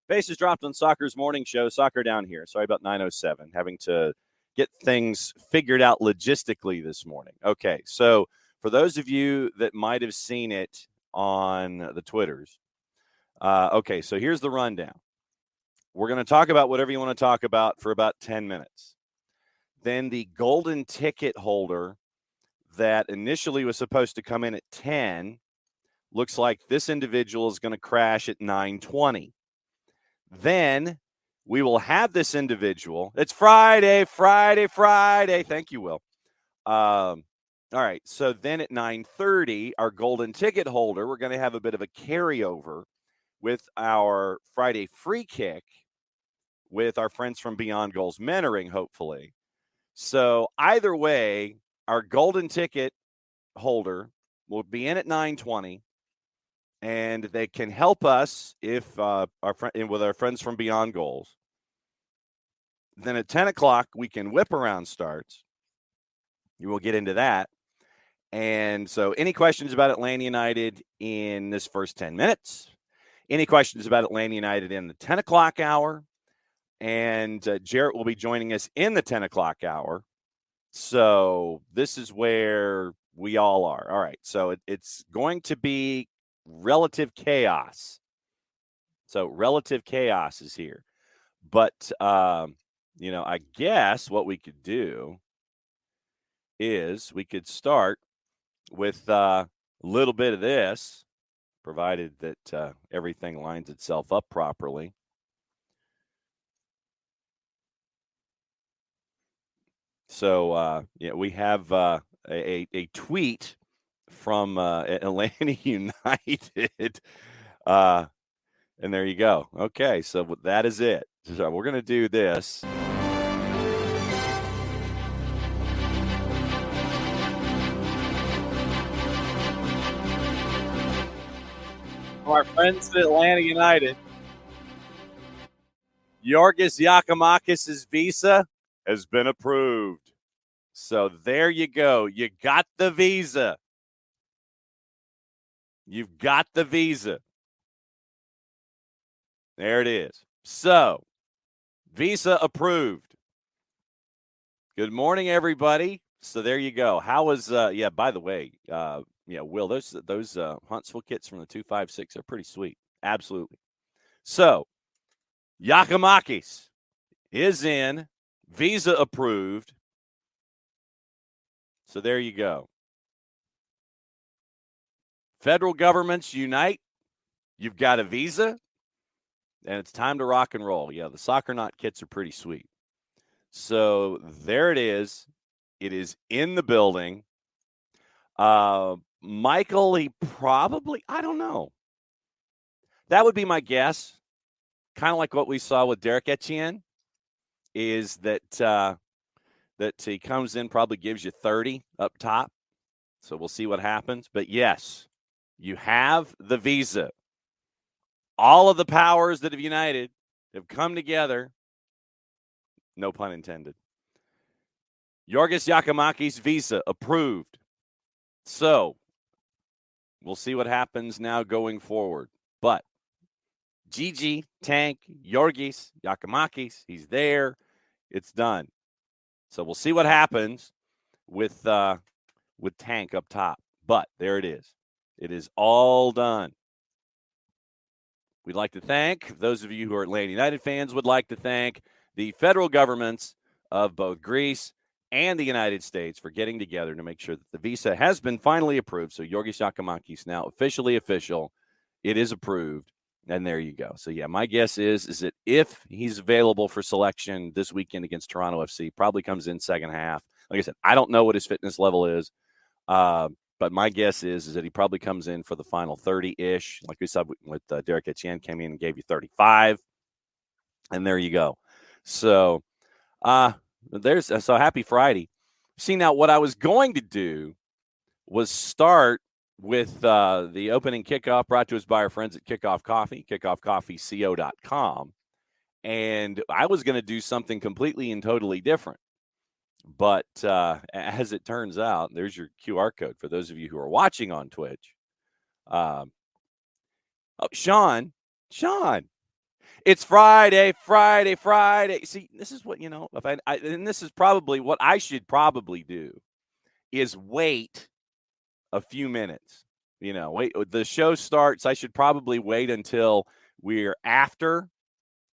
Bases dropped on Soccer's morning show. Soccer down here. Sorry about 9:07. Having to get things figured out logistically this morning. Okay, so for those of you that might have seen it on the Twitters, okay, so here's the rundown. We're going to talk about whatever you want to talk about for about 10 minutes. Then the golden ticket holder that initially was supposed to come in at 10 looks like this individual is going to crash at 9:20. Then we will have this individual. It's Friday. Thank you, Will. All right. So then at 9:30, our golden ticket holder, we're going to have a bit of a carryover with our Friday free kick with our friends from Beyond Goals Mentoring, hopefully. So either way, our golden ticket holder will be in at 9:20. And they can help us if with our friends from Beyond Goals. Then at 10 o'clock, Weekend Whiparound starts. You will get into that. And so any questions about Atlanta United in this first 10 minutes? Any questions about Atlanta United in the 10 o'clock hour? And Jarrett will be joining us in the 10 o'clock hour. So this is where we all are. All right. So it's going to be relative chaos. So relative chaos is here. But, I guess what we could do is we could start with a little bit of this, provided that everything lines itself up properly. So, we have a tweet from Atlanta United. And there you go. Okay, so that is it. So we're going to do this. Our friends at Atlanta United. Yorgos Yakimakis' visa has been approved. So there you go. You got the visa. You've got the visa. There it is. So, visa approved. Good morning, everybody. So there you go. How was, by the way, Will, those Huntsville kits from the 256 are pretty sweet. Absolutely. So, Yakimakis is in. Visa approved. So there you go. Federal governments unite. You've got a visa, and it's time to rock and roll. Yeah, the Soccer Knot kits are pretty sweet. So there it is. It is in the building. Michael, he probably, I don't know. That would be my guess. Kind of like what we saw with Derek Etienne, is that he comes in, probably gives you 30 up top. So we'll see what happens. But yes, you have the visa. All of the powers that have united have come together. No pun intended. Yorgos Yakimakis' visa approved. So we'll see what happens now going forward. But Gigi, Tank, Yorgos Yakimakis, he's there. It's done. So we'll see what happens with Tank up top. But there it is. It is all done. We'd like to thank those of you who are Atlanta United fans, would like to thank the federal governments of both Greece and the United States for getting together to make sure that the visa has been finally approved. So Yorgos Yakimakis now officially official. It is approved. And there you go. So, yeah, my guess is that if he's available for selection this weekend against Toronto FC, probably comes in second half. Like I said, I don't know what his fitness level is. But my guess is that he probably comes in for the final 30-ish. Like we said with Derek Etienne, came in and gave you 35. And there you go. So, So happy Friday. See, now what I was going to do was start with the opening kickoff brought to us by our friends at Kickoff Coffee, kickoffcoffeeco.com. And I was going to do something completely and totally different. But as it turns out, there's your QR code for those of you who are watching on Twitch. Sean, it's Friday. See, this is what, if and this is probably what I should probably do is wait a few minutes. Wait, the show starts. I should probably wait until we're after.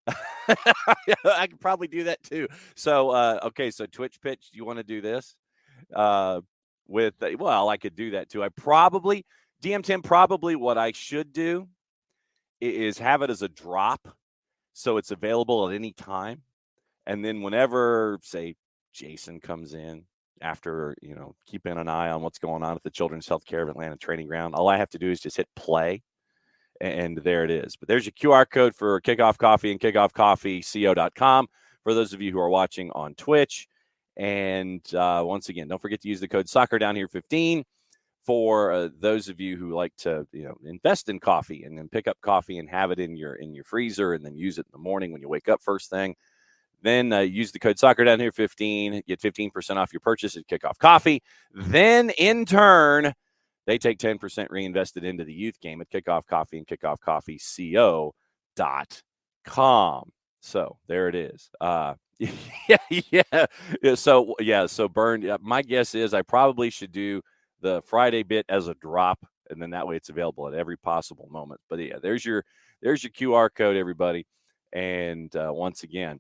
I could probably do that too. So, okay. So Twitch pitch, do you want to do this? I could do that too. DM Tim, probably what I should do is have it as a drop. So it's available at any time. And then whenever, say, Jason comes in after, keeping an eye on what's going on at the Children's Healthcare of Atlanta training ground, all I have to do is just hit play. And there it is. But there's your QR code for Kickoff Coffee and kickoffcoffeeco.com for those of you who are watching on Twitch. And once again, don't forget to use the code Soccer Down Here 15 for those of you who like to, invest in coffee and then pick up coffee and have it in your freezer and then use it in the morning when you wake up first thing. Then use the code Soccer Down Here 15, get 15% off your purchase at Kickoff Coffee. Then in turn, they take 10% reinvested into the youth game at Kickoff Coffee and kickoffcoffeeco.com. So there it is. So Burn. My guess is I probably should do the Friday bit as a drop, and then that way it's available at every possible moment. But yeah, there's your QR code, everybody. And once again,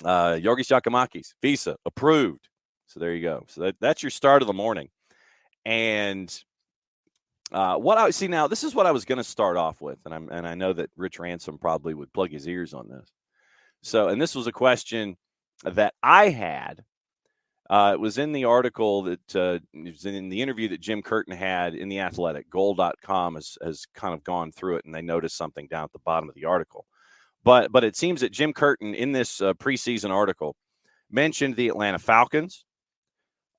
Yorgis Giacomakis, Visa approved. So there you go. So that's your start of the morning. And what I see now, this is what I was going to start off with, and I know that Rich Ransom probably would plug his ears on this. So, and this was a question that I had. It was in the article that it was in the interview that Jim Curtin had in The Athletic. Goal.com has kind of gone through it, and they noticed something down at the bottom of the article. But it seems that Jim Curtin in this preseason article mentioned the Atlanta Falcons,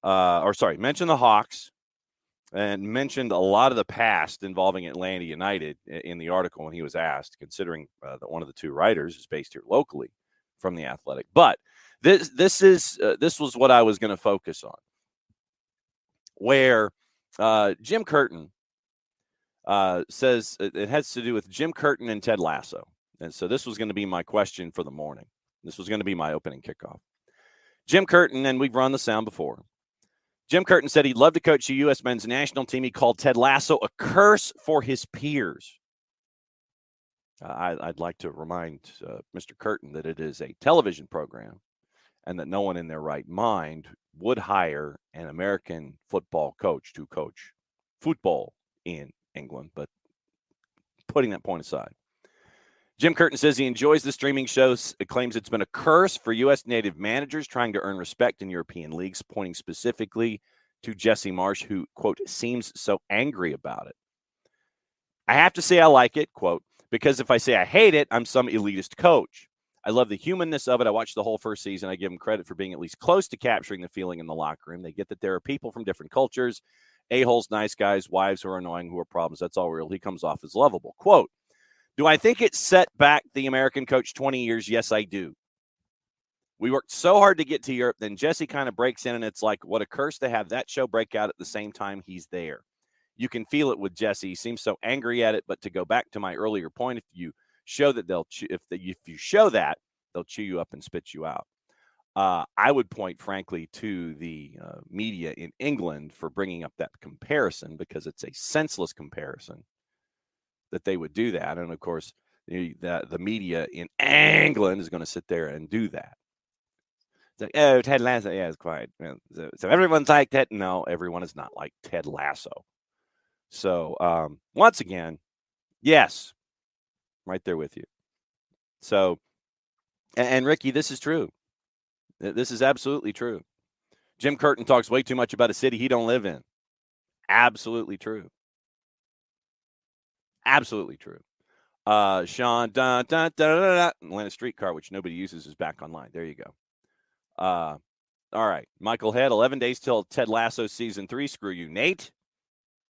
mentioned the Hawks, and mentioned a lot of the past involving Atlanta United in the article when he was asked, considering that one of the two writers is based here locally from The Athletic. But this was what I was going to focus on, where Jim Curtin says it has to do with Jim Curtin and Ted Lasso. And so this was going to be my question for the morning. This was going to be my opening kickoff. Jim Curtin, and we've run the sound before. Jim Curtin said he'd love to coach the U.S. men's national team. He called Ted Lasso a curse for his peers. I'd like to remind Mr. Curtin that it is a television program and that no one in their right mind would hire an American football coach to coach football in England. But putting that point aside, Jim Curtin says he enjoys the streaming shows. It claims it's been a curse for U.S. native managers trying to earn respect in European leagues, pointing specifically to Jesse Marsch, who, quote, seems so angry about it. I have to say I like it, quote, because if I say I hate it, I'm some elitist coach. I love the humanness of it. I watched the whole first season. I give him credit for being at least close to capturing the feeling in the locker room. They get that there are people from different cultures, a-holes, nice guys, wives who are annoying, who are problems. That's all real. He comes off as lovable. Quote, do I think it set back the American coach 20 years? Yes, I do. We worked so hard to get to Europe. Then Jesse kind of breaks in, and it's like, what a curse to have that show break out at the same time he's there. You can feel it with Jesse. He seems so angry at it. But to go back to my earlier point, if you show that if you show that, they'll chew you up and spit you out. I would point, frankly, to the media in England for bringing up that comparison, because it's a senseless comparison that they would do that. And of course, the media in England is going to sit there and do that. It's like, oh, Ted Lasso, yeah, it's quite. So everyone's like Ted. No, everyone is not like Ted Lasso. So once again, yes, right there with you. So, and Ricky, this is true. This is absolutely true. Jim Curtin talks way too much about a city he don't live in. Absolutely true. Absolutely true. Sean, Atlanta streetcar, which nobody uses, is back online. There you go. All right. Michael Head, 11 days till Ted Lasso Season 3. Screw you, Nate.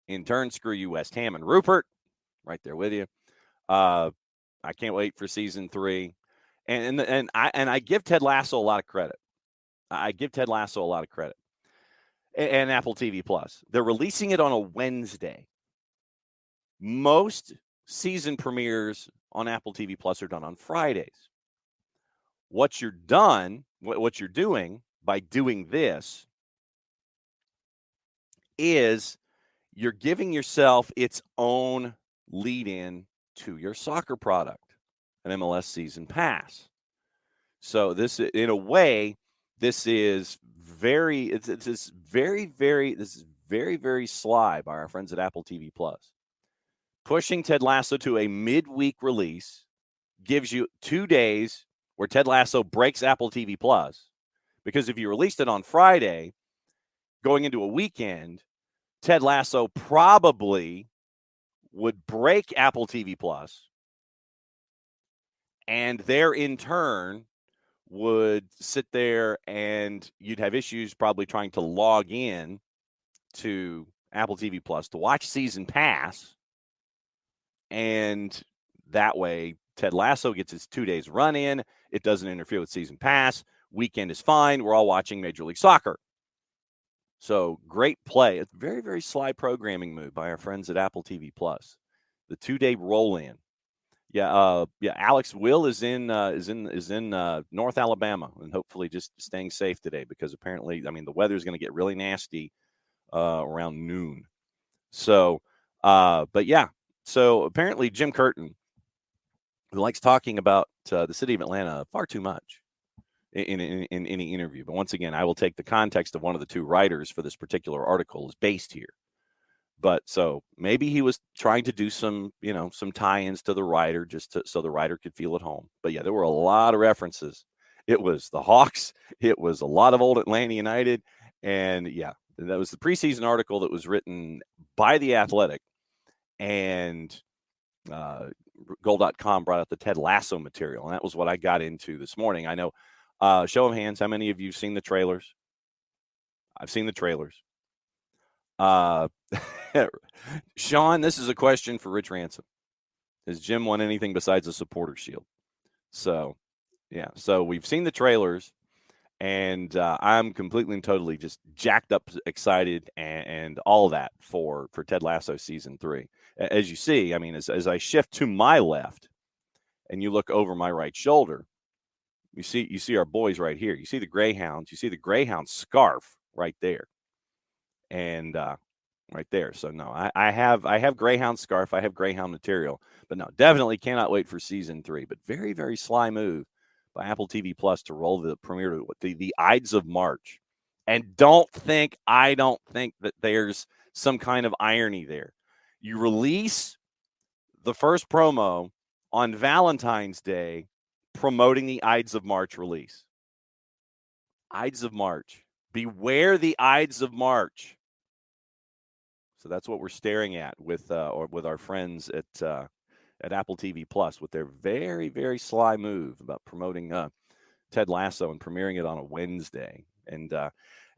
In turn, screw you, West Ham and Rupert. Right there with you. I can't wait for Season 3. And I give Ted Lasso a lot of credit. I give Ted Lasso a lot of credit. And Apple TV Plus. They're releasing it on a Wednesday. Most season premieres on Apple TV Plus are done on Fridays. What you're doing by doing this is you're giving yourself its own lead-in to your soccer product, an MLS Season Pass. So this, in a way, this is very sly by our friends at Apple TV Plus. Pushing Ted Lasso to a midweek release gives you 2 days where Ted Lasso breaks Apple TV Plus, because if you released it on Friday, going into a weekend, Ted Lasso probably would break Apple TV Plus, and there in turn would sit there and you'd have issues probably trying to log in to Apple TV Plus to watch Season Pass. And that way, Ted Lasso gets his 2 days run in. It doesn't interfere with Season Pass. Weekend is fine. We're all watching Major League Soccer. So great play. It's very, very sly programming move by our friends at Apple TV Plus. The 2-day roll in. Yeah, Alex Will is in North Alabama, and hopefully just staying safe today, because apparently, the weather is going to get really nasty around noon. So, but yeah, so apparently Jim Curtin, who likes talking about the city of Atlanta far too much in any interview, but once again, I will take the context of one of the two writers for this particular article is based here. But so maybe he was trying to do some tie-ins to the writer so the writer could feel at home. But yeah, there were a lot of references. It was the Hawks. It was a lot of old Atlanta United. And yeah, that was the preseason article that was written by The Athletic. And Goal.com brought out the Ted Lasso material. And that was what I got into this morning. I know, show of hands, how many of you have seen the trailers? I've seen the trailers. Sean, this is a question for Rich Ransom. Has Jim won anything besides a supporter shield? So, yeah. So we've seen the trailers, and I'm completely and totally just jacked up, excited, and all that for Ted Lasso Season 3. As you see, as I shift to my left, and you look over my right shoulder, you see our boys right here. You see the Greyhounds. You see the Greyhound scarf right there, and right there. So no, I have Greyhound scarf. I have Greyhound material, but no, definitely cannot wait for Season 3. But very, very sly move by Apple TV Plus to roll the premiere to the Ides of March. And I don't think that there's some kind of irony there. You release the first promo on Valentine's Day promoting the Ides of March release. Ides of March. Beware the Ides of March. So that's what we're staring at with our friends at Apple TV Plus, with their very, very sly move about promoting Ted Lasso and premiering it on a Wednesday. And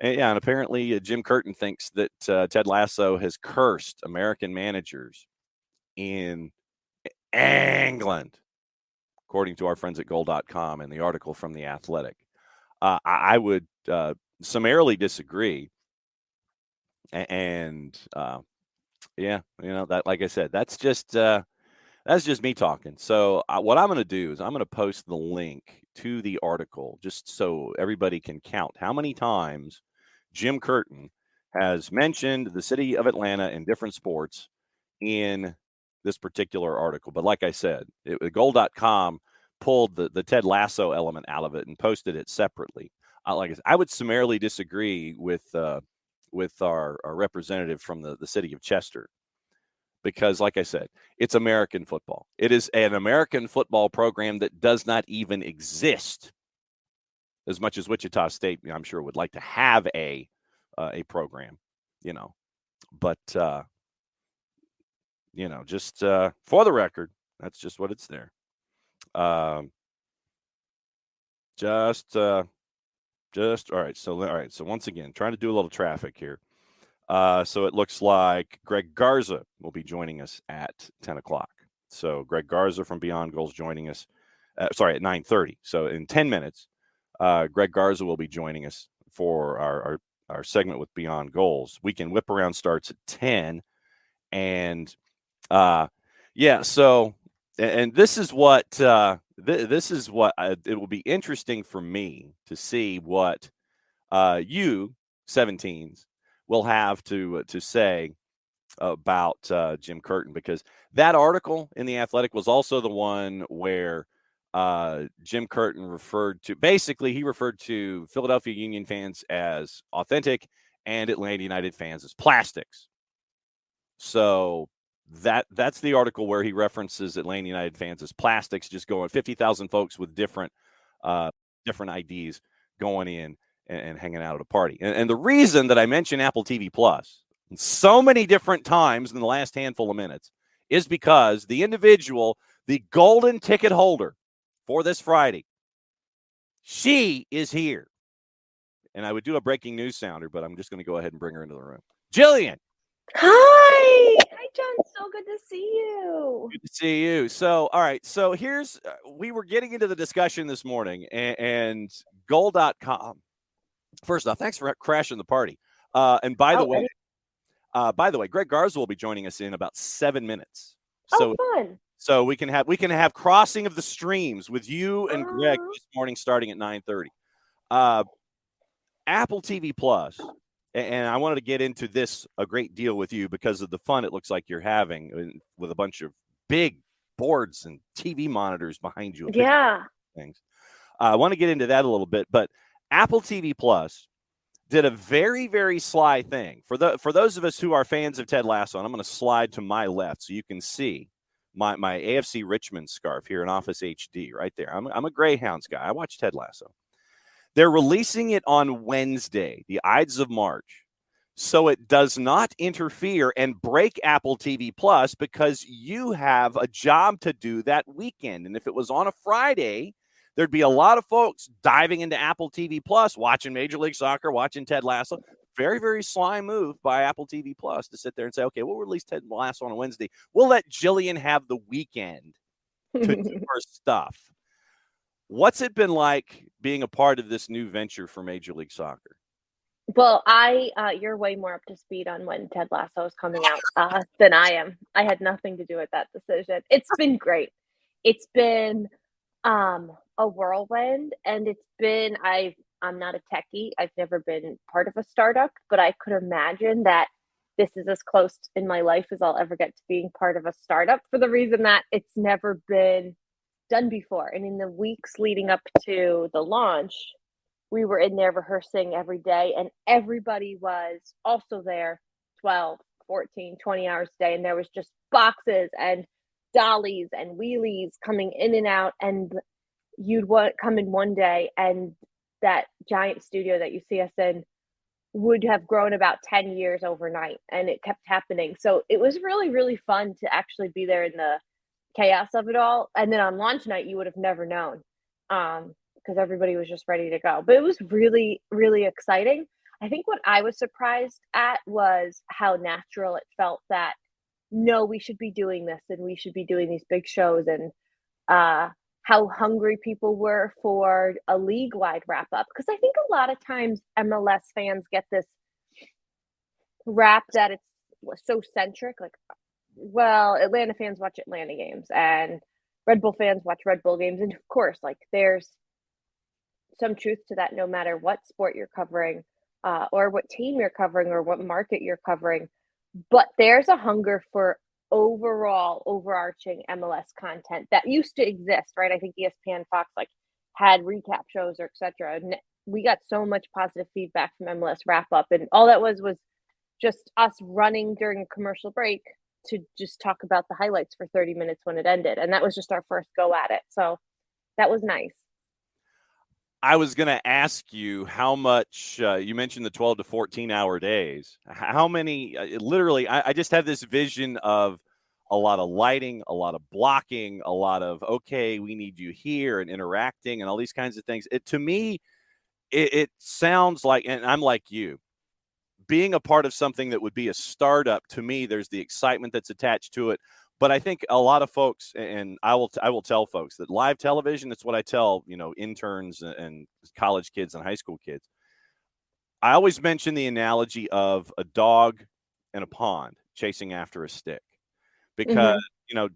apparently Jim Curtin thinks that Ted Lasso has cursed American managers in England, according to our friends at Goal.com and the article from The Athletic. I would summarily disagree. And that, like I said, that's just me talking. So what I'm going to do is I'm going to post the link to the article just so everybody can count how many times Jim Curtin has mentioned the city of Atlanta in different sports in this particular article. But like I said, Goal.com pulled the Ted Lasso element out of it and posted it separately. Like I said, I would summarily disagree with our representative from the city of Chester, because, like I said, it's American football. It is an American football program that does not even exist, as much as Wichita State, I'm sure, would like to have a program, But, just for the record, that's just what it's there. All right. So once again, trying to do a little traffic here. So it looks like Greg Garza will be joining us at 10 o'clock. So Greg Garza from Beyond Goals joining us, at 9:30. So in 10 minutes, Greg Garza will be joining us for our segment with Beyond Goals. Weekend Whiparound starts at 10. And so, and this is what, it will be interesting for me to see what you 17s will have to say about Jim Curtin, because that article in The Athletic was also the one where Jim Curtin referred to Philadelphia Union fans as authentic and Atlanta United fans as plastics. So that's the article where he references Atlanta United fans as plastics, just going 50,000 folks with different IDs going in and hanging out at a party. And the reason that I mention Apple TV Plus so many different times in the last handful of minutes is because the individual, the golden ticket holder for this Friday, she is here. And I would do a breaking news sounder, but I'm just going to go ahead and bring her into the room. Jillian. Hi, John. So good to see you. Good to see you. So, all right. So here's, we were getting into the discussion this morning, and goal.com. First off, thanks for crashing the party. And by the way, Greg Garza will be joining us in about 7 minutes. So fun. So we can have crossing of the streams with you and Greg this morning starting at 9:30. Apple TV Plus. And I wanted to get into this a great deal with you because of the fun it looks like you're having with a bunch of big boards and TV monitors behind you. Yeah. Things. I want to get into that a little bit, but Apple TV Plus did a very, very sly thing. For those of us who are fans of Ted Lasso, and I'm going to slide to my left so you can see my AFC Richmond scarf here in Office HD right there. I'm a Greyhounds guy. I watch Ted Lasso. They're releasing it on Wednesday, the Ides of March, so it does not interfere and break Apple TV Plus because you have a job to do that weekend. And if it was on a Friday, there'd be a lot of folks diving into Apple TV Plus, watching Major League Soccer, watching Ted Lasso. Very, very sly move by Apple TV Plus to sit there and say, okay, we'll release Ted Lasso on a Wednesday. We'll let Jillian have the weekend to do her stuff. What's it been like being a part of this new venture for Major League Soccer? Well, you're way more up to speed on when Ted Lasso is coming out than I am. I had nothing to do with that decision. It's been great. It's been a whirlwind, and I'm not a techie. I've never been part of a startup, but I could imagine that this is as close in my life as I'll ever get to being part of a startup, for the reason that it's never been done before. And in the weeks leading up to the launch, we were in there rehearsing every day, and everybody was also there 12, 14, 20 hours a day. And there was just boxes and dollies and wheelies coming in and out. And you'd come in one day, and that giant studio that you see us in would have grown about 10 years overnight, and it kept happening. So it was really, really fun to actually be there in the chaos of it all. And then on launch night, you would have never known because everybody was just ready to go. But it was really, really exciting. I think what I was surprised at was how natural it felt that, no, we should be doing this and we should be doing these big shows, and how hungry people were for a league-wide wrap-up. Because I think a lot of times MLS fans get this rap that it's so centric, like, well, Atlanta fans watch Atlanta games and Red Bull fans watch Red Bull games. And of course, like, there's some truth to that no matter what sport you're covering or what team you're covering or what market you're covering. But there's a hunger for overall overarching MLS content that used to exist, right? I think ESPN, Fox, like, had recap shows or etc. And we got so much positive feedback from MLS wrap up, and all that was just us running during a commercial break to just talk about the highlights for 30 minutes when it ended. And that was just our first go at it. So that was nice. I was going to ask you how much, you mentioned the 12 to 14 hour days. How many, literally, I just have this vision of a lot of lighting, a lot of blocking, a lot of, okay, we need you here, and interacting and all these kinds of things. To me, it sounds like, and I'm like you, being a part of something that would be a startup, to me, there's the excitement that's attached to it. But I think a lot of folks, and I will tell folks that live television, it's what I tell, interns and college kids and high school kids. I always mention the analogy of a dog in a pond chasing after a stick, because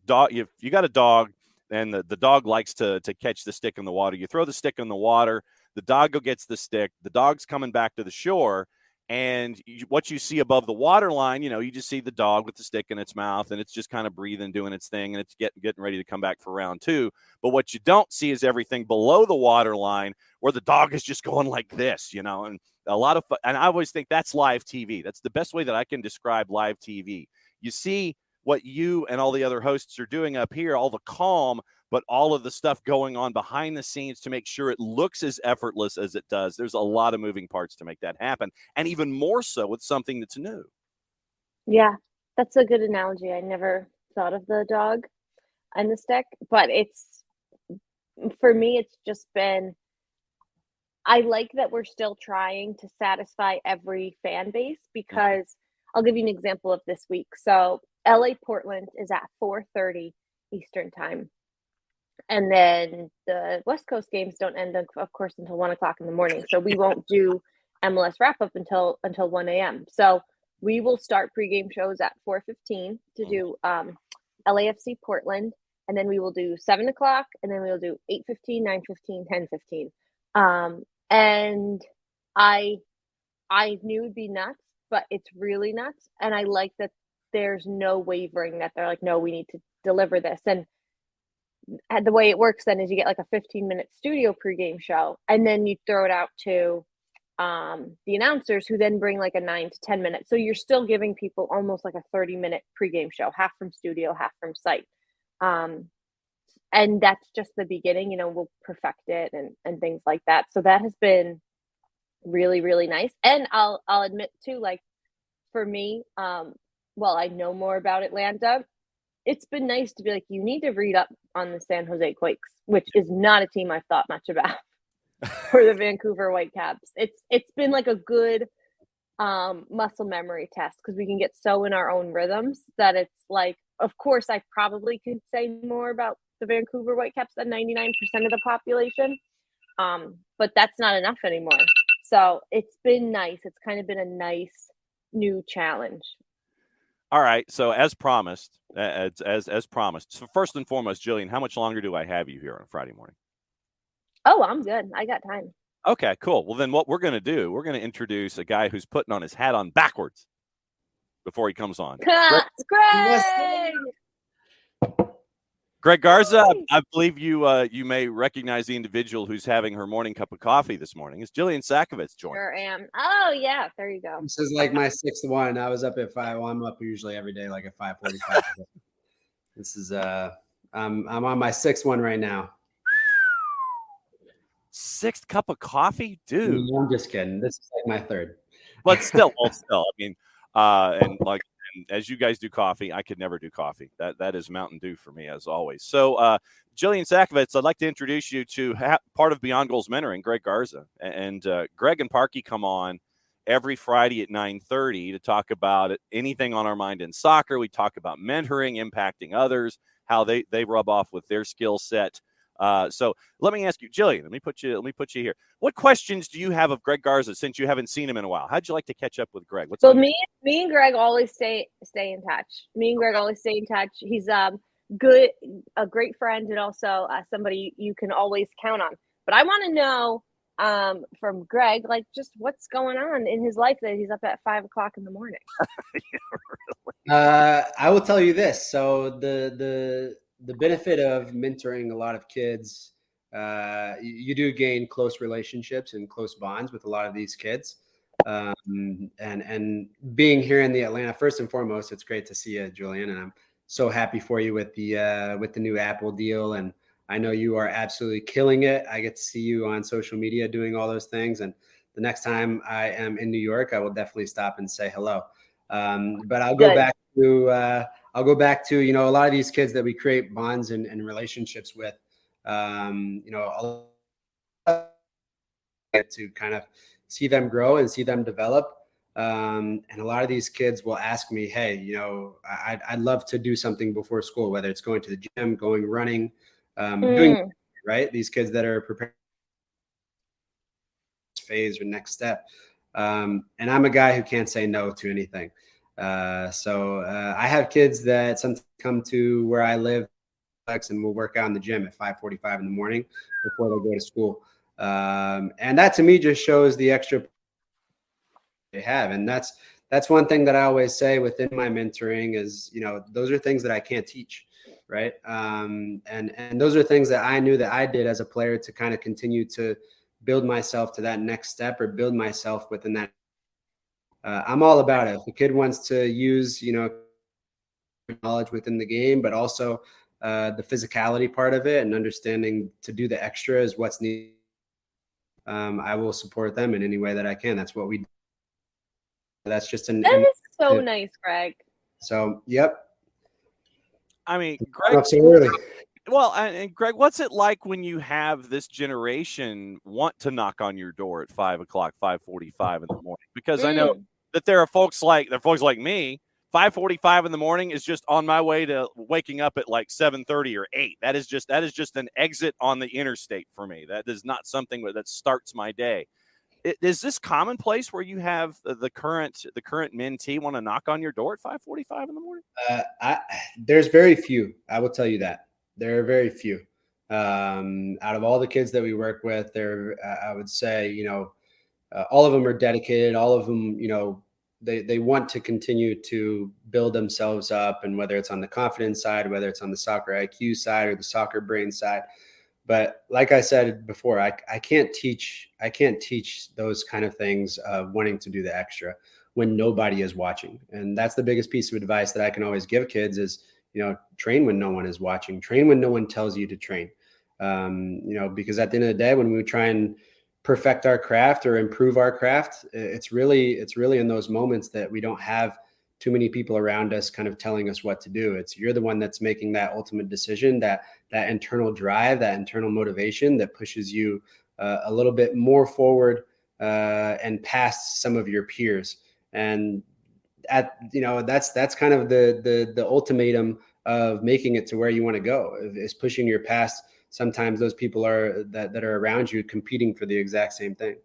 dog, if you got a dog and the dog likes to catch the stick in the water, you throw the stick in the water, the dog go gets the stick, the dog's coming back to the shore, and what you see above the water line, you just see the dog with the stick in its mouth, and it's just kind of breathing, doing its thing, and it's getting ready to come back for round two. But what you don't see is everything below the water line, where the dog is just going like this, and and I always think that's live TV. That's the best way that I can describe live TV. You see what you and all the other hosts are doing up here, all the calm, but all of the stuff going on behind the scenes to make sure it looks as effortless as it does. There's a lot of moving parts to make that happen, and even more so with something that's new. Yeah, that's a good analogy. I never thought of the dog and the stick, but for me, it's just been, I like that we're still trying to satisfy every fan base, because I'll give you an example of this week. So LA Portland is at 4:30 Eastern time. And then the West Coast games don't end, of course, until 1:00 in the morning. So we won't do MLS wrap up until 1 a.m. So we will start pregame shows at 4:15 to do LAFC Portland, and then we will do 7:00, and then we'll do 8:15, 9:15, 10:15. And I knew it'd be nuts, but it's really nuts, and I like that there's no wavering, that they're like, no, we need to deliver this. And the way it works then is you get like a 15-minute studio pregame show, and then you throw it out to the announcers, who then bring like a 9 to 10 minutes. So you're still giving people almost like a 30-minute pregame show, half from studio, half from site. And that's just the beginning. We'll perfect it and things like that. So that has been really, really nice. And I'll admit too, like, for me, I know more about Atlanta, it's been nice to be like, you need to read up on the San Jose Quakes, which is not a team I've thought much about, for the Vancouver Whitecaps. It's been like a good muscle memory test, because we can get so in our own rhythms that it's like, of course, I probably could say more about the Vancouver Whitecaps than 99% of the population, but that's not enough anymore. So it's been nice. It's kind of been a nice new challenge. All right. So as promised, as promised. So first and foremost, Jillian, how much longer do I have you here on a Friday morning? Oh, I'm good. I got time. Okay, cool. Well, then what we're going to do, we're going to introduce a guy who's putting on his hat on backwards before he comes on. Greg Garza, I believe you may recognize the individual who's having her morning cup of coffee this morning. It's Jillian Sakovits joining. Sure am. Oh, yeah. There you go. This is like my sixth one. I was up at 5. Well, I'm up usually every day, like at 5:45. This is I'm on my sixth one right now. Sixth cup of coffee, dude. No, I'm just kidding. This is like my third. But still, I mean, and as you guys do coffee, I could never do coffee. That is Mountain Dew for me, as always. So, Jillian Sakovits, I'd like to introduce you to part of Beyond Goals Mentoring, Greg Garza. And Greg and Parky come on every Friday at 9:30 to talk about anything on our mind in soccer. We talk about mentoring, impacting others, how they rub off with their skill set. So let me ask you, Jillian, let me put you here. What questions do you have of Greg Garza, since you haven't seen him in a while? How'd you like to catch up with Greg? Me and Greg always stay in touch. Me and Greg always stay in touch. He's a great friend, and also somebody you can always count on. But I want to know from Greg, like, just what's going on in his life that he's up at 5:00 in the morning. I will tell you this. So the benefit of mentoring a lot of kids, you do gain close relationships and close bonds with a lot of these kids. And being here in the Atlanta, first and foremost, it's great to see you, Julian, and I'm so happy for you with the new Apple deal. And I know you are absolutely killing it. I get to see you on social media doing all those things. And the next time I am in New York, I will definitely stop and say hello. But I'll go back to a lot of these kids that we create bonds and relationships with. get to kind of see them grow and see them develop. And a lot of these kids will ask me, hey, I'd love to do something before school, whether it's going to the gym, going running, doing, right? These kids that are preparing phase or next step. And I'm a guy who can't say no to anything. So I have kids that sometimes come to where I live and we'll work out in the gym at 5:45 in the morning before they go to school. And that to me just shows the extra they have. And that's one thing that I always say within my mentoring is, those are things that I can't teach. Right. And those are things that I knew that I did as a player to kind of continue to build myself to that next step or build myself within that. I'm all about it. If the kid wants to use, knowledge within the game, but also the physicality part of it and understanding to do the extra is what's needed. I will support them in any way that I can. That's what we do. That's just that is so nice, Greg. So, yep. I mean, Greg, absolutely. Well, and Greg, what's it like when you have this generation want to knock on your door at 5 o'clock, 5:45 in the morning? Because I know that there are folks like me. 5:45 in the morning is just on my way to waking up at like 7:30 or 8. That is just an exit on the interstate for me. That is not something that starts my day. Is this commonplace where you have the current mentee want to knock on your door at 5:45 in the morning? There's very few. I will tell you that. There are very few. Out of all the kids that we work with, I would say, all of them are dedicated. All of them, they want to continue to build themselves up. And whether it's on the confidence side, whether it's on the soccer IQ side or the soccer brain side. But like I said before, I can't teach those kind of things of wanting to do the extra when nobody is watching. And that's the biggest piece of advice that I can always give kids is, train when no one is watching, train when no one tells you to train. Because at the end of the day, when we try and perfect our craft or improve our craft, it's really in those moments that we don't have too many people around us kind of telling us what to do. You're the one that's making that ultimate decision, that internal drive, that internal motivation that pushes you a little bit more forward and past some of your peers. And that's kind of the ultimatum of making it to where you want to go, is pushing your past. Sometimes those people that are around you competing for the exact same thing.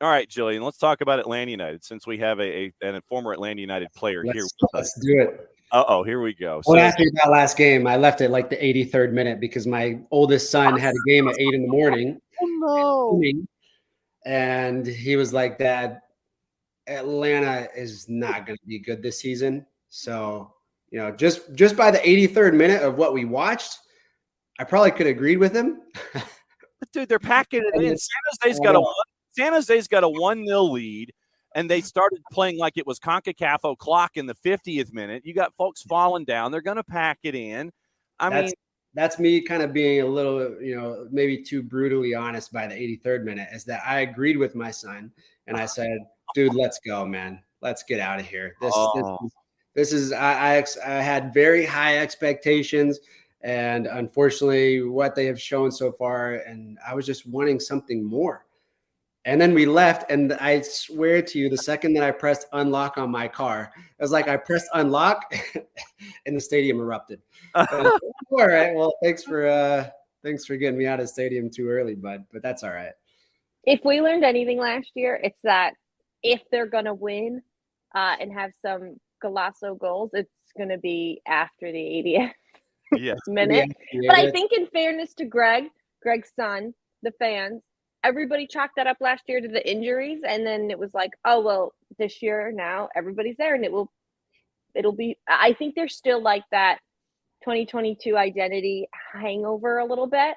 All right, Jillian, let's talk about Atlanta United since we have a former Atlanta United player here. Let's do it. Here we go. Well, after that last game, I left it like the 83rd minute because my oldest son had a game at 8 a.m. Oh, no. And he was like, Dad, Atlanta is not going to be good this season. So, just by the 83rd minute of what we watched, I probably could have agreed with him. But dude, they're packing it in. San Jose's got a 1-0 lead, and they started playing like it was CONCACAF o'clock in the 50th minute. You got folks falling down. They're going to pack it in. That's me kind of being a little, maybe too brutally honest by the 83rd minute, is that I agreed with my son and I said, dude, let's go, man. Let's get out of here. This is I had very high expectations, and unfortunately what they have shown so far, and I was just wanting something more. And then we left, and I swear to you, the second that I pressed unlock on my car, it was like I pressed unlock and the stadium erupted. All right, well, thanks for getting me out of the stadium too early, bud, but that's all right. If we learned anything last year, it's that if they're going to win and have some Golasso goals, it's going to be after the 80th minute. But I think in fairness to Greg's son, the fans, everybody chalked that up last year to the injuries, and then it was like, oh well, this year now everybody's there, and it'll be. I think there's still like that 2022 identity hangover a little bit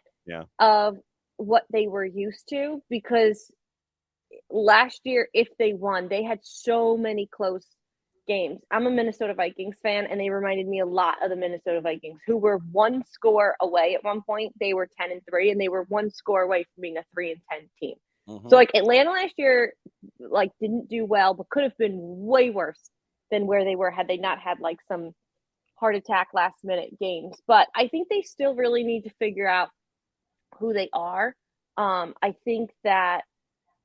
of what they were used to, because last year, if they won, they had so many close games. I'm a Minnesota Vikings fan, and they reminded me a lot of the Minnesota Vikings, who were one score away at one point. They were 10-3, and they were one score away from being a 3-10 team. Mm-hmm. So like Atlanta last year, like didn't do well, but could have been way worse than where they were had they not had like some heart attack last minute games. But I think they still really need to figure out who they are. I think that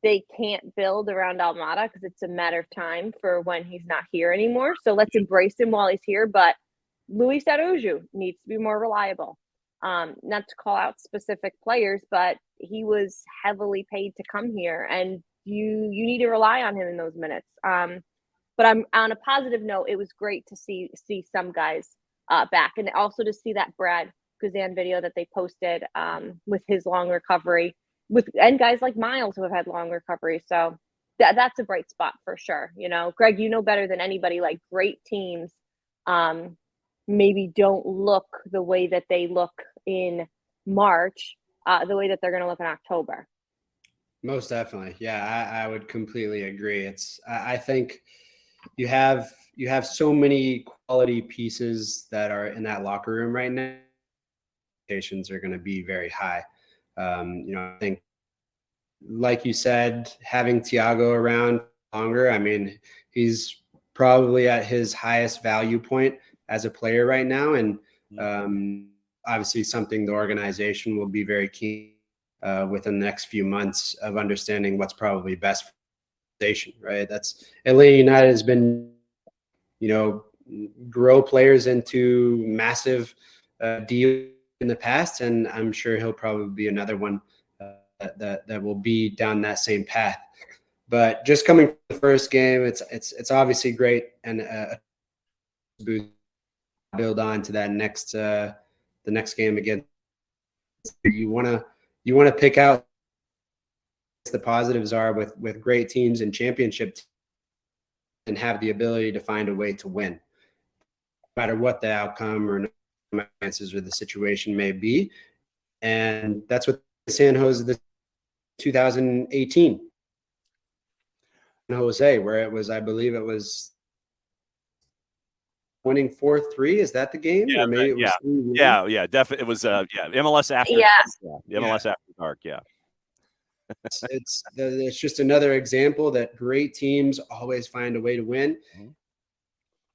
they can't build around Almada because it's a matter of time for when he's not here anymore. So let's embrace him while he's here. But Luis Araujo needs to be more reliable. Not to call out specific players, but he was heavily paid to come here, and you need to rely on him in those minutes. But I'm on a positive note. It was great to see some guys back, and also to see that Brad Guzan video that they posted with his long recovery, and guys like Miles who have had long recovery. So that's a bright spot for sure. You know, Greg, you know better than anybody, like great teams maybe don't look the way that they look in March, the way that they're going to look in October. Most definitely. Yeah, I would completely agree. I think you have so many quality pieces that are in that locker room right now. Expectations are going to be very high. I think, like you said, having Thiago around longer, I mean, he's probably at his highest value point as a player right now. And obviously something the organization will be very keen within the next few months of understanding what's probably best for the organization, right? That's Atlanta United has been, grow players into massive deals in the past. And I'm sure he'll probably be another one that will be down that same path. But just coming from the first game, it's obviously great and build on to that the next game again. You want to pick out the positives are with great teams and championship teams and have the ability to find a way to win, no matter what the outcome or chances or the situation may be. And that's what San Jose 2018 Jose, where it was, I believe it was winning 4-3. Is that the game? Yeah, or maybe it was yeah, definitely. It was MLS after MLS after dark. Yeah. It's just another example that great teams always find a way to win. Mm-hmm.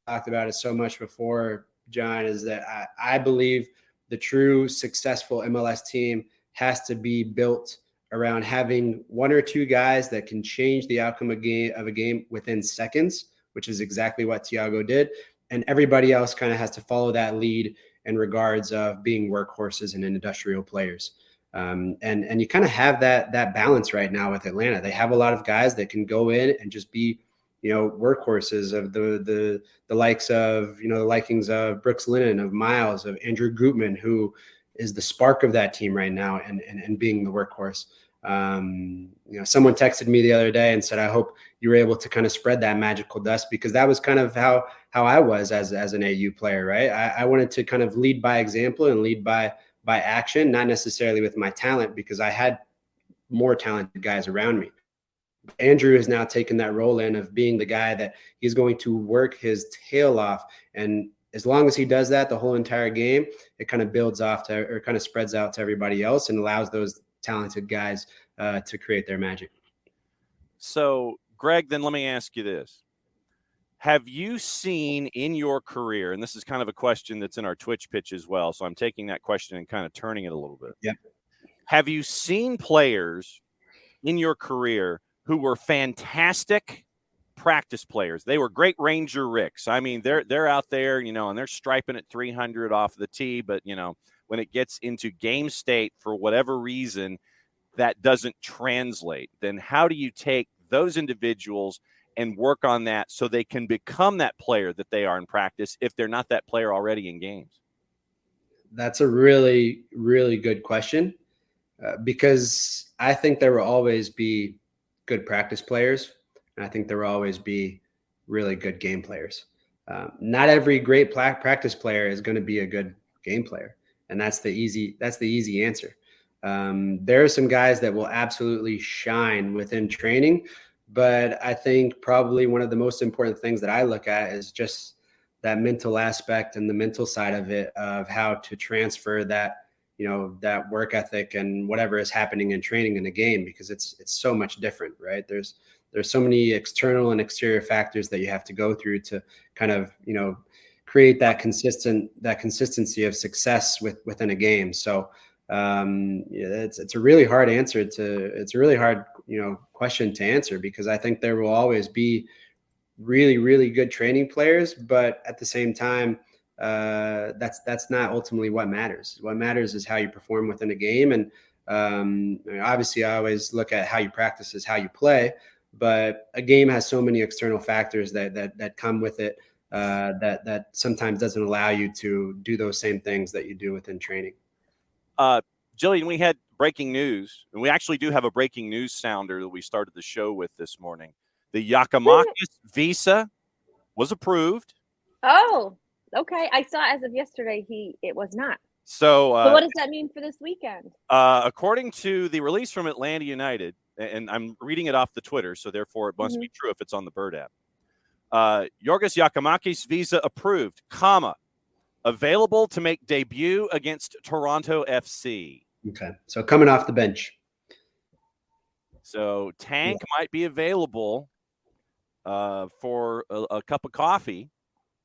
Talked about it so much before, John, is that I believe the true successful MLS team has to be built around having one or two guys that can change the outcome of a game within seconds, which is exactly what Thiago did. And everybody else kind of has to follow that lead in regards of being workhorses and industrial players. And you kind of have that balance right now with Atlanta. They have a lot of guys that can go in and just be, workhorses of the likes of, the likings of Brooks Lennon, of Miles, of Andrew Gutman, who is the spark of that team right now and being the workhorse. Someone texted me the other day and said, I hope you were able to kind of spread that magical dust, because that was kind of how I was as an AU player, right? I wanted to kind of lead by example and lead by action, not necessarily with my talent, because I had more talented guys around me. Andrew has now taken that role in of being the guy that he's going to work his tail off. And as long as he does that the whole entire game, it kind of builds off or kind of spreads out to everybody else and allows those talented guys to create their magic. So, Greg, then let me ask you this. Have you seen in your career, and this is kind of a question that's in our Twitch pitch as well, so I'm taking that question and kind of turning it a little bit. Yep. Have you seen players in your career who were fantastic practice players? They were great Ranger Ricks. I mean, they're out there, and they're striping at 300 off the tee, but, when it gets into game state, for whatever reason, that doesn't translate. Then how do you take those individuals and work on that so they can become that player that they are in practice if they're not that player already in games? That's a really, really good question, because I think there will always be good practice players, and I think there will always be really good game players. Not every great practice player is going to be a good game player, and that's the easy answer. There are some guys that will absolutely shine within training, but I think probably one of the most important things that I look at is just that mental aspect and the mental side of it, of how to transfer that, that work ethic and whatever is happening in training in the game, because it's so much different, right? There's so many external and exterior factors that you have to go through to kind of, create that consistency of success within a game. So It's a really hard answer it's a really hard, question to answer, because I think there will always be really, really good training players, but at the same time, that's not ultimately what matters. What matters is how you perform within a game. And obviously, I always look at how you practice is how you play, but a game has so many external factors that come with it, that sometimes doesn't allow you to do those same things that you do within training. Jillian, we had breaking news, and we actually do have a breaking news sounder that we started the show with this morning. The Giacomakis visa was approved. Oh, okay. I saw as of yesterday it was not. So what does that mean for this weekend? According to the release from Atlanta United, and I'm reading it off the Twitter, so therefore it must be true if it's on the Bird app. Yorgos Giacomakis visa approved, available to make debut against Toronto FC. Okay, so coming off the bench. So Tank might be available for a cup of coffee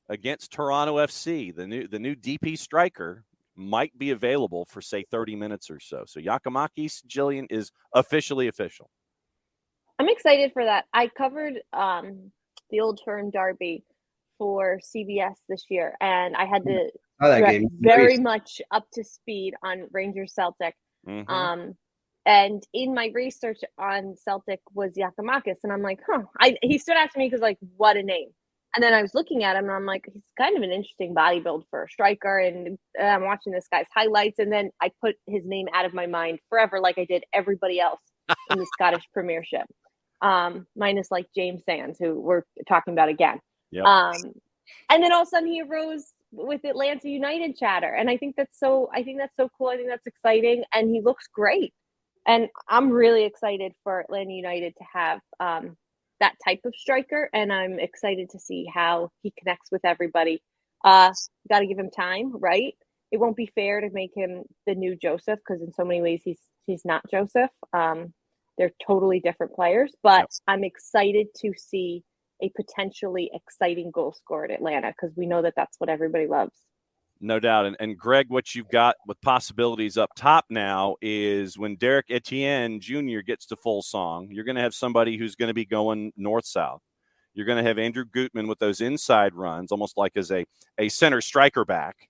against Toronto FC. The new DP striker might be available for, say, 30 minutes or so. So Giacomakis, Jillian, is officially official. I'm excited for that. I covered the Old Firm Derby for CBS this year, and I had to get very much up to speed on Rangers Celtic. And in my research on Celtic was Giacomakis, and I'm like, he stood out to me because, like, what a name. And then I was looking at him, and I'm like, he's kind of an interesting body build for a striker. And I'm watching this guy's highlights, and then I put his name out of my mind forever, like I did everybody else in the Scottish Premiership, minus like James Sands, who we're talking about again. Yep. And then all of a sudden he arose with Atlanta United chatter, and I think that's so cool. I think that's exciting, and he looks great. And I'm really excited for Atlanta United to have that type of striker, and I'm excited to see how he connects with everybody. Got to give him time, right? It won't be fair to make him the new Joseph, because in so many ways he's not Joseph. They're totally different players, but I'm excited to see a potentially exciting goal scorer at Atlanta, because we know that that's what everybody loves. No doubt. And Greg, what you've got with possibilities up top now is when Derek Etienne Jr. gets to full song, you're going to have somebody who's going to be going north-south. You're going to have Andrew Gutman with those inside runs, almost like as a center striker back,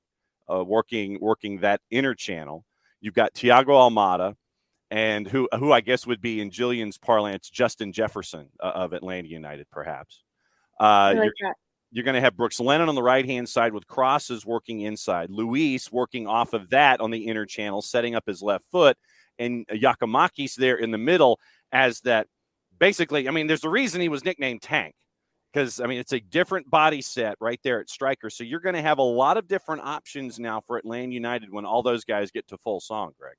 working that inner channel. You've got Thiago Almada, and who I guess would be, in Jillian's parlance, Justin Jefferson of Atlanta United, perhaps. I like that. You're going to have Brooks Lennon on the right-hand side with crosses working inside. Luis working off of that on the inner channel, setting up his left foot. And Giacomakis there in the middle as that. Basically, I mean, there's a reason he was nicknamed Tank. Because, I mean, it's a different body set right there at striker. So you're going to have a lot of different options now for Atlanta United when all those guys get to full song, Greg.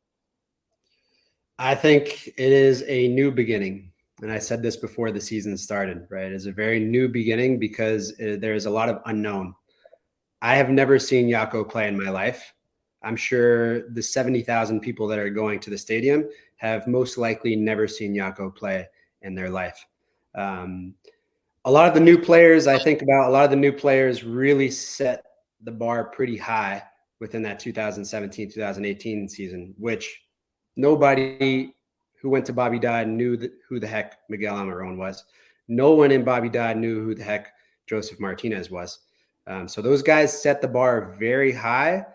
I think it is a new beginning. And I said this before the season started, right? It's a very new beginning because there's a lot of unknown. I have never seen Jaco play in my life. I'm sure the 70,000 people that are going to the stadium have most likely never seen Jaco play in their life. A lot of the new players really set the bar pretty high within that 2017-2018 season, which nobody who went to Bobby Dodd knew who the heck Miguel Almiron was. No one in Bobby Dodd knew who the heck Joseph Martinez was. So those guys set the bar very high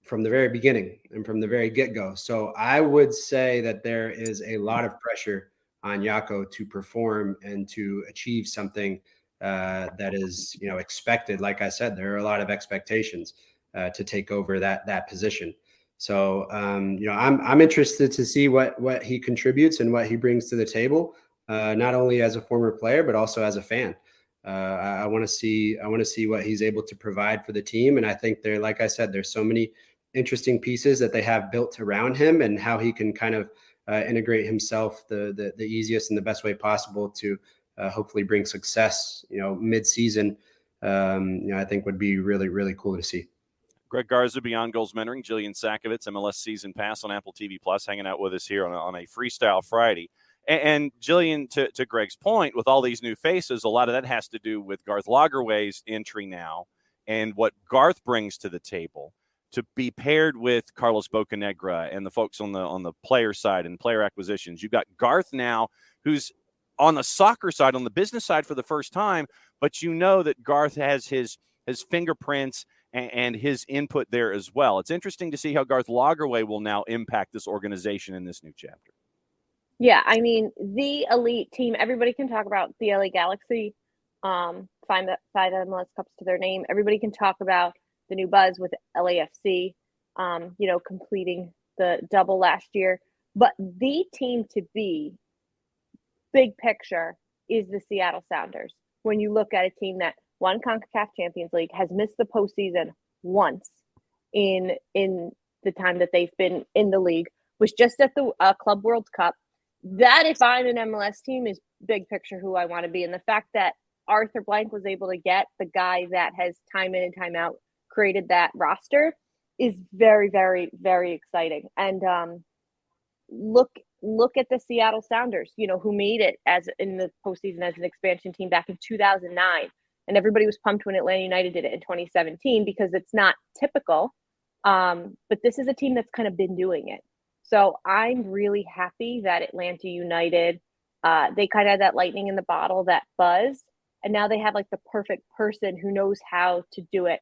from the very beginning and from the very get-go. So I would say that there is a lot of pressure on Jaco to perform and to achieve something that is, expected. Like I said, there are a lot of expectations to take over that position. So, I'm interested to see what he contributes and what he brings to the table, not only as a former player, but also as a fan. I want to see what he's able to provide for the team. And I think like I said, there's so many interesting pieces that they have built around him and how he can kind of integrate himself the easiest and the best way possible to hopefully bring success, mid-season, I think would be really, really cool to see. Greg Garza, Beyond Goals Mentoring, Jillian Sakovits, MLS Season Pass on Apple TV Plus, hanging out with us here on a Freestyle Friday. And Jillian, to Greg's point, with all these new faces, a lot of that has to do with Garth Lagerwey's entry now and what Garth brings to the table. to be paired with Carlos Bocanegra and the folks on the player side and player acquisitions. You've got Garth now, who's on the soccer side, on the business side for the first time, but you know that Garth has his fingerprints and his input there as well. It's interesting to see how Garth Lagerwey will now impact this organization in this new chapter. Yeah, I mean, the elite team, everybody can talk about the LA Galaxy, 5 MLS Cups to their name. Everybody can talk about the new buzz with LAFC, completing the double last year. But the team to be, big picture, is the Seattle Sounders. When you look at a team that won CONCACAF Champions League, has missed the postseason once in the time that they've been in the league, was just at the Club World Cup. That, if I'm an MLS team, is big picture who I want to be. And the fact that Arthur Blank was able to get the guy that has time in and time out created that roster is very, very, very exciting. And look at the Seattle Sounders, who made it as in the postseason as an expansion team back in 2009. And everybody was pumped when Atlanta United did it in 2017 because it's not typical. But this is a team that's kind of been doing it. So I'm really happy that Atlanta United, they kind of had that lightning in the bottle, that buzz. And now they have like the perfect person who knows how to do it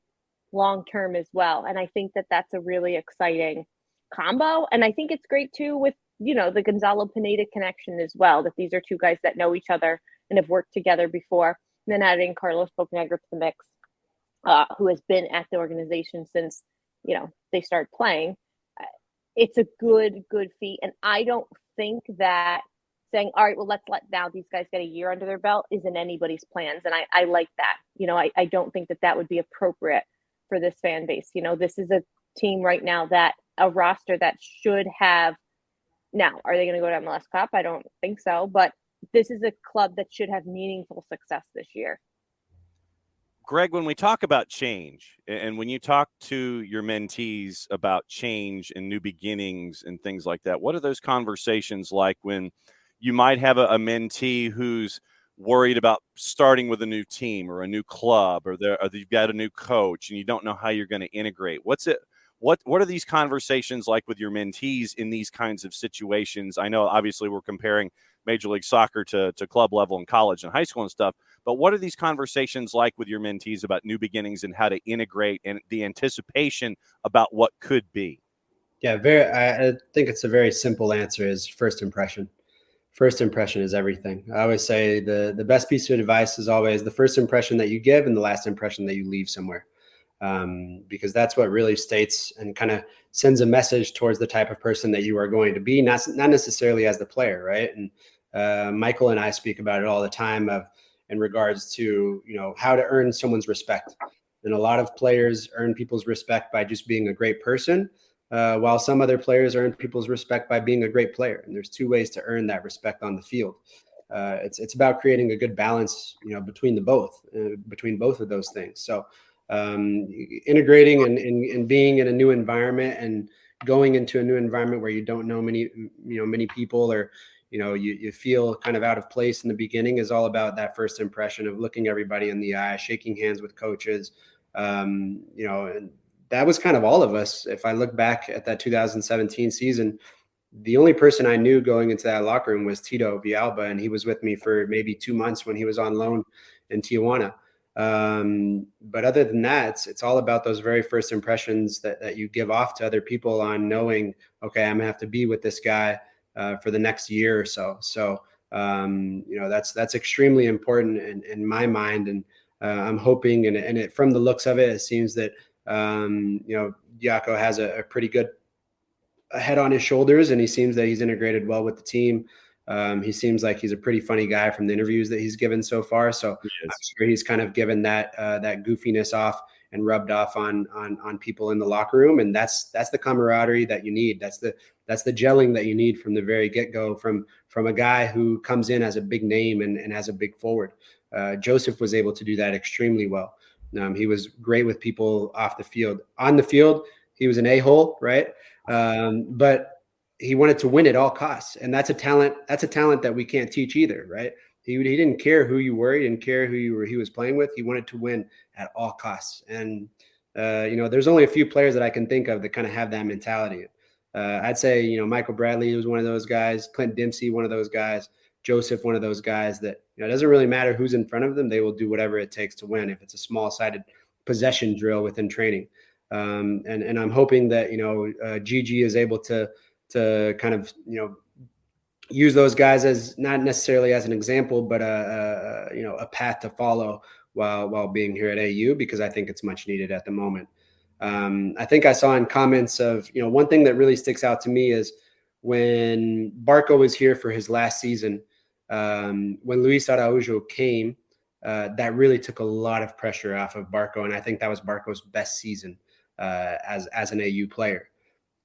long term as well. And I think that that's a really exciting combo. And I think it's great too with, the Gonzalo Pineda connection as well, that these are two guys that know each other and have worked together before. And then adding Carlos Bocanegra to the mix, who has been at the organization since, they started playing. It's a good feat. And I don't think that saying, all right, well, let's let now these guys get a year under their belt is in anybody's plans. And I like that. I don't think that would be appropriate for this fan base. This is a team right now that a roster that should have, now, are they going to go to MLS Cup? I don't think so. But this is a club that should have meaningful success this year. Greg, when we talk about change and when you talk to your mentees about change and new beginnings and things like that, what are those conversations like when you might have a mentee who's worried about starting with a new team or a new club, or you've got a new coach and you don't know how you're going to integrate? What are these conversations like with your mentees in these kinds of situations? I know obviously we're comparing Major League Soccer to club level in college and high school and stuff, but what are these conversations like with your mentees about new beginnings and how to integrate and the anticipation about what could be? Yeah, I think it's a very simple answer is first impression. First impression is everything. I always say the best piece of advice is always the first impression that you give and the last impression that you leave somewhere. Because that's what really states and kind of sends a message towards the type of person that you are going to be, not necessarily as the player, right? And Michael and I speak about it all the time in regards to, how to earn someone's respect. And a lot of players earn people's respect by just being a great person, while some other players earn people's respect by being a great player. And there's two ways to earn that respect on the field. It's about creating a good balance, between both of those things. So integrating and being in a new environment and going into a new environment where you don't know many people, or you feel kind of out of place in the beginning, is all about that first impression of looking everybody in the eye, shaking hands with coaches. And that was kind of all of us. If I look back at that 2017 season, the only person I knew going into that locker room was Tito Villalba, and he was with me for maybe 2 months when he was on loan in Tijuana. But other than that, it's all about those very first impressions that you give off to other people on knowing, okay, I'm gonna have to be with this guy for the next year or so. So, that's extremely important in my mind. And I'm hoping, and it, from the looks of it, it seems that, Jaco has a pretty good head on his shoulders, and he seems that he's integrated well with the team. He seems like he's a pretty funny guy from the interviews that he's given so far. So I'm sure he's kind of given that goofiness off and rubbed off on people in the locker room. And that's the camaraderie that you need. That's the gelling that you need from the very get-go from a guy who comes in as a big name and as a big forward. Joseph was able to do that extremely well. He was great with people off the field. On the field, he was an a-hole, right? But he wanted to win at all costs. And that's a talent that we can't teach either, right? He didn't care who you were. He didn't care who he was playing with. He wanted to win at all costs. And There's only a few players that I can think of that kind of have that mentality. I'd say, Michael Bradley was one of those guys, Clint Dempsey, one of those guys, Joseph, one of those guys that, it doesn't really matter who's in front of them. They will do whatever it takes to win if it's a small-sided possession drill within training. And I'm hoping that, Gigi is able to kind of, use those guys as not necessarily as an example, but a path to follow while being here at AU, because I think it's much needed at the moment. I think I saw in comments of, one thing that really sticks out to me is when Barco was here for his last season, when Luis Araujo came, that really took a lot of pressure off of Barco. And I think that was Barco's best season as an AU player.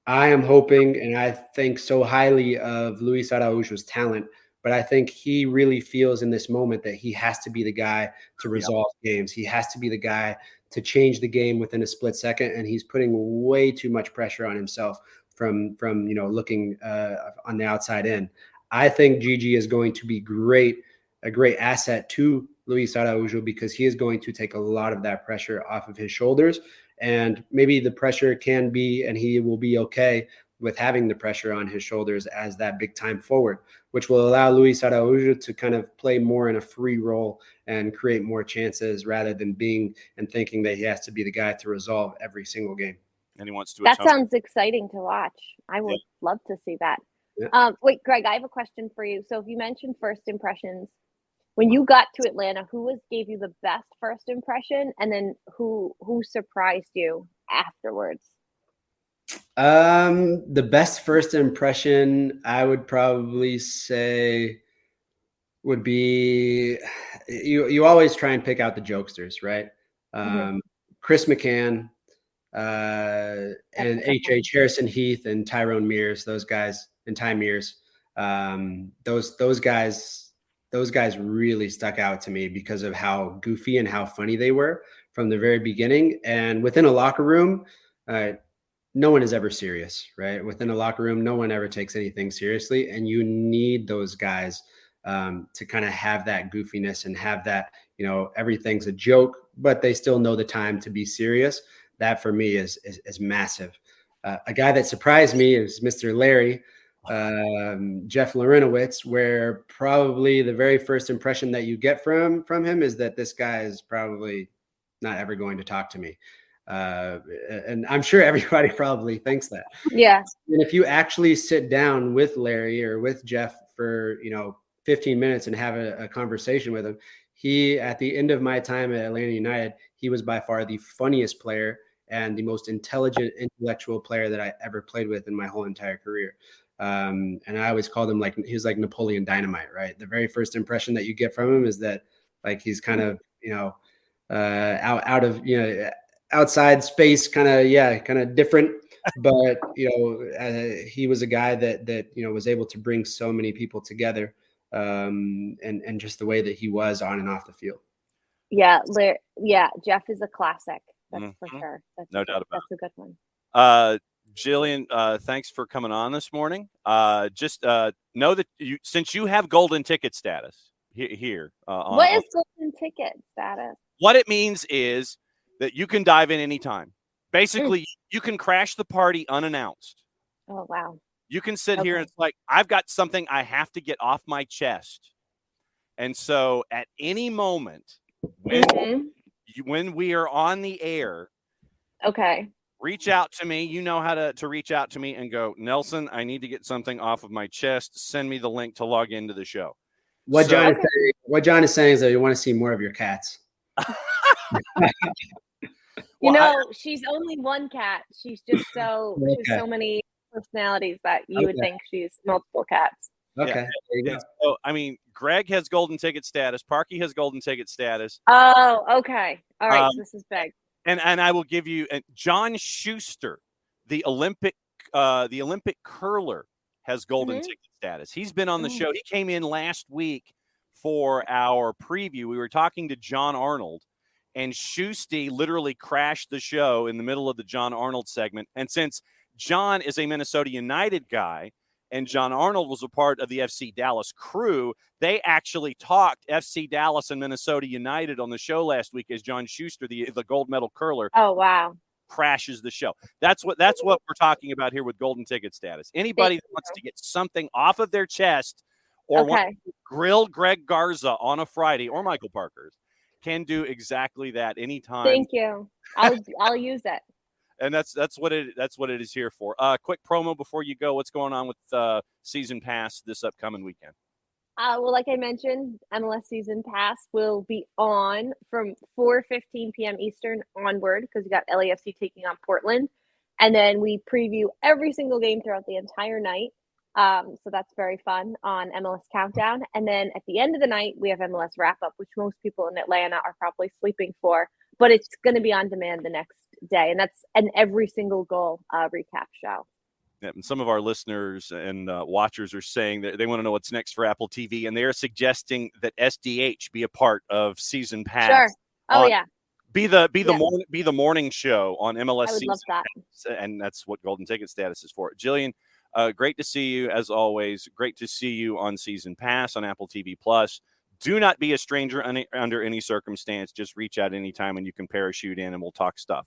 I am hoping, and I think so highly of Luis Araujo's talent, but I think he really feels in this moment that he has to be the guy to resolve games. He has to be the guy to change the game within a split second, and he's putting way too much pressure on himself from looking on the outside in. I think Gigi is going to be a great asset to Luis Araujo, because he is going to take a lot of that pressure off of his shoulders. And maybe the pressure can be, and he will be okay with having the pressure on his shoulders as that big time forward, which will allow Luis Araujo to kind of play more in a free role and create more chances rather than being and thinking that he has to be the guy to resolve every single game. And he wants to. That sounds exciting to watch. I would love to see that. Yeah. Wait, Greg, I have a question for you. So if you mentioned first impressions, when you got to Atlanta, who gave you the best first impression, and then who surprised you afterwards? The best first impression I would probably say would be you always try and pick out the jokesters, right? Chris McCann and H.H. Harrison Heath and Tyrone Mears, those guys, and Ty Mears. Those guys really stuck out to me because of how goofy and how funny they were from the very beginning. And within a locker room, no one is ever serious, right? Within a locker room, no one ever takes anything seriously. And you need those guys to kind of have that goofiness and have that, everything's a joke, but they still know the time to be serious. That for me is massive. A guy that surprised me is Mr. Larry, Jeff Larinowitz, where probably the very first impression that you get from him is that this guy is probably not ever going to talk to me. And I'm sure everybody probably thinks that. Yeah. And if you actually sit down with Larry or with Jeff for, 15 minutes and have a conversation with him, at the end of my time at Atlanta United, he was by far the funniest player and the most intelligent, intellectual player that I ever played with in my whole entire career. And I always called him he was like Napoleon Dynamite, right? The very first impression that you get from him is that he's kind of, out of, outside space, kind of different. But, he was a guy that was able to bring so many people together, and just the way that he was on and off the field. Yeah. Jeff is a classic. That's for sure. No doubt about it. That's a good one. Jillian, thanks for coming on this morning. Just know that since you have golden ticket status here. What is golden ticket status? What it means is that you can dive in anytime. Basically, you can crash the party unannounced. Oh, wow. You can sit here and it's like, I've got something I have to get off my chest. And so at any moment, when we are on the air, reach out to me. You know how to reach out to me and go, Nelson, I need to get something off of my chest. Send me the link to log into the show. What John is saying is that you want to see more of your cats. She's only one cat. She's just so many personalities that you would think she's multiple cats. Okay. Yeah. So, Greg has golden ticket status. Parky has golden ticket status. Oh, okay. All right. This is big. And I will give you John Schuster, the Olympic curler, has golden ticket status. He's been on the show. He came in last week for our preview. We were talking to John Arnold, and Schusty literally crashed the show in the middle of the John Arnold segment. And since John is a Minnesota United guy, and John Arnold was a part of the FC Dallas crew. They actually talked FC Dallas and Minnesota United on the show last week as John Schuster, the gold medal curler. Oh, wow. Crashes the show. That's what we're talking about here with golden ticket status. Anybody that wants to get something off of their chest or want to grill Greg Garza on a Friday or Michael Parker's can do exactly that anytime. Thank you. I'll use it. And that's what it is here for. Quick promo before you go. What's going on with Season Pass this upcoming weekend? Well, like I mentioned, MLS Season Pass will be on from 4:15 p.m. Eastern onward because we got LAFC taking on Portland. And then we preview every single game throughout the entire night. So that's very fun on MLS Countdown. And then at the end of the night, we have MLS Wrap-Up, which most people in Atlanta are probably sleeping for. But it's going to be on demand the next day. And that's an every single goal recap show. Yeah, and some of our listeners and watchers are saying that they want to know what's next for Apple TV, and they're suggesting that SDH be a part of Season Pass. Sure. Oh, yeah. Be the morning show on MLS I would Season love that. Pass, and that's what golden ticket status is for. Jillian, great to see you as always. Great to see you on Season Pass on Apple TV Plus. Do not be a stranger under any circumstance. Just reach out anytime and you can parachute in, and we'll talk stuff.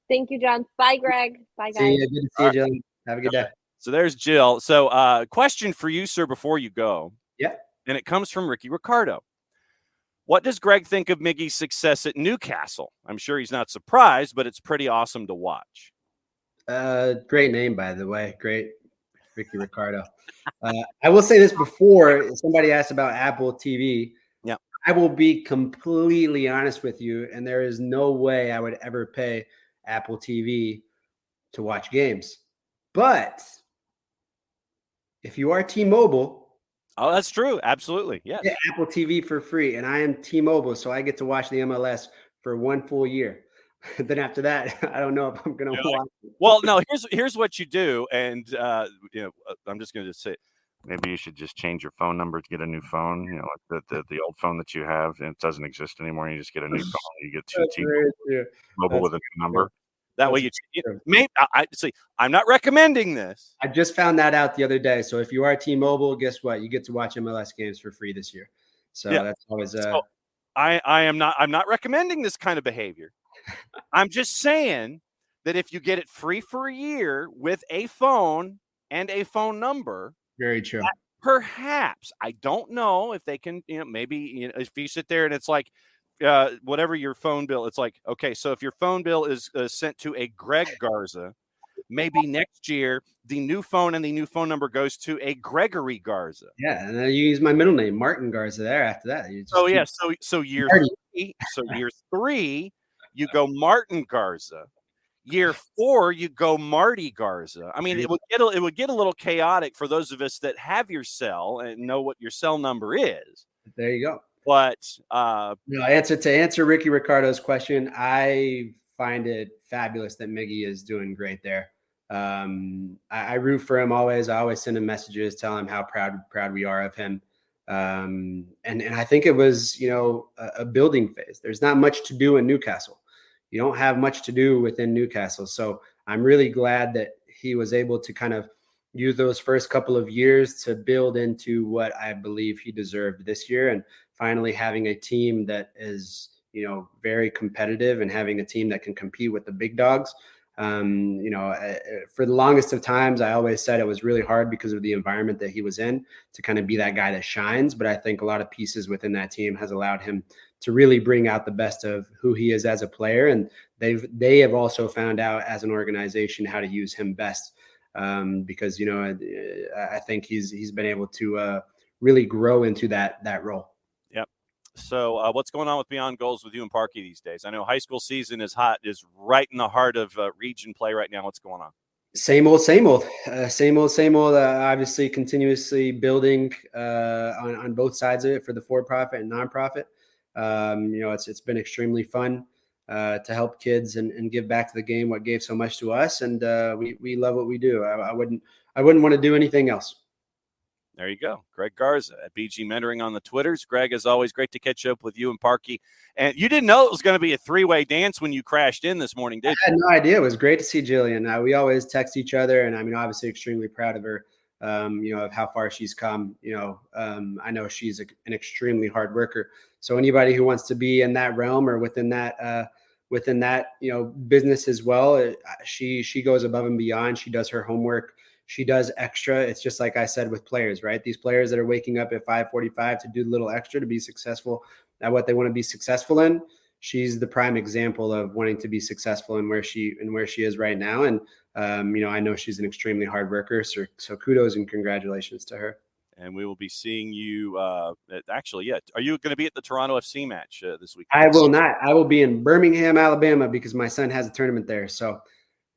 Thank you, John. Bye, Greg. Bye, guys. See you. Good to see you, Jillian. Have a good day. So there's Jill. So question for you, sir, before you go. Yeah. And it comes from Ricky Ricardo. What does Greg think of Miggy's success at Newcastle? I'm sure he's not surprised, but it's pretty awesome to watch. Great name, by the way. Great, Ricky Ricardo. I will say this before somebody asked about Apple TV. Yeah. I will be completely honest with you, and there is no way I would ever pay Apple TV to watch games. But if you are T-Mobile, oh, that's true. Absolutely. Yeah. Get Apple TV for free, and I am T-Mobile, so I get to watch the MLS for 1 full year. Then after that, I don't know if I'm going to watch it. Well, no, here's what you do, and I'm just going to say, maybe you should just change your phone number to get a new phone. You know, like the old phone that you have, and it doesn't exist anymore. You just get a new phone. You get two T-Mobile with a new number. That way, maybe I see. I'm not recommending this. I just found that out the other day. So if you are T-Mobile, guess what? You get to watch MLS games for free this year. So that's always. So I'm not recommending this kind of behavior. I'm just saying that if you get it free for a year with a phone and a phone number, very true. Perhaps I don't know if they can. Maybe if you sit there and it's like. Whatever your phone bill, it's like, okay, so if your phone bill is sent to a Greg Garza, maybe next year the new phone and the new phone number goes to a Gregory Garza. Yeah, and then you use my middle name, Martin Garza. There after that. So year 3, you go Martin Garza. Year 4, you go Marty Garza. I mean, it would get a little chaotic for those of us that have your cell and know what your cell number is. There you go. But to answer Ricky Ricardo's question, I find it fabulous that Miggy is doing great there. I root for him always. I always send him messages, tell him how proud we are of him. And I think it was a building phase. There's not much to do in Newcastle. You don't have much to do within Newcastle. So I'm really glad that he was able to kind of use those first couple of years to build into what I believe he deserved this year, and finally having a team that is, very competitive and having a team that can compete with the big dogs. For the longest of times, I always said it was really hard because of the environment that he was in to kind of be that guy that shines. But I think a lot of pieces within that team has allowed him to really bring out the best of who he is as a player. And they have also found out as an organization how to use him best. Because I think he's been able to really grow into that role. Yep. So what's going on with Beyond Goals with you and Parky these days? I know high school season is right in the heart of region play right now. What's going on? Same old. Obviously, continuously building on both sides of it for the for-profit and nonprofit. It's been extremely fun. To help kids and give back to the game what gave so much to us, and we love what we do. I wouldn't want to do anything else. There you go, Greg Garza at BG Mentoring on the Twitters. Greg, as always, great to catch up with you and Parky. And you didn't know it was going to be a 3-way dance when you crashed in this morning, did you? I had no idea. It was great to see Jillian. We always text each other, and obviously extremely proud of her of how far she's come. I know she's an extremely hard worker. So anybody who wants to be in that realm or within that, business as well, she goes above and beyond. She does her homework. She does extra. It's just like I said with players, right? These players that are waking up at 5:45 to do a little extra to be successful at what they want to be successful in. She's the prime example of wanting to be successful in where she is right now. And, I know she's an extremely hard worker. So kudos and congratulations to her. And we will be seeing you. Are you going to be at the Toronto FC match this week? I will not. I will be in Birmingham, Alabama, because my son has a tournament there. So,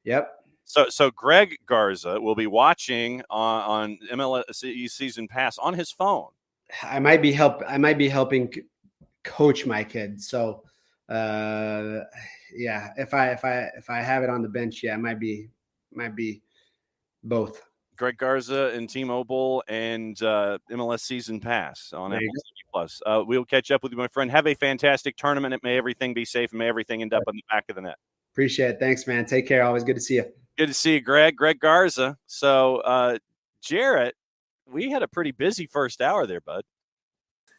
yep. So Greg Garza will be watching on MLS Season Pass on his phone. I might be helping coach my kids. So, if I have it on the bench, it might be both. Greg Garza and T-Mobile and MLS Season Pass on Apple TV Plus. We'll catch up with you, my friend. Have a fantastic tournament. May everything be safe and may everything end up on the back of the net. Appreciate it. Thanks, man. Take care. Always good to see you. Good to see you, Greg. Greg Garza. So, Jarrett, we had a pretty busy first hour there, bud.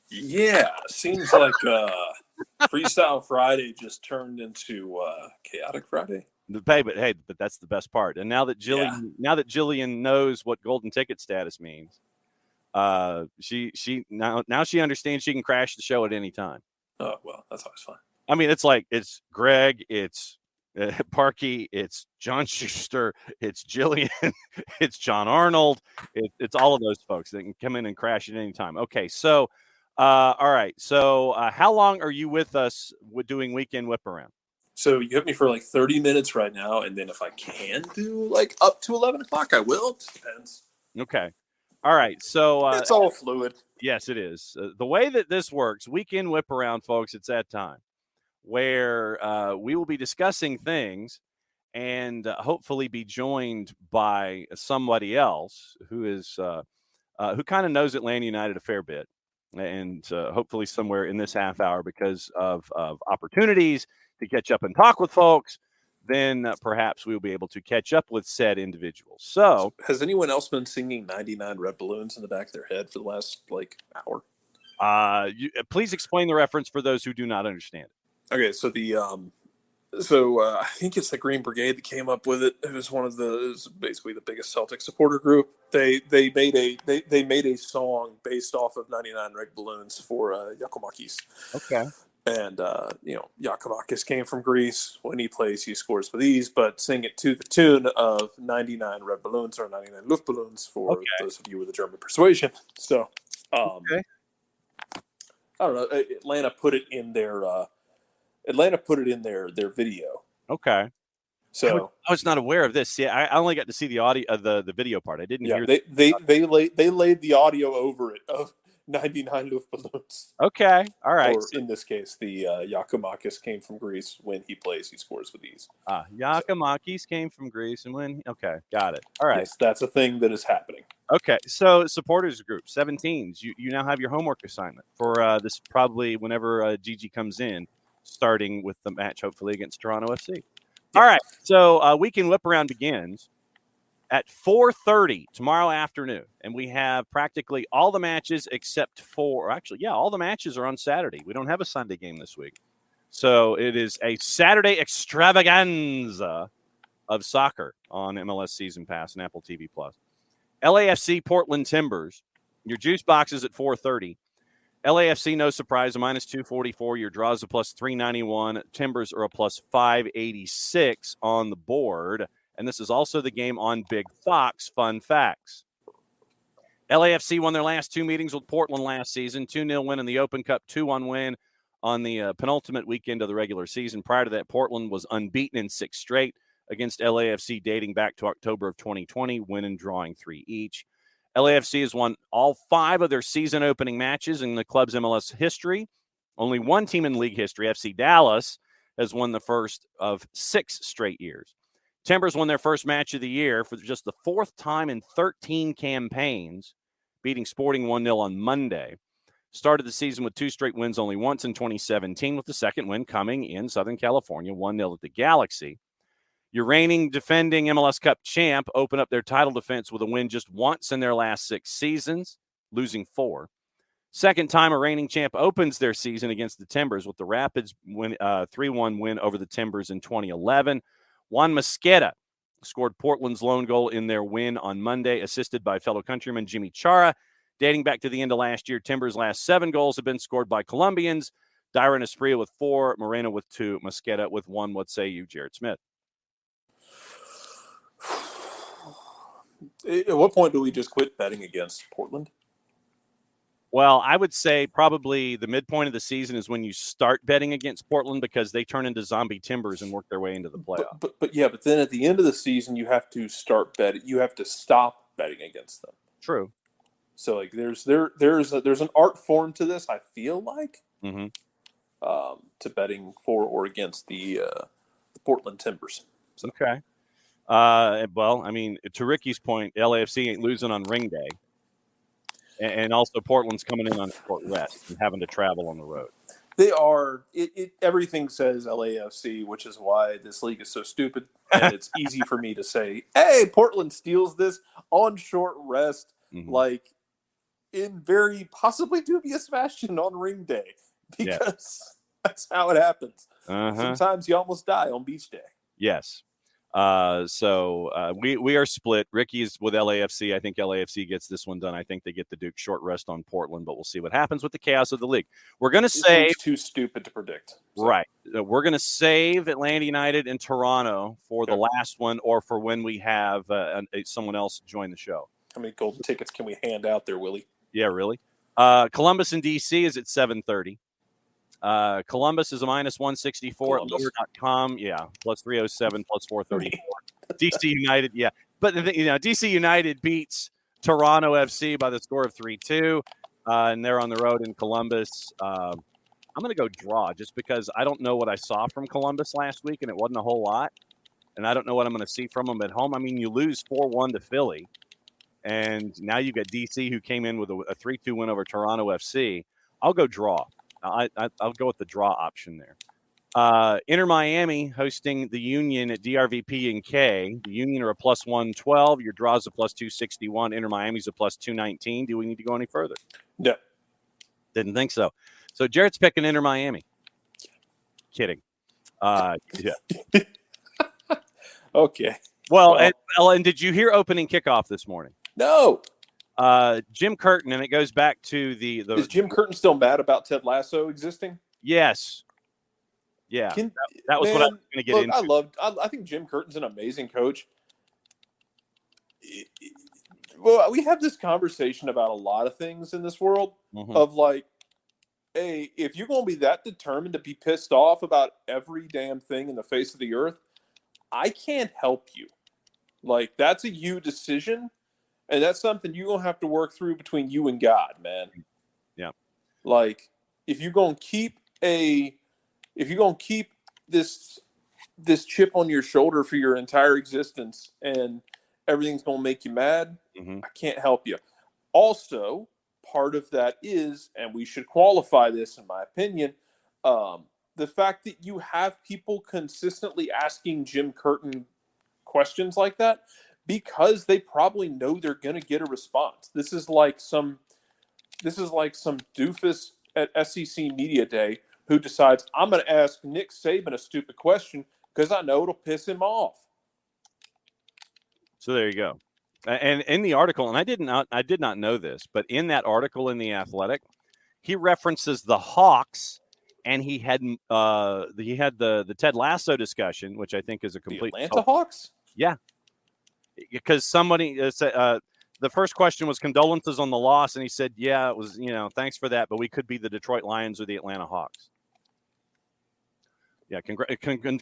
Yeah, seems like Freestyle Friday just turned into Chaotic Friday. But that's the best part. And now that Jillian knows what golden ticket status means, she understands she can crash the show at any time. Oh well, that's always fun. I mean, it's Greg, it's Parkey, it's John Schuster, it's Jillian, it's John Arnold, it's all of those folks that can come in and crash at any time. Okay, so all right. So how long are you with us with doing Weekend Whiparound? So you have me for like 30 minutes right now, and then if I can do like up to 11 o'clock, I will. It depends. Okay. All right. So it's all fluid. Yes, it is. The way that this works, Weekend Whiparound, folks, it's that time where we will be discussing things and hopefully be joined by somebody else who is who kind of knows Atlanta United a fair bit, and hopefully somewhere in this half hour because of opportunities to catch up and talk with folks, then perhaps we'll be able to catch up with said individuals. So has anyone else been singing 99 Red Balloons in the back of their head for the last hour? Please explain the reference for those who do not understand it. Okay, so I think it's the Green Brigade that came up with it. It was basically the biggest Celtic supporter group. They made a song based off of 99 Red Balloons for Giacomakis. Okay. And, Giacomakis came from Greece. When he plays, he scores with ease, but sing it to the tune of 99 Red Balloons or 99 Luftballons for those of you with a German persuasion. So, I don't know. Atlanta put it in their video. Okay. So I was not aware of this. Yeah, I only got to see the audio, the video part. I didn't hear. They laid the audio over it of 99 Luftballons. Okay, all right. Or in this case, the Giacomakis came from Greece. When he plays, he scores with ease. Giacomakis came from Greece, and okay, got it. All right. Yes, that's a thing that is happening. Okay, so supporters group 17s. You now have your homework assignment for this probably whenever Gigi comes in, starting with the match hopefully against Toronto FC. All right, so Weekend Whiparound begins at 4:30 tomorrow afternoon, and we have practically all the matches except for all the matches are on Saturday. We don't have a Sunday game this week, so it is a Saturday extravaganza of soccer on MLS Season Pass and Apple TV Plus. LAFC Portland Timbers. Your juice box is at 4:30. LAFC, no surprise, a minus 244. Your draws a plus 391. Timbers are a plus 586 on the board. And this is also the game on Big Fox. Fun facts. LAFC won their last two meetings with Portland last season. 2-0 win in the Open Cup, 2-1 win on the penultimate weekend of the regular season. Prior to that, Portland was unbeaten in 6 straight against LAFC dating back to October of 2020, winning drawing 3 each. LAFC has won all 5 of their season opening matches in the club's MLS history. Only one team in league history, FC Dallas, has won the first of 6 straight years. Timbers won their first match of the year for just the 4th time in 13 campaigns, beating Sporting 1-0 on Monday. Started the season with 2 straight wins only once in 2017, with the second win coming in Southern California, 1-0 at the Galaxy. Your reigning defending MLS Cup champ open up their title defense with a win just once in their last 6 seasons, losing 4. Second time a reigning champ opens their season against the Timbers with the Rapids 3-1 win over the Timbers in 2011. Juan Mosqueda scored Portland's lone goal in their win on Monday, assisted by fellow countryman Jimmy Chara. Dating back to the end of last year, Timbers' last 7 goals have been scored by Colombians. Dyron Espria with 4, Moreno with 2, Mosqueda with 1. What say you, Jared Smith? At what point do we just quit betting against Portland? Well, I would say probably the midpoint of the season is when you start betting against Portland because they turn into zombie Timbers and work their way into the playoff. But then at the end of the season, you have to start betting. You have to stop betting against them. True. So like there's an art form to this. I feel like to betting for or against the Portland Timbers. So. Okay. Well, I mean, to Ricky's point, LAFC ain't losing on ring day. And also Portland's coming in on a short rest and having to travel on the road. They are. Everything says LAFC, which is why this league is so stupid. And it's easy for me to say, hey, Portland steals this on short rest, like in very possibly dubious fashion on ring day. Because that's how it happens. Sometimes you almost die on beach day. Yes. So we are split. Ricky's with LAFC. I think LAFC gets this one done. I think they get the Duke short rest on Portland, but we'll see what happens with the chaos of the league. We're going to save. It's too stupid to predict. So. Right. We're going to save Atlanta United and Toronto for the last one, or for when we have someone else join the show. How many golden tickets can we hand out there, Willie? Yeah, really. Columbus and DC is at 7:30. Columbus is a minus 164 at Lover.com. Yeah, plus 307, plus 434. DC United, yeah. But, DC United beats Toronto FC by the score of 3-2, and they're on the road in Columbus. I'm going to go draw just because I don't know what I saw from Columbus last week, and it wasn't a whole lot. And I don't know what I'm going to see from them at home. I mean, you lose 4-1 to Philly, and now you've got DC who came in with a 3-2 win over Toronto FC. I'll go draw. I'll go with the draw option there. Inter Miami hosting the Union at DRVP and K. The Union are a plus 112. Your draw's a plus 261. Inter Miami's a plus 219. Do we need to go any further? No. Didn't think so. So Jared's picking Inter Miami. Kidding. Yeah. Okay. Well, and did you hear opening kickoff this morning? No. Jim Curtin, and it goes back to the Is Jim Curtin still mad about Ted Lasso existing? Yes. Yeah. That was what I was going to get into. I think Jim Curtin's an amazing coach. Well, we have this conversation about a lot of things in this world of like, hey, if you're going to be that determined to be pissed off about every damn thing in the face of the earth, I can't help you. Like, that's a you decision. And that's something you're going to have to work through between you and God, man. Yeah. Like, if you're going to keep this chip on your shoulder for your entire existence and everything's going to make you mad, I can't help you. Also, part of that is, and we should qualify this in my opinion, the fact that you have people consistently asking Jim Curtin questions like that, because they probably know they're going to get a response. This is like some doofus at SEC Media Day who decides, I'm going to ask Nick Saban a stupid question because I know it'll piss him off. So there you go. And in the article, and I did not know this, but in that article in The Athletic, he references the Hawks, and he had the Ted Lasso discussion, which I think is a complete the Atlanta Hawks. Yeah. Because somebody said the first question was condolences on the loss, and he said, "Yeah, it was. Thanks for that, but we could be the Detroit Lions or the Atlanta Hawks." Yeah,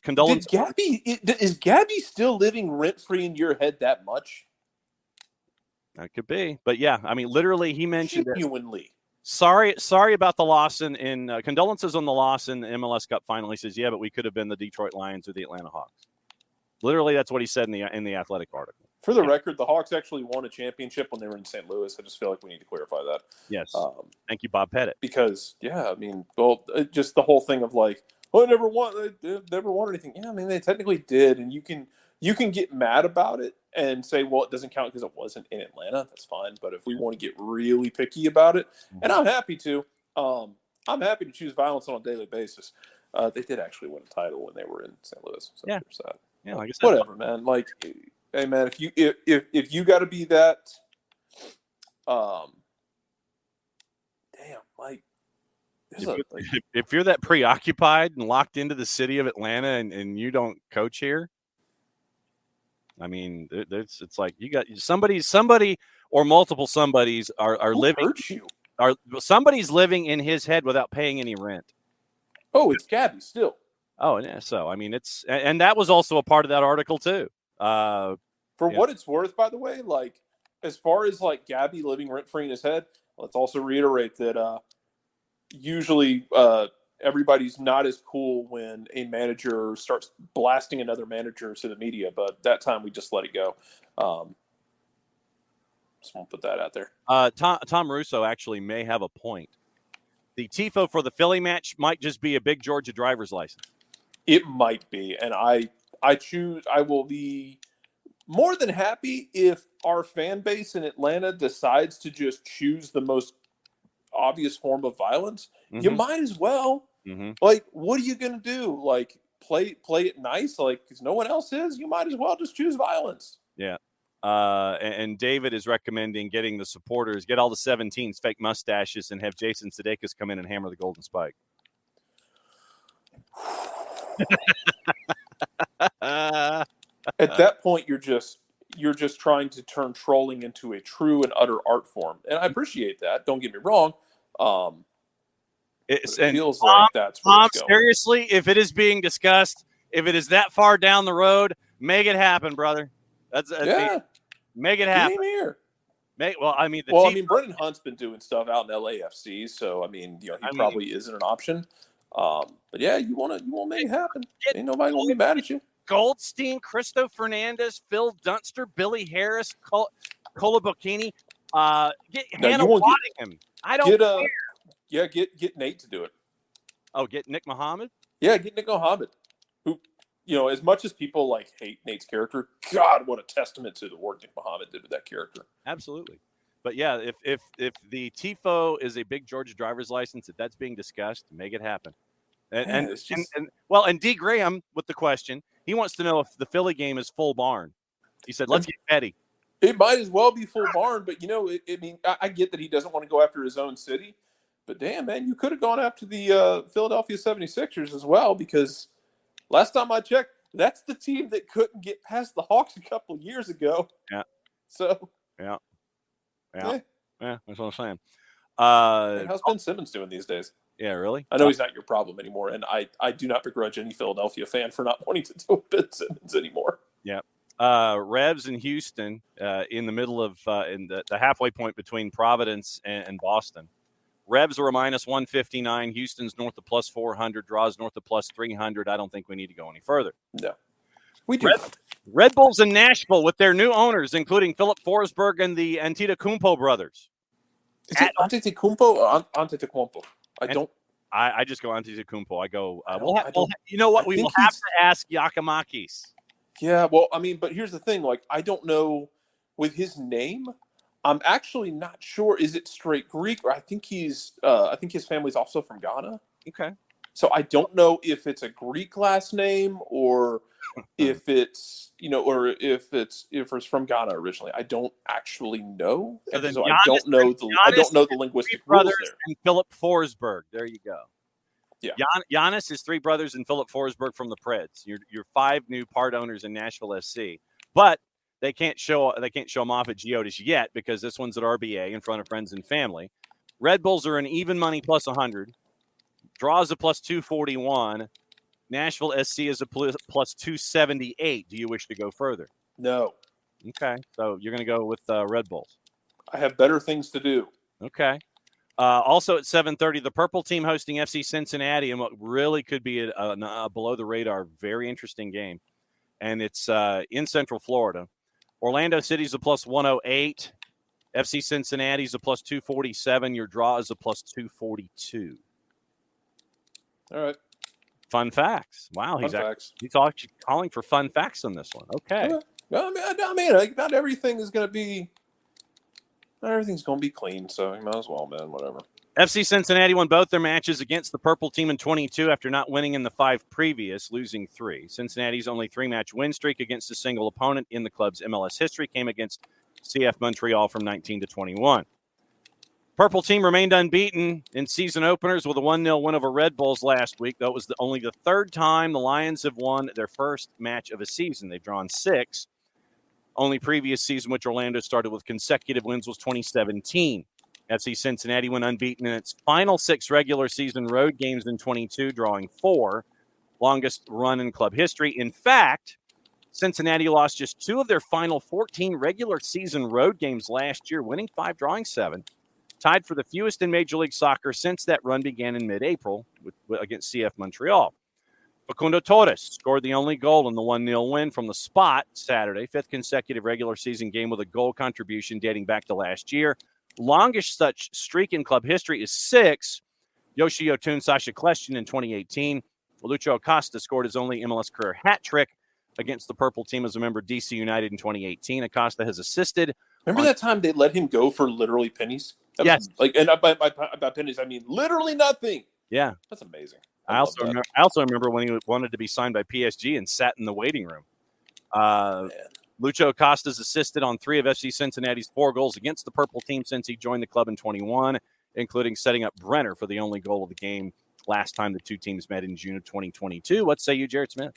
condolences. Is Gabby still living rent free in your head that much? That could be, but yeah, I mean, literally, he mentioned genuinely. Sorry about the loss in condolences on the loss in the MLS Cup final. He says, "Yeah, but we could have been the Detroit Lions or the Atlanta Hawks." Literally, that's what he said in the Athletic article. For the record, the Hawks actually won a championship when they were in St. Louis. I just feel like we need to clarify that. Yes. Thank you, Bob Pettit. Because, yeah, I mean, just the whole thing of like, oh, they never won anything. Yeah, I mean, they technically did, and you can you can get mad about it and say, well, it doesn't count because it wasn't in Atlanta. That's fine. But if we want to get really picky about it, and I'm happy to choose violence on a daily basis. They did actually win a title when they were in St. Louis. So there's that. Yeah, like I said, whatever, man. Like, hey, man, if you got to be that, like, if you're that preoccupied and locked into the city of Atlanta and you don't coach here, I mean, it's like you got somebody or multiple somebodies are living. Hurt you? Somebody's living in his head without paying any rent. Oh, it's Gabby still. Oh, yeah. So I mean, and that was also a part of that article too. For what it's worth, by the way, like as far as like Gabby living rent free in his head, let's also reiterate that usually everybody's not as cool when a manager starts blasting another manager to the media, but that time we just let it go. Just want to put that out there. Tom Russo actually may have a point. The TIFO for the Philly match might just be a big Georgia driver's license. It might be, and I will be more than happy if our fan base in Atlanta decides to just choose the most obvious form of violence. Mm-hmm. You might as well. Mm-hmm. Like, what are you gonna do? Like, play it nice? Like, because no one else is. You might as well just choose violence. Yeah. And David is recommending getting the supporters, get all the 17s fake mustaches, and have Jason Sudeikis come in and hammer the golden spike. At that point, you're just trying to turn trolling into a true and utter art form, and I appreciate that. Don't get me wrong. It feels like that's where it's going. Seriously, if it is being discussed, if it is that far down the road, make it happen, brother. Make it happen. Same here. Brendan Hunt's been doing stuff out in LAFC, so he probably isn't an option. But yeah, you want to make it happen. Ain't nobody gonna be mad at you. Goldstein, Cristo Fernandez, Phil Dunster, Billy Harris, Cola Bocchini. Get Hannah Waddingham. I don't care. Yeah, get Nate to do it. Oh, get Nick Muhammad? Yeah, get Nick Muhammad. Who, as much as people hate Nate's character, God, what a testament to the work Nick Muhammad did with that character. Absolutely. But yeah, if the TIFO is a big Georgia driver's license, if that's being discussed, make it happen. And D. Graham with the question, he wants to know if the Philly game is full barn. He said, let's get petty. It might as well be full barn, but I get that he doesn't want to go after his own city. But damn, man, you could have gone after the Philadelphia 76ers as well, because last time I checked, that's the team that couldn't get past the Hawks a couple of years ago. Yeah. So. Yeah, that's what I'm saying. How's Ben Simmons doing these days? Yeah, really? I know he's not your problem anymore, and I do not begrudge any Philadelphia fan for not wanting to deal with Ben Simmons anymore. Yeah. Revs in Houston in the middle of in the halfway point between Providence and Boston. Revs are a minus 159. Houston's north of plus 400. Draws north of plus 300. I don't think we need to go any further. No. We do. Red Bulls in Nashville with their new owners, including Philip Forsberg and the Antetokounmpo brothers. Is it Antetokounmpo or Antetokounmpo? I just go Antetokounmpo. I go. You know what? We will have to ask Giacomakis. Yeah, well, but here's the thing. I don't know with his name. I'm actually not sure. Is it straight Greek, or I think his family's also from Ghana. Okay. So I don't know if it's a Greek last name or if it's if it's from Ghana originally. I don't actually know. So I don't know the linguistic rules there. And Philip Forsberg. There you go. Yeah. Giannis is three brothers and Philip Forsberg from the Preds. You're five new part owners in Nashville SC, but they can't show them off at Geodis yet because this one's at RBA in front of friends and family. Red Bulls are an even money plus 100. Draws a plus 241. Nashville SC is a plus 278. Do you wish to go further? No. Okay, so you're going to go with Red Bulls. I have better things to do. Okay. Also at 7:30, the Purple team hosting FC Cincinnati in what really could be a below-the-radar, very interesting game. And it's in Central Florida. Orlando City's a plus 108. FC Cincinnati's a plus 247. Your draw is a plus 242. All right. Fun facts. Wow, he's calling for fun facts on this one. Okay. Well, I mean, like, not everything's going to be clean, so you might as well, man. Whatever. FC Cincinnati won both their matches against the Purple Team in 22 after not winning in the 5 previous, losing 3. Cincinnati's only 3-match win streak against a single opponent in the club's MLS history came against CF Montreal from 19 to 21. Purple Team remained unbeaten in season openers with a 1-0 win over Red Bulls last week, though it was only the 3rd time the Lions have won their first match of a season. They've drawn 6. Only previous season, which Orlando started with consecutive wins, was 2017. FC Cincinnati went unbeaten in its final 6 regular season road games in 22, drawing 4, longest run in club history. In fact, Cincinnati lost just 2 of their final 14 regular season road games last year, winning 5, drawing 7, tied for the fewest in Major League Soccer since that run began in mid-April against CF Montreal. Facundo Torres scored the only goal in the 1-0 win from the spot Saturday, 5th consecutive regular season game with a goal contribution dating back to last year. Longest such streak in club history is 6. Yoshi Yotun Sasha Kleshin in 2018. Lucho Acosta scored his only MLS career hat trick against the Purple Team as a member of DC United in 2018. Acosta has assisted. Remember that time they let him go for literally pennies? Yes. And by pennies, I mean literally nothing. Yeah. That's amazing. I also remember when he wanted to be signed by PSG and sat in the waiting room. Lucho Acosta's assisted on 3 of FC Cincinnati's 4 goals against the Purple Team since he joined the club in 21, including setting up Brenner for the only goal of the game last time the 2 teams met in June of 2022. What say you, Jared Smith?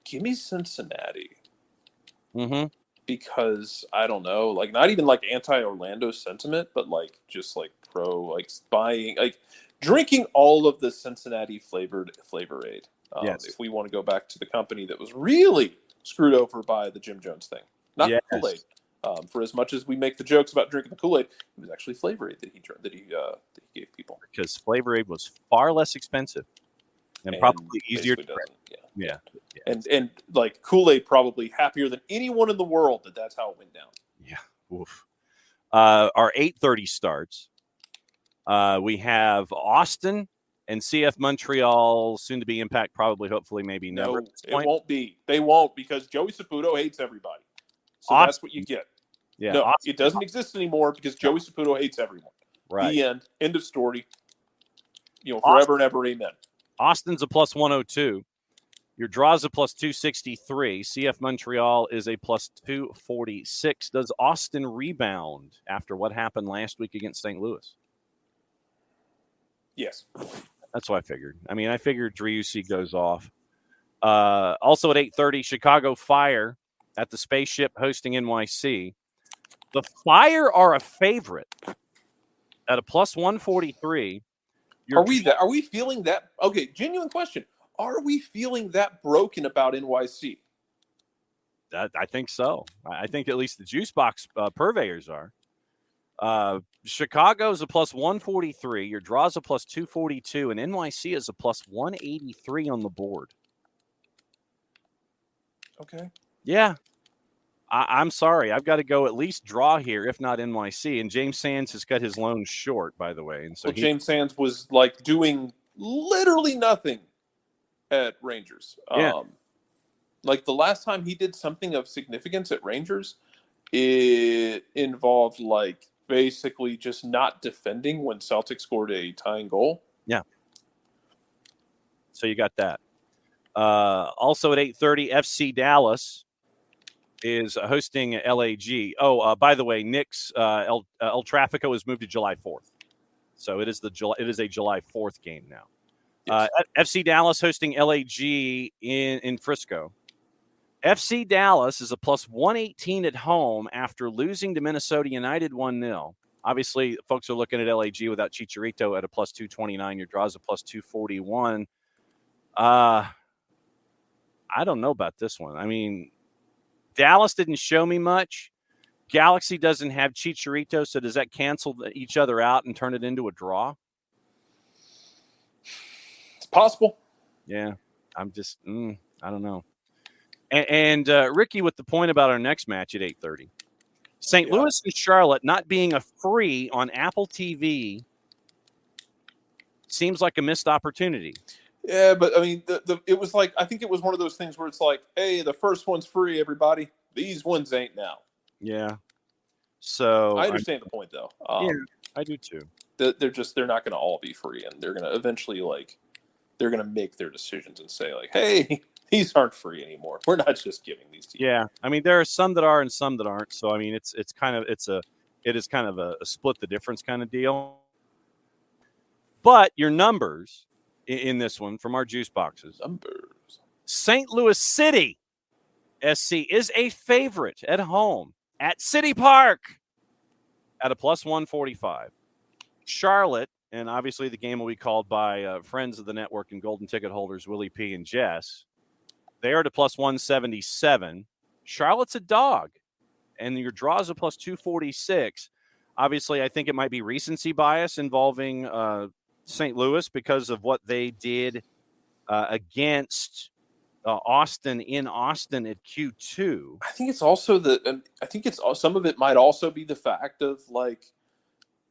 Give me Cincinnati. Mm-hmm. Because, I don't know, like, not even, like, anti-Orlando sentiment, but, like, just, like, pro, like, buying, like, drinking all of the Cincinnati flavored Flavor-Aid. Yes. If we want to go back to the company that was really screwed over by the Jim Jones thing. Not the Kool-Aid. For as much as we make the jokes about drinking the Kool-Aid, it was actually Flavor-Aid that he gave people. Because Flavor-Aid was far less expensive and probably easier to drink. Yeah. And like Kool-Aid probably happier than anyone in the world that's how it went down. Yeah. Oof. Our 8:30 starts. We have Austin and CF Montreal, soon to be Impact, probably, hopefully, maybe never. No, it won't be. They won't, because Joey Saputo hates everybody. So that's what you get. Yeah. No, it doesn't exist anymore because Joey Saputo hates everyone. Right. The end. End of story. Forever and ever, amen. Austin's a plus 102. Your draw's a plus 263. CF Montreal is a plus 246. Does Austin rebound after what happened last week against St. Louis? Yes. That's what I figured. I mean, I figured Driussi goes off. Also at 8:30, Chicago Fire at the Spaceship hosting NYC. The Fire are a favorite at a plus 143. Are we feeling that? Okay, genuine question. Are we feeling that broken about NYC? I think so. I think at least the juice box purveyors are. Chicago's a plus 143. Your draw's a plus 242, and NYC is a plus 183 on the board. Okay. Yeah. I'm sorry. I've got to go at least draw here, if not NYC. And James Sands has cut his loan short, by the way. And so James Sands was like doing literally nothing at Rangers. Yeah. Like the last time he did something of significance at Rangers, it involved like basically just not defending when Celtic scored a tying goal. Yeah. So you got that. Also at 8:30, FC Dallas is hosting LAG. Oh, by the way, Nick's El Trafico has moved to July 4th. So it is a July 4th game now. Yes. FC Dallas hosting LAG in Frisco. FC Dallas is a plus 118 at home after losing to Minnesota United 1-0. Obviously, folks are looking at LAG without Chicharito at a plus 229. Your draw is a plus 241. I don't know about this one. I mean, Dallas didn't show me much. Galaxy doesn't have Chicharito, so does that cancel each other out and turn it into a draw? It's possible. Yeah, I'm just, I don't know. And Ricky with the point about our next match at 8:30. St. Louis and Charlotte not being a free on Apple TV seems like a missed opportunity. Yeah, but I mean, it was like, I think it was one of those things where it's like, hey, the first one's free, everybody. These ones ain't now. Yeah. So I understand the point, though. Yeah, I do too. They're not going to all be free, and they're going to eventually they're going to make their decisions and say like, hey, these aren't free anymore. We're not just giving these to you. Yeah, I mean, there are some that are and some that aren't. So I mean, it is kind of a split the difference kind of deal. But your numbers in this one from our juice boxes. St. Louis City SC is a favorite at home at City Park at a plus 145. Charlotte, and obviously the game will be called by friends of the network and golden ticket holders Willie P. and Jess. They are at a plus 177. Charlotte's a dog, and your draw is a plus 246. Obviously, I think it might be recency bias involving St. Louis because of what they did against Austin in Austin at Q2. I think it's also some of it might also be the fact of like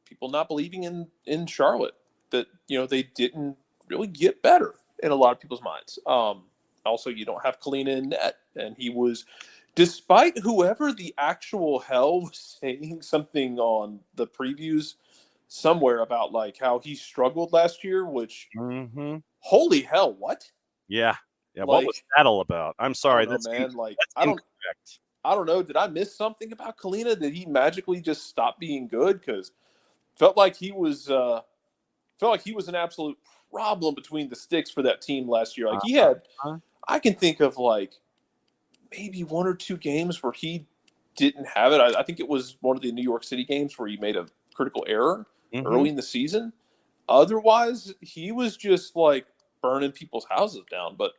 people not believing in Charlotte, that they didn't really get better in a lot of people's minds. Also, you don't have Kalina in net, and he was, despite whoever the actual hell was saying something on the previews somewhere about like how he struggled last year, which holy hell, what? Yeah. What was that all about? I'm sorry, that's incorrect. I don't know. Did I miss something about Kalina? Did he magically just stop being good? Because felt like he was an absolute problem between the sticks for that team last year. Like he had, I can think of like maybe one or two games where he didn't have it. I think it was one of the New York City games where he made a critical error early in the season. Otherwise, he was just like burning people's houses down. But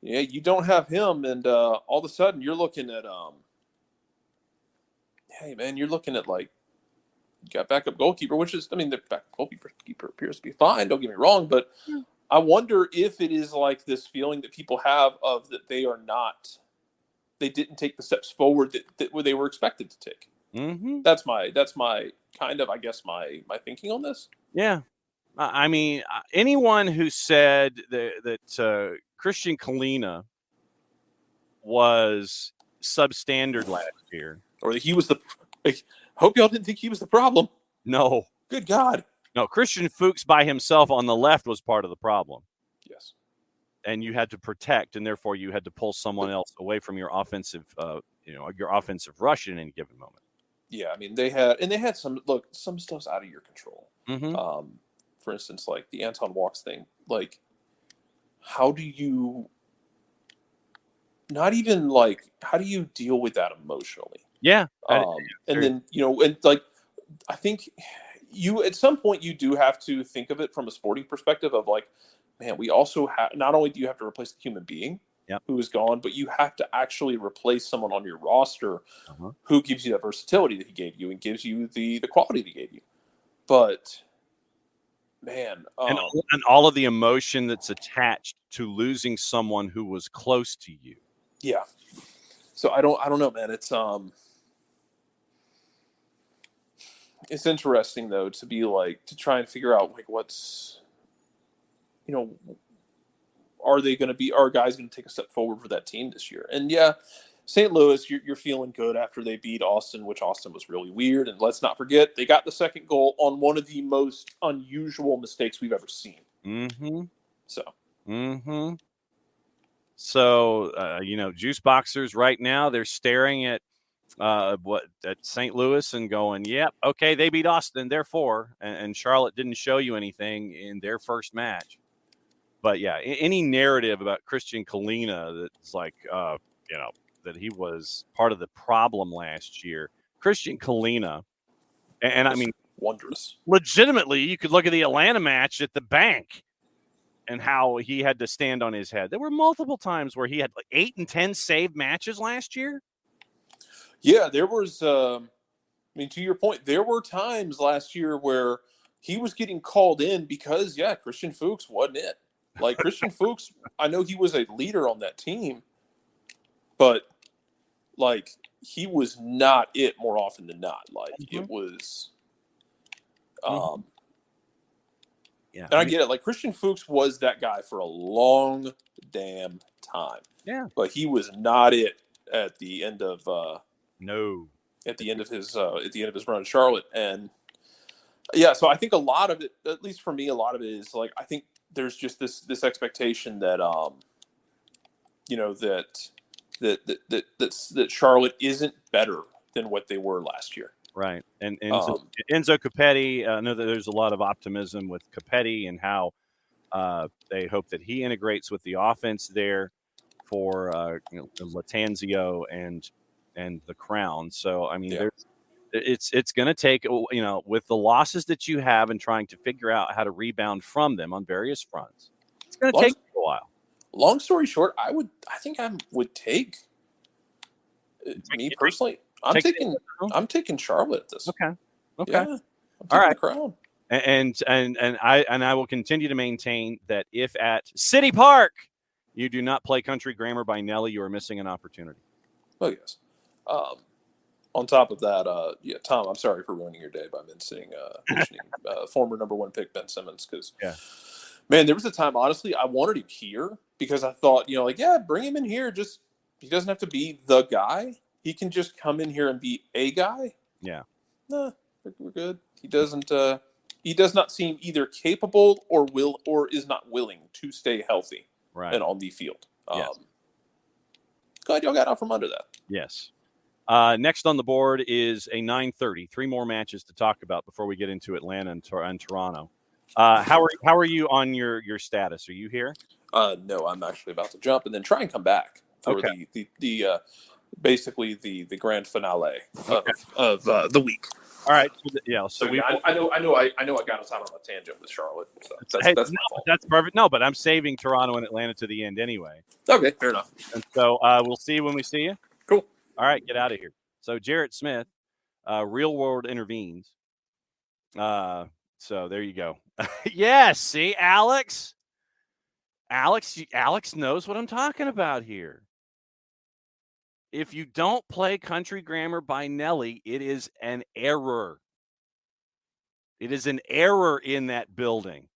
yeah, you don't have him, and all of a sudden you're looking at hey man, you're looking at like you got backup goalkeeper, which is, I mean, the backup goalkeeper appears to be fine. Don't get me wrong, but I wonder if it is like this feeling that people have of that they didn't take the steps forward that they were expected to take. That's my kind of, I guess, my thinking on this. Yeah. I mean, anyone who said that Christian Kalina was substandard last year, or that he was hope y'all didn't think he was the problem. No. Good God. No, Christian Fuchs by himself on the left was part of the problem. Yes. And you had to protect, and therefore you had to pull someone else away from your offensive, your offensive rush in any given moment. Yeah, I mean, they had some stuff's out of your control. For instance, like the Anton Walks thing, like how do you deal with that emotionally? Yeah. And then, and like, I think at some point you do have to think of it from a sporting perspective of like, man, we also have, not only do you have to replace the human being who is gone, but you have to actually replace someone on your roster who gives you that versatility that he gave you and gives you the quality that he gave you. But man, and all of the emotion that's attached to losing someone who was close to you. Yeah. So I don't know, man. It's interesting though to be like to try and figure out like what's, are guys going to take a step forward for that team this year? And yeah, St. Louis, you're feeling good after they beat Austin, which Austin was really weird. And let's not forget, they got the second goal on one of the most unusual mistakes we've ever seen. So, juice boxers right now, they're staring at St. Louis and going, yep, okay, they beat Austin, therefore, and Charlotte didn't show you anything in their first match. But yeah, any narrative about Christian Kalina that's like, that he was part of the problem last year. Christian Kalina, and I mean, wondrous. Legitimately, you could look at the Atlanta match at the bank and how he had to stand on his head. There were multiple times where he had like 8 and 10 saved matches last year. Yeah, there was, to your point, there were times last year where he was getting called in because, Christian Fuchs wasn't it. Like, Christian Fuchs, I know he was a leader on that team, but, like, he was not it more often than not. Like, it was, Yeah, And I get it. Like Christian Fuchs was that guy for a long damn time. Yeah, but he was not it at the end of no. At the end of his run in Charlotte. And yeah, so I think a lot of it, at least for me, a lot of it is like I think there's just this expectation that that Charlotte isn't better than what they were last year. Right. And Enzo Capetti, I know that there's a lot of optimism with Capetti and how they hope that he integrates with the offense there for Latanzio and the Crown. So, I mean, it's going to take, with the losses that you have and trying to figure out how to rebound from them on various fronts, it's going to take a while. Long story short, I would take me personally. I'm taking Charlotte at this. Okay. Yeah, I'm taking the Crown. And I will continue to maintain that if at City Park you do not play Country Grammar by Nelly, you are missing an opportunity. Oh yes. On top of that, Tom, I'm sorry for ruining your day by mentioning former number 1 pick Ben Simmons because man, there was a time honestly I wanted him here because I thought bring him in here. Just he doesn't have to be the guy. He can just come in here and be a guy. Yeah. Nah, we're good. He doesn't. He does not seem either capable or is not willing to stay healthy and on the field. Glad y'all got out from under that. Yes. Next on the board is a 9:30. 3 more matches to talk about before we get into Atlanta and Toronto. How are you on your status? Are you here? No, I'm actually about to jump and then try and come back for the basically the grand finale of the week. All right. So I know I got us out on a tangent with Charlotte. So that's my fault. That's perfect. No, but I'm saving Toronto and Atlanta to the end anyway. Okay, fair enough. And so we'll see you when we see you. Cool. All right, get out of here. So Jarrett Smith, Real World intervenes. So there you go. Yes, see, Alex knows what I'm talking about here. If you don't play Country Grammar by Nelly, it is an error. It is an error in that building.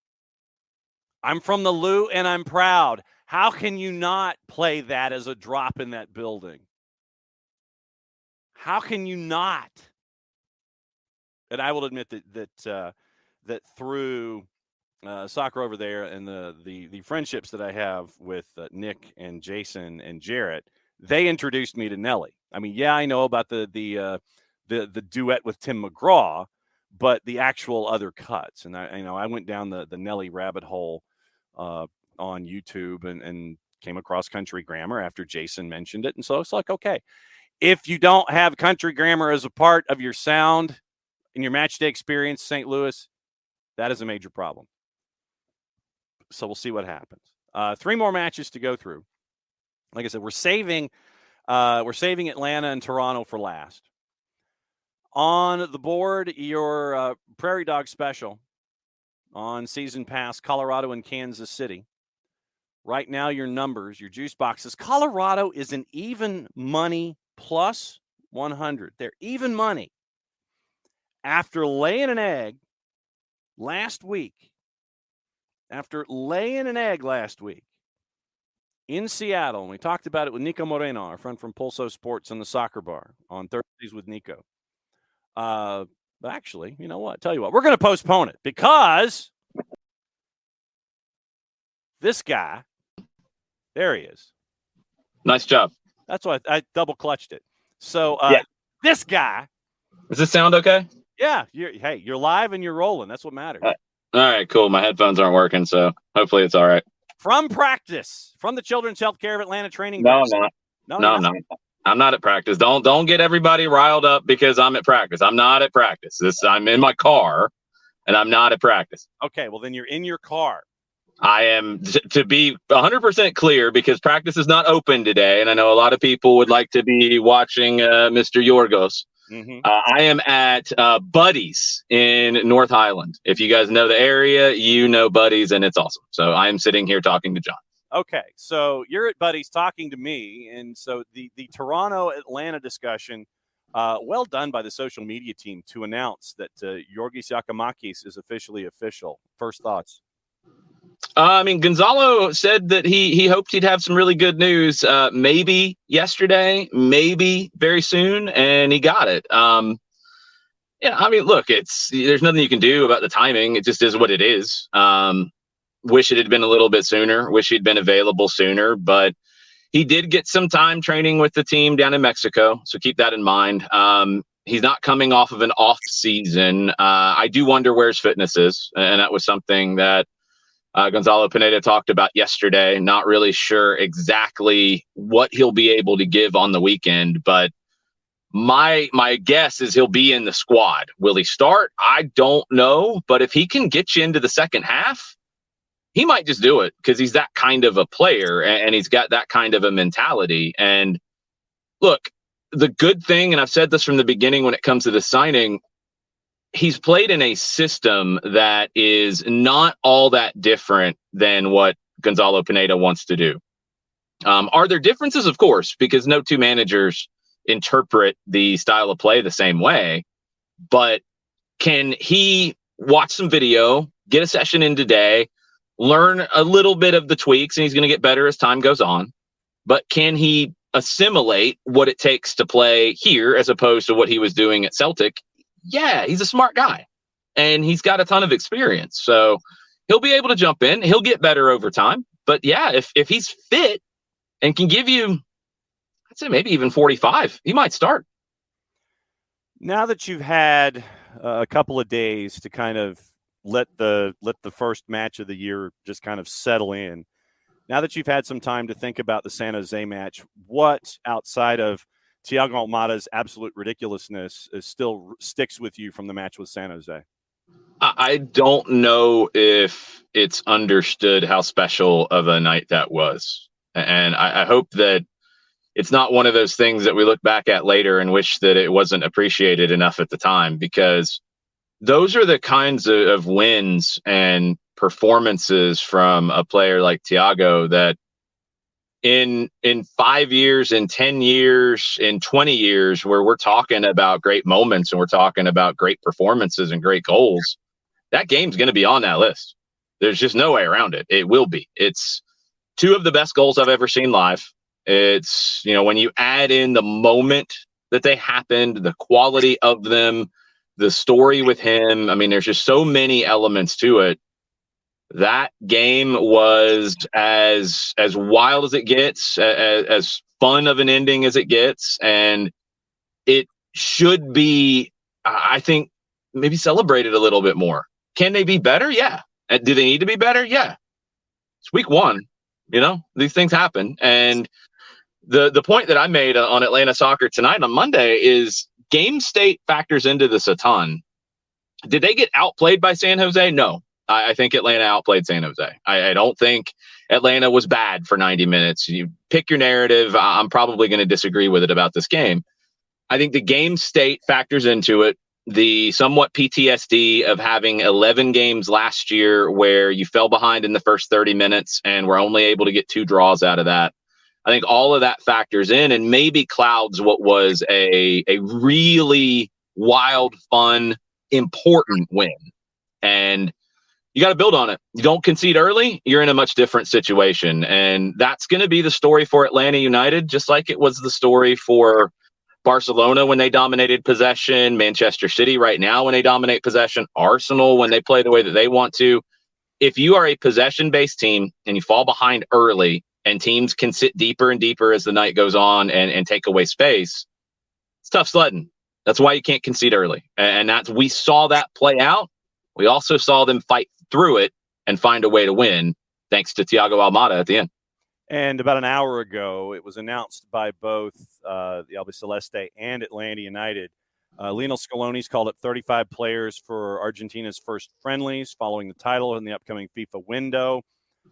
I'm from the Lou and I'm proud. How can you not play that as a drop in that building? How can you not? And I will admit that through soccer over there and the friendships that I have with Nick and Jason and Jarrett, they introduced me to Nelly. I mean, I know about the duet with Tim McGraw, but the actual other cuts. And I went down the Nelly rabbit hole on YouTube and came across Country Grammar after Jason mentioned it. And so it's like, okay, if you don't have Country Grammar as a part of your sound in your match day experience, St. Louis, that is a major problem. So we'll see what happens. 3 more matches to go through. Like I said, we're saving Atlanta and Toronto for last. On the board, your Prairie Dog special on Season Pass, Colorado and Kansas City. Right now, your numbers, your juice boxes. Colorado is an even money plus 100. They're even money. After laying an egg last week, in Seattle, and we talked about it with Nico Moreno, our friend from Pulso Sports and the Soccer Bar on Thursdays with Nico. But actually, you know what? Tell you what, we're going to postpone it because this guy, there he is. Nice job. That's why I double clutched it. So this guy. Does this sound okay? Yeah. You're live and you're rolling. That's what matters. All right, cool. My headphones aren't working, so hopefully it's all right. From practice, from the Children's Healthcare of Atlanta training. No, I'm not. No, I'm not. I'm not at practice. Don't get everybody riled up because I'm at practice. I'm not at practice. I'm in my car, and I'm not at practice. Okay, well then you're in your car. I am, to be 100% clear, because practice is not open today, and I know a lot of people would like to be watching Mr. Yorgos. Mm-hmm. I am at Buddy's in North Highland. If you guys know the area, you know Buddy's, and it's awesome. So I am sitting here talking to John. Okay, so you're at Buddy's talking to me, and so the Toronto-Atlanta discussion, well done by the social media team to announce that Yorgos Yakimakis is officially official. First thoughts? I mean, Gonzalo said that he hoped he'd have some really good news, maybe yesterday, maybe very soon, and he got it. Yeah, I mean, look, there's nothing you can do about the timing. It just is what it is. Wish it had been a little bit sooner. Wish he'd been available sooner, but he did get some time training with the team down in Mexico, so keep that in mind. He's not coming off of an off season. I do wonder where his fitness is, and that was something that Gonzalo Pineda talked about yesterday. Not really sure exactly what he'll be able to give on the weekend, but my guess is he'll be in the squad. Will he start? I don't know, but if he can get you into the second half, he might just do it because he's that kind of a player and he's got that kind of a mentality. And look, the good thing, and I've said this from the beginning when it comes to the signing, he's played in a system that is not all that different than what Gonzalo Pineda wants to do. Are there differences? Of course, because no two managers interpret the style of play the same way. But can he watch some video, get a session in today, learn a little bit of the tweaks, and he's going to get better as time goes on. But can he assimilate what it takes to play here as opposed to what he was doing at Celtic? Yeah, he's a smart guy, and he's got a ton of experience. So he'll be able to jump in. He'll get better over time. But yeah, if he's fit and can give you, I'd say maybe even 45, he might start. Now that you've had a couple of days to kind of let the first match of the year just kind of settle in, now that you've had some time to think about the San Jose match, what outside of Thiago Almada's absolute ridiculousness still sticks with you from the match with San Jose? I don't know if it's understood how special of a night that was. And I hope that it's not one of those things that we look back at later and wish that it wasn't appreciated enough at the time, because those are the kinds of wins and performances from a player like Thiago that in 5 years, in 10 years, in 20 years, where we're talking about great moments and we're talking about great performances and great goals, that game's going to be on that list. There's just no way around it. It will be. It's two of the best goals I've ever seen live. It's, when you add in the moment that they happened, the quality of them, the story with him, I mean, there's just so many elements to it. That game was as wild as it gets, as fun of an ending as it gets, and it should be, I think, maybe celebrated a little bit more. Can they be better? Yeah. And do they need to be better? Yeah. It's week one. These things happen. And the point that I made on Atlanta Soccer Tonight on Monday is game state factors into this a ton. Did they get outplayed by San Jose? No. I think Atlanta outplayed San Jose. I don't think Atlanta was bad for 90 minutes. You pick your narrative. I'm probably going to disagree with it about this game. I think the game state factors into it. The somewhat PTSD of having 11 games last year where you fell behind in the first 30 minutes and were only able to get 2 draws out of that. I think all of that factors in and maybe clouds what was a really wild, fun, important win. And you got to build on it. You don't concede early, you're in a much different situation. And that's going to be the story for Atlanta United, just like it was the story for Barcelona when they dominated possession, Manchester City right now when they dominate possession, Arsenal when they play the way that they want to. If you are a possession-based team and you fall behind early and teams can sit deeper and deeper as the night goes on and take away space, it's tough sledding. That's why you can't concede early. And we saw that play out. We also saw them fight through it and find a way to win, thanks to Thiago Almada at the end. And about an hour ago, it was announced by both the Albiceleste and Atlanta United. Lionel Scaloni's called up 35 players for Argentina's first friendlies following the title in the upcoming FIFA window.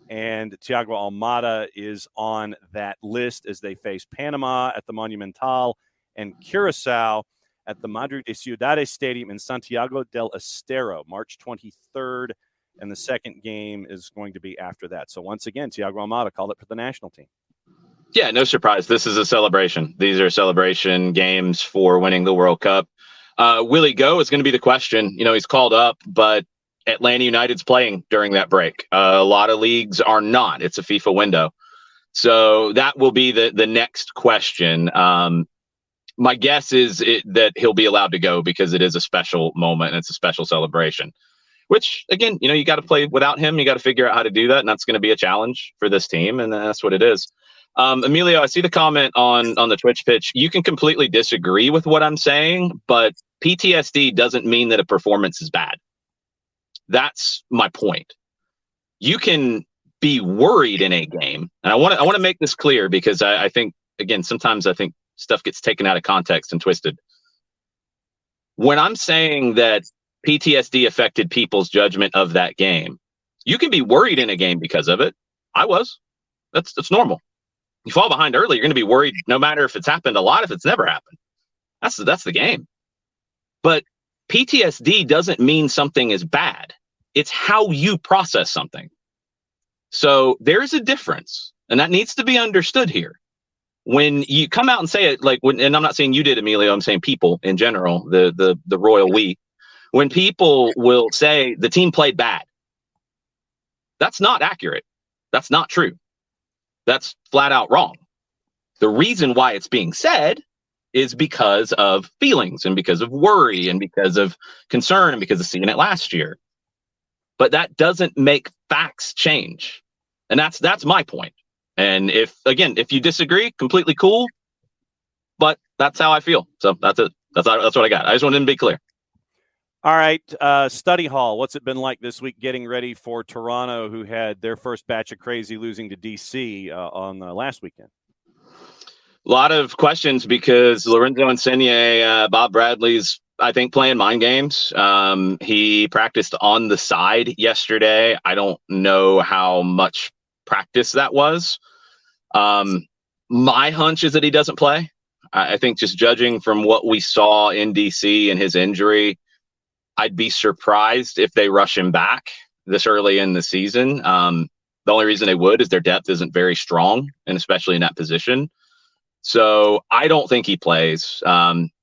And Thiago Almada is on that list as they face Panama at the Monumental and Curacao at the Madrid de Ciudades Stadium in Santiago del Estero, March 23rd. And the second game is going to be after that. So once again, Thiago Almada called it for the national team. Yeah, no surprise. This is a celebration. These are celebration games for winning the World Cup. Will he go is going to be the question. He's called up, but Atlanta United's playing during that break. A lot of leagues are not. It's a FIFA window. So that will be the next question. My guess is that he'll be allowed to go because it is a special moment and it's a special celebration, which, again, you got to play without him. You got to figure out how to do that. And that's going to be a challenge for this team. And that's what it is. Emilio, I see the comment on the Twitch pitch. You can completely disagree with what I'm saying, but PTSD doesn't mean that a performance is bad. That's my point. You can be worried in a game. And I want to make this clear because I think, again, sometimes I think stuff gets taken out of context and twisted. When I'm saying that PTSD affected people's judgment of that game, you can be worried in a game because of it. I was. That's normal. You fall behind early, you're going to be worried no matter if it's happened a lot, if it's never happened. That's the game. But PTSD doesn't mean something is bad. It's how you process something. So there's a difference, and that needs to be understood here. When you come out and say it, and I'm not saying you did, Emilio, I'm saying people in general, the royal we. When people will say the team played bad, that's not accurate. That's not true. That's flat out wrong. The reason why it's being said is because of feelings and because of worry and because of concern and because of seeing it last year. But that doesn't make facts change. And that's my point. And if you disagree, completely cool. But that's how I feel. So that's it. That's what I got. I just wanted to be clear. All right. Study hall. What's it been like this week getting ready for Toronto, who had their first batch of crazy losing to DC on last weekend? A lot of questions because Lorenzo Insigne, Bob Bradley's, I think, playing mind games. He practiced on the side yesterday. I don't know how much practice that was. My hunch is that he doesn't play. I think just judging from what we saw in DC and his injury, I'd be surprised if they rush him back this early in the season. The only reason they would is their depth isn't very strong, and especially in that position. So I don't think he plays.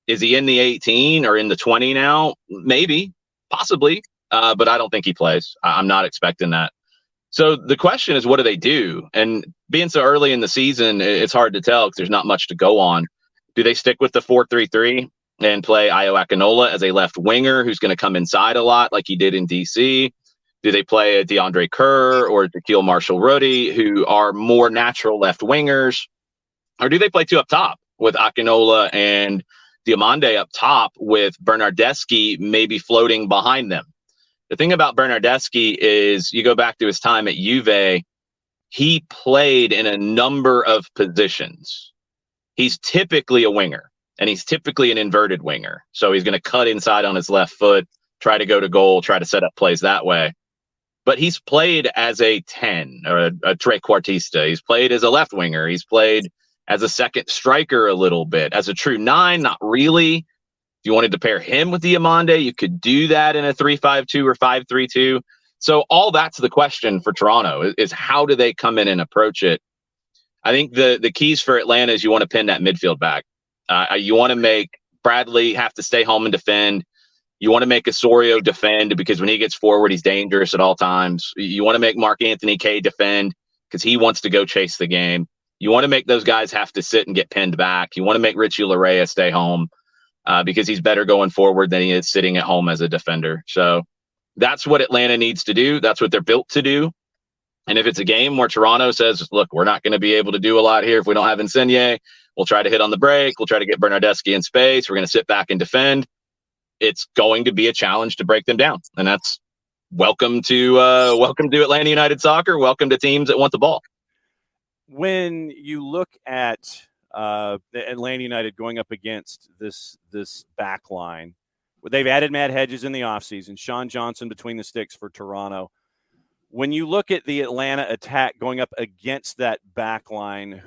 Is he in the 18 or in the 20 now? Maybe, possibly, but I don't think he plays. I'm not expecting that. So the question is, what do they do? And being so early in the season, it's hard to tell because there's not much to go on. Do they stick with the 4-3-3 and play Ayo Akinola as a left winger who's going to come inside a lot like he did in DC? Do they play a DeAndre Kerr or Shaquille Marshall-Ruddy, who are more natural left wingers? Or do they play two up top with Akinola and Diomande up top with Bernardeschi maybe floating behind them? The thing about Bernardeschi is you go back to his time at Juve, he played in a number of positions. He's typically a winger, and he's typically an inverted winger. So he's going to cut inside on his left foot, try to go to goal, try to set up plays that way. But he's played as a 10 or a trequartista. He's played as a left winger. He's played as a second striker a little bit. As a true 9, not really. If you wanted to pair him with Diomande, you could do that in a 3-5-2 or 5-3-2. So all that's the question for Toronto is how do they come in and approach it? I think the keys for Atlanta is you want to pin that midfield back. You want to make Bradley have to stay home and defend. You want to make Osorio defend because when he gets forward, he's dangerous at all times. You want to make Mark Anthony Kaye defend because he wants to go chase the game. You want to make those guys have to sit and get pinned back. You want to make Richie Larea stay home because he's better going forward than he is sitting at home as a defender. So that's what Atlanta needs to do. That's what they're built to do. And if it's a game where Toronto says, look, we're not going to be able to do a lot here if we don't have Insigne, we'll try to hit on the break. We'll try to get Bernardeschi in space. We're going to sit back and defend. It's going to be a challenge to break them down. And that's welcome to Atlanta United soccer. Welcome to teams that want the ball. When you look at Atlanta United going up against this back line, they've added Matt Hedges in the offseason, Sean Johnson between the sticks for Toronto. When you look at the Atlanta attack going up against that back line,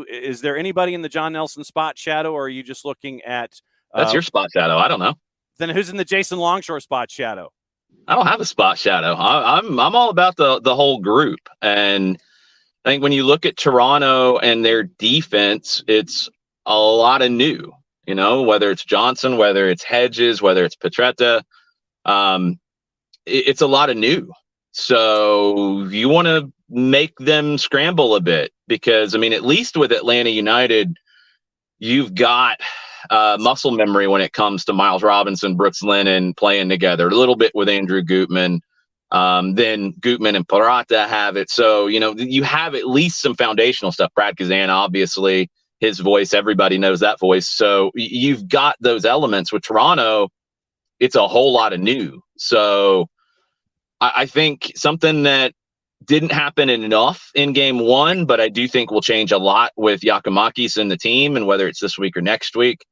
is there anybody in the John Nelson spot shadow, or are you just looking at that's your spot shadow? I don't know. Then who's in the Jason Longshore spot shadow? I don't have a spot shadow. I'm all about the whole group. And I think when you look at Toronto and their defense, it's a lot of new, whether it's Johnson, whether it's Hedges, whether it's Petretta. it's a lot of new. So you want to make them scramble a bit because, I mean, at least with Atlanta United, you've got muscle memory when it comes to Miles Robinson, Brooks Lennon playing together, a little bit with Andrew Gutman. Then Gutman and Parata have it. So, you have at least some foundational stuff. Brad Kazan, obviously, his voice, everybody knows that voice. So you've got those elements. With Toronto, it's a whole lot of new. So I think something that didn't happen enough in game one, but I do think will change a lot with Giacomakis and the team, and whether it's this week or next week,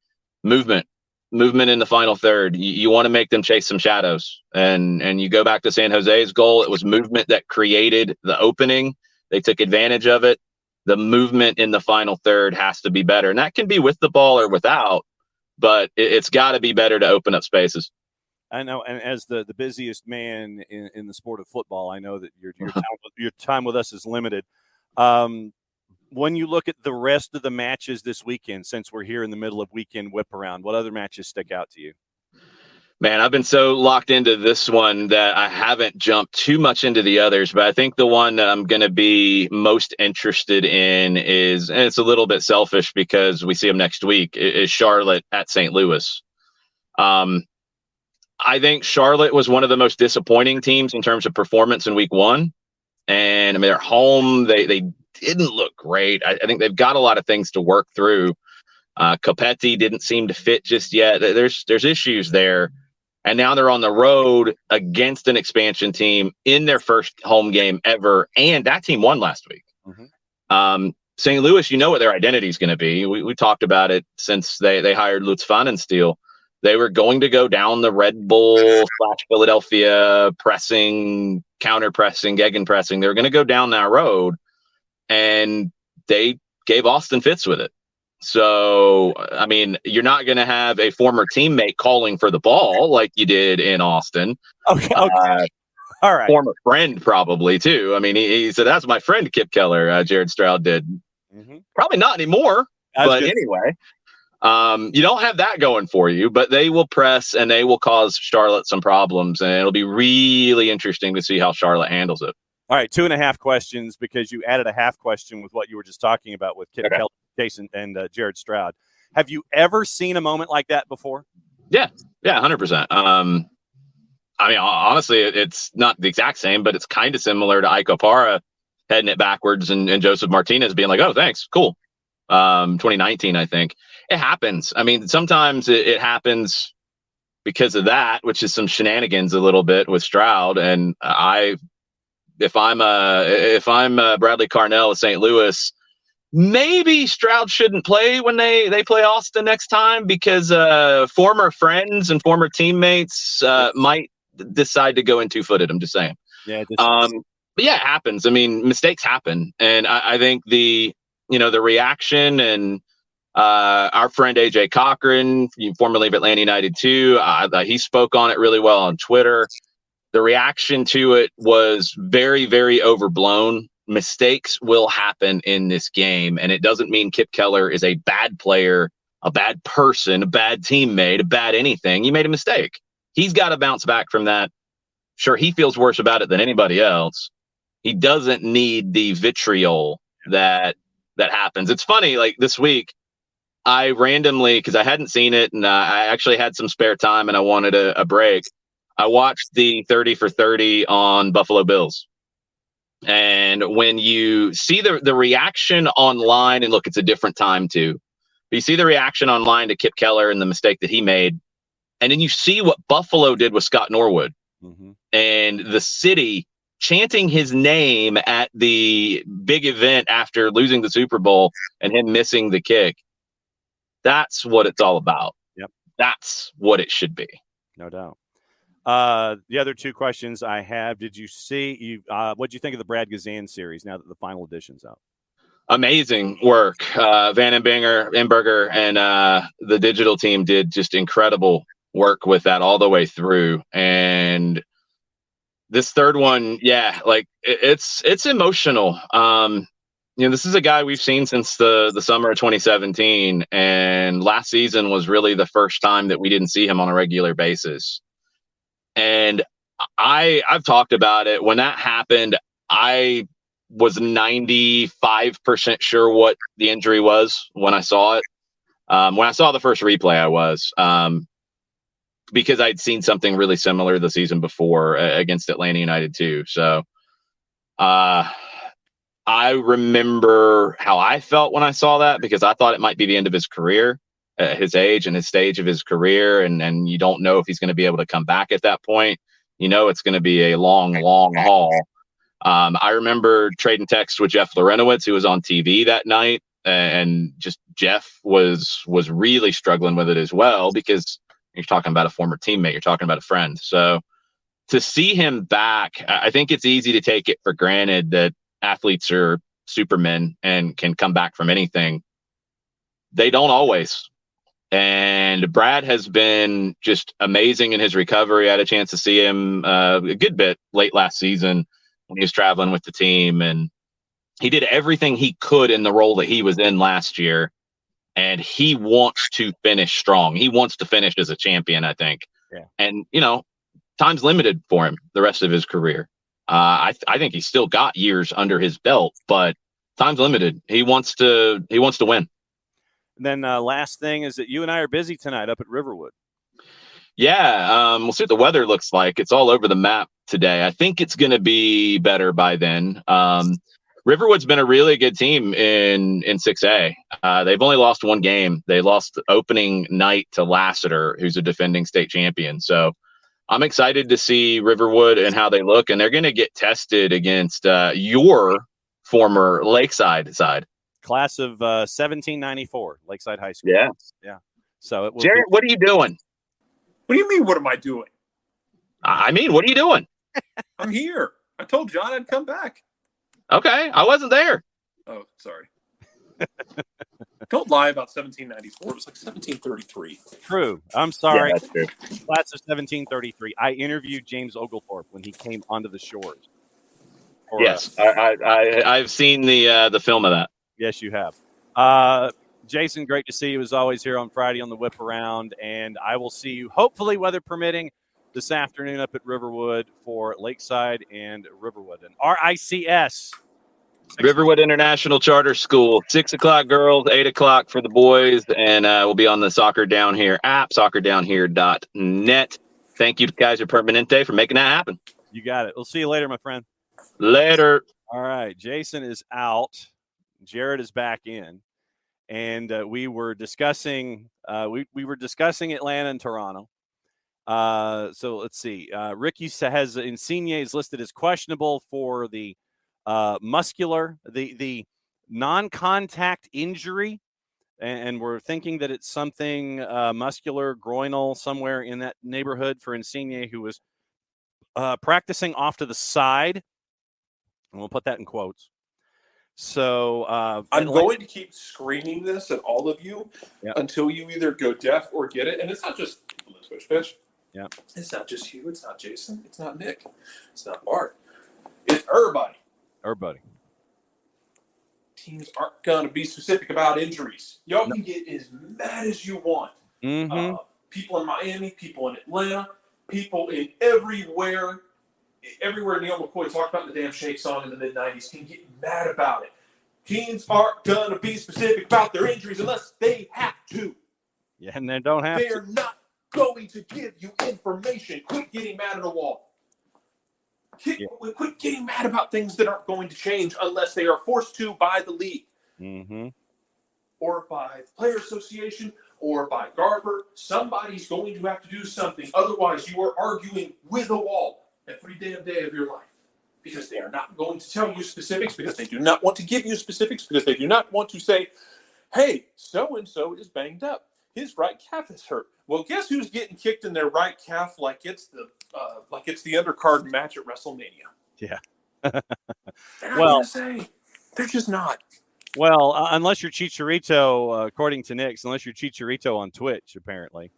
movement in the final third. You want to make them chase some shadows. And you go back to San Jose's goal. It was movement that created the opening. They took advantage of it. The movement in the final third has to be better. And that can be with the ball or without, but it's got to be better to open up spaces. I know, and as the busiest man in the sport of football, I know that your time with us is limited. When you look at the rest of the matches this weekend, since we're here in the middle of Weekend Whiparound, what other matches stick out to you? Man, I've been so locked into this one that I haven't jumped too much into the others, but I think the one that I'm going to be most interested in is, and it's a little bit selfish because we see them next week, is Charlotte at St. Louis. I think Charlotte was one of the most disappointing teams in terms of performance in week one. And I mean, they're home. They didn't look great. I think they've got a lot of things to work through. Copetti didn't seem to fit just yet. There's issues there. And now they're on the road against an expansion team in their first home game ever. And that team won last week. Mm-hmm. St. Louis, you know what their identity is going to be. We talked about it since they hired Lutz Pfannenstiel. They were going to go down the Red Bull / Philadelphia pressing, counter pressing, gegen pressing. They were going to go down that road, and they gave Austin fits with it. So, I mean, you're not going to have a former teammate calling for the ball like you did in Austin. Okay. All right. Former friend probably, too. I mean, he said, that's my friend, Kip Keller, Jared Stroud did. Mm-hmm. Probably not anymore, but anyway. You don't have that going for you, but they will press and they will cause Charlotte some problems, and it'll be really interesting to see how Charlotte handles it. All right, 2.5 questions because you added a half question with what you were just talking about with Kip Keller, Jason, and Jared Stroud. Have you ever seen a moment like that before? Yeah, 100%. I mean, honestly, it's not the exact same, but it's kind of similar to Ike Opara heading it backwards and Joseph Martinez being like, oh, thanks, cool. 2019, I think. It happens. I mean, sometimes it happens because of that, which is some shenanigans a little bit with Stroud. And if I'm Bradley Carnell of St. Louis, maybe Stroud shouldn't play when they play Austin next time because former friends and former teammates might decide to go in two-footed. I'm just saying. Yeah. But yeah, it happens. I mean, mistakes happen, and I think the reaction and our friend AJ Cochran, formerly of Atlanta United too, he spoke on it really well on Twitter. The reaction to it was very, very overblown. Mistakes will happen in this game, and it doesn't mean Kip Keller is a bad player, a bad person, a bad teammate, a bad anything. He made a mistake. He's got to bounce back from that. Sure, he feels worse about it than anybody else. He doesn't need the vitriol that happens. It's funny, like this week, I randomly, because I hadn't seen it, and I actually had some spare time and I wanted a break, I watched the 30 for 30 on Buffalo Bills. And when you see the reaction online, and look, it's a different time too, but you see the reaction online to Kip Keller and the mistake that he made, and then you see what Buffalo did with Scott Norwood, mm-hmm. and the city chanting his name at the big event after losing the Super Bowl and him missing the kick. That's what it's all about. Yep. That's what it should be. No doubt. The other 2 questions I have, did you see, what do you think of the Brad Gazan series now that the final edition's out? Amazing work. Van Emberger and the digital team did just incredible work with that all the way through. And this third one, yeah, like it's emotional. This is a guy we've seen since the summer of 2017, and last season was really the first time that we didn't see him on a regular basis. And I've talked about it. When that happened, I was 95% sure what the injury was when I saw it. When I saw the first replay, I was because I'd seen something really similar the season before against Atlanta United too. So I remember how I felt when I saw that, because I thought it might be the end of his career at his age and his stage of his career. And you don't know if he's going to be able to come back at that point. You know, it's going to be a long, long haul. I remember trading texts with Jeff Lorenowitz, who was on TV that night. And just Jeff was really struggling with it as well, because you're talking about a former teammate, you're talking about a friend. So to see him back, I think it's easy to take it for granted that athletes are supermen and can come back from anything. They don't always. And Brad has been just amazing in his recovery. I had a chance to see him a good bit late last season when he was traveling with the team, and he did everything he could in the role that he was in last year. And he wants to finish strong. He wants to finish as a champion, I think. Yeah. And, you know, time's limited for him the rest of his career. I think he's still got years under his belt, but time's limited. He wants to win. And then last thing is that you and I are busy tonight up at Riverwood. Yeah, we'll see what the weather looks like. It's all over the map today. I think it's going to be better by then. Riverwood's been a really good team in 6A. They've only lost one game. They lost opening night to Lassiter, who's a defending state champion. So I'm excited to see Riverwood and how they look, and they're going to get tested against your former Lakeside side. Class of 1794, Lakeside High School. Yeah. Yeah. So it will Jared, what are you doing? What do you mean, what am I doing? I mean, what are you doing? I'm here. I told John I'd come back. Okay, I wasn't there. Oh, sorry. Don't lie about 1794. It was like 1733. True. I'm sorry. Yeah, that's true. Class of 1733. I interviewed James Oglethorpe when he came onto the shores. Yes, I've seen the film of that. Yes, you have. Jason, great to see you as always here on Friday on the Whip Around, and I will see you, hopefully, weather permitting, this afternoon up at Riverwood for Lakeside and Riverwood. And RICS. Riverwood International Charter School, 6 o'clock girls, 8 o'clock for the boys, and we'll be on the Soccer Down Here app, soccerdownhere.net. Thank you to Kaiser Permanente for making that happen. You got it. We'll see you later, my friend. Later. All right. Jason is out. Jared is back in. And we were discussing we were discussing Atlanta and Toronto. So let's see. Ricky has Insigne is listed as questionable for the muscular, the non-contact injury, and we're thinking that it's something muscular, groinal, somewhere in that neighborhood for Insigne, who was practicing off to the side, and we'll put that in quotes. So I'm going to keep screaming this at all of you until you either go deaf or get it. And it's not just Fish. Yeah. It's not just you. It's not Jason. It's not Nick. It's not Bart. It's everybody. Everybody. Teams aren't going to be specific about injuries. Y'all can get as mad as you want. Mm-hmm. People in Miami, people in Atlanta, people in everywhere Neil McCoy talked about in the damn Shake song in the mid-'90s can get mad about it. Teams aren't going to be specific about their injuries unless they have to. Yeah, and they don't have to. They're not going to give you information. Quit getting mad at a wall. Quit getting mad about things that aren't going to change unless they are forced to by the league. Mm-hmm. Or by the Player Association or by Garber. Somebody's going to have to do something. Otherwise, you are arguing with a wall every damn day of your life, because they are not going to tell you specifics, because they do not want to give you specifics, because they do not want to say, hey, so-and-so is banged up. His right calf is hurt. Well, guess who's getting kicked in their right calf like it's the undercard match at WrestleMania? Yeah. They're not going to say. They're just not. Well, unless you're Chicharito, according to Nick's, unless you're Chicharito on Twitch, apparently,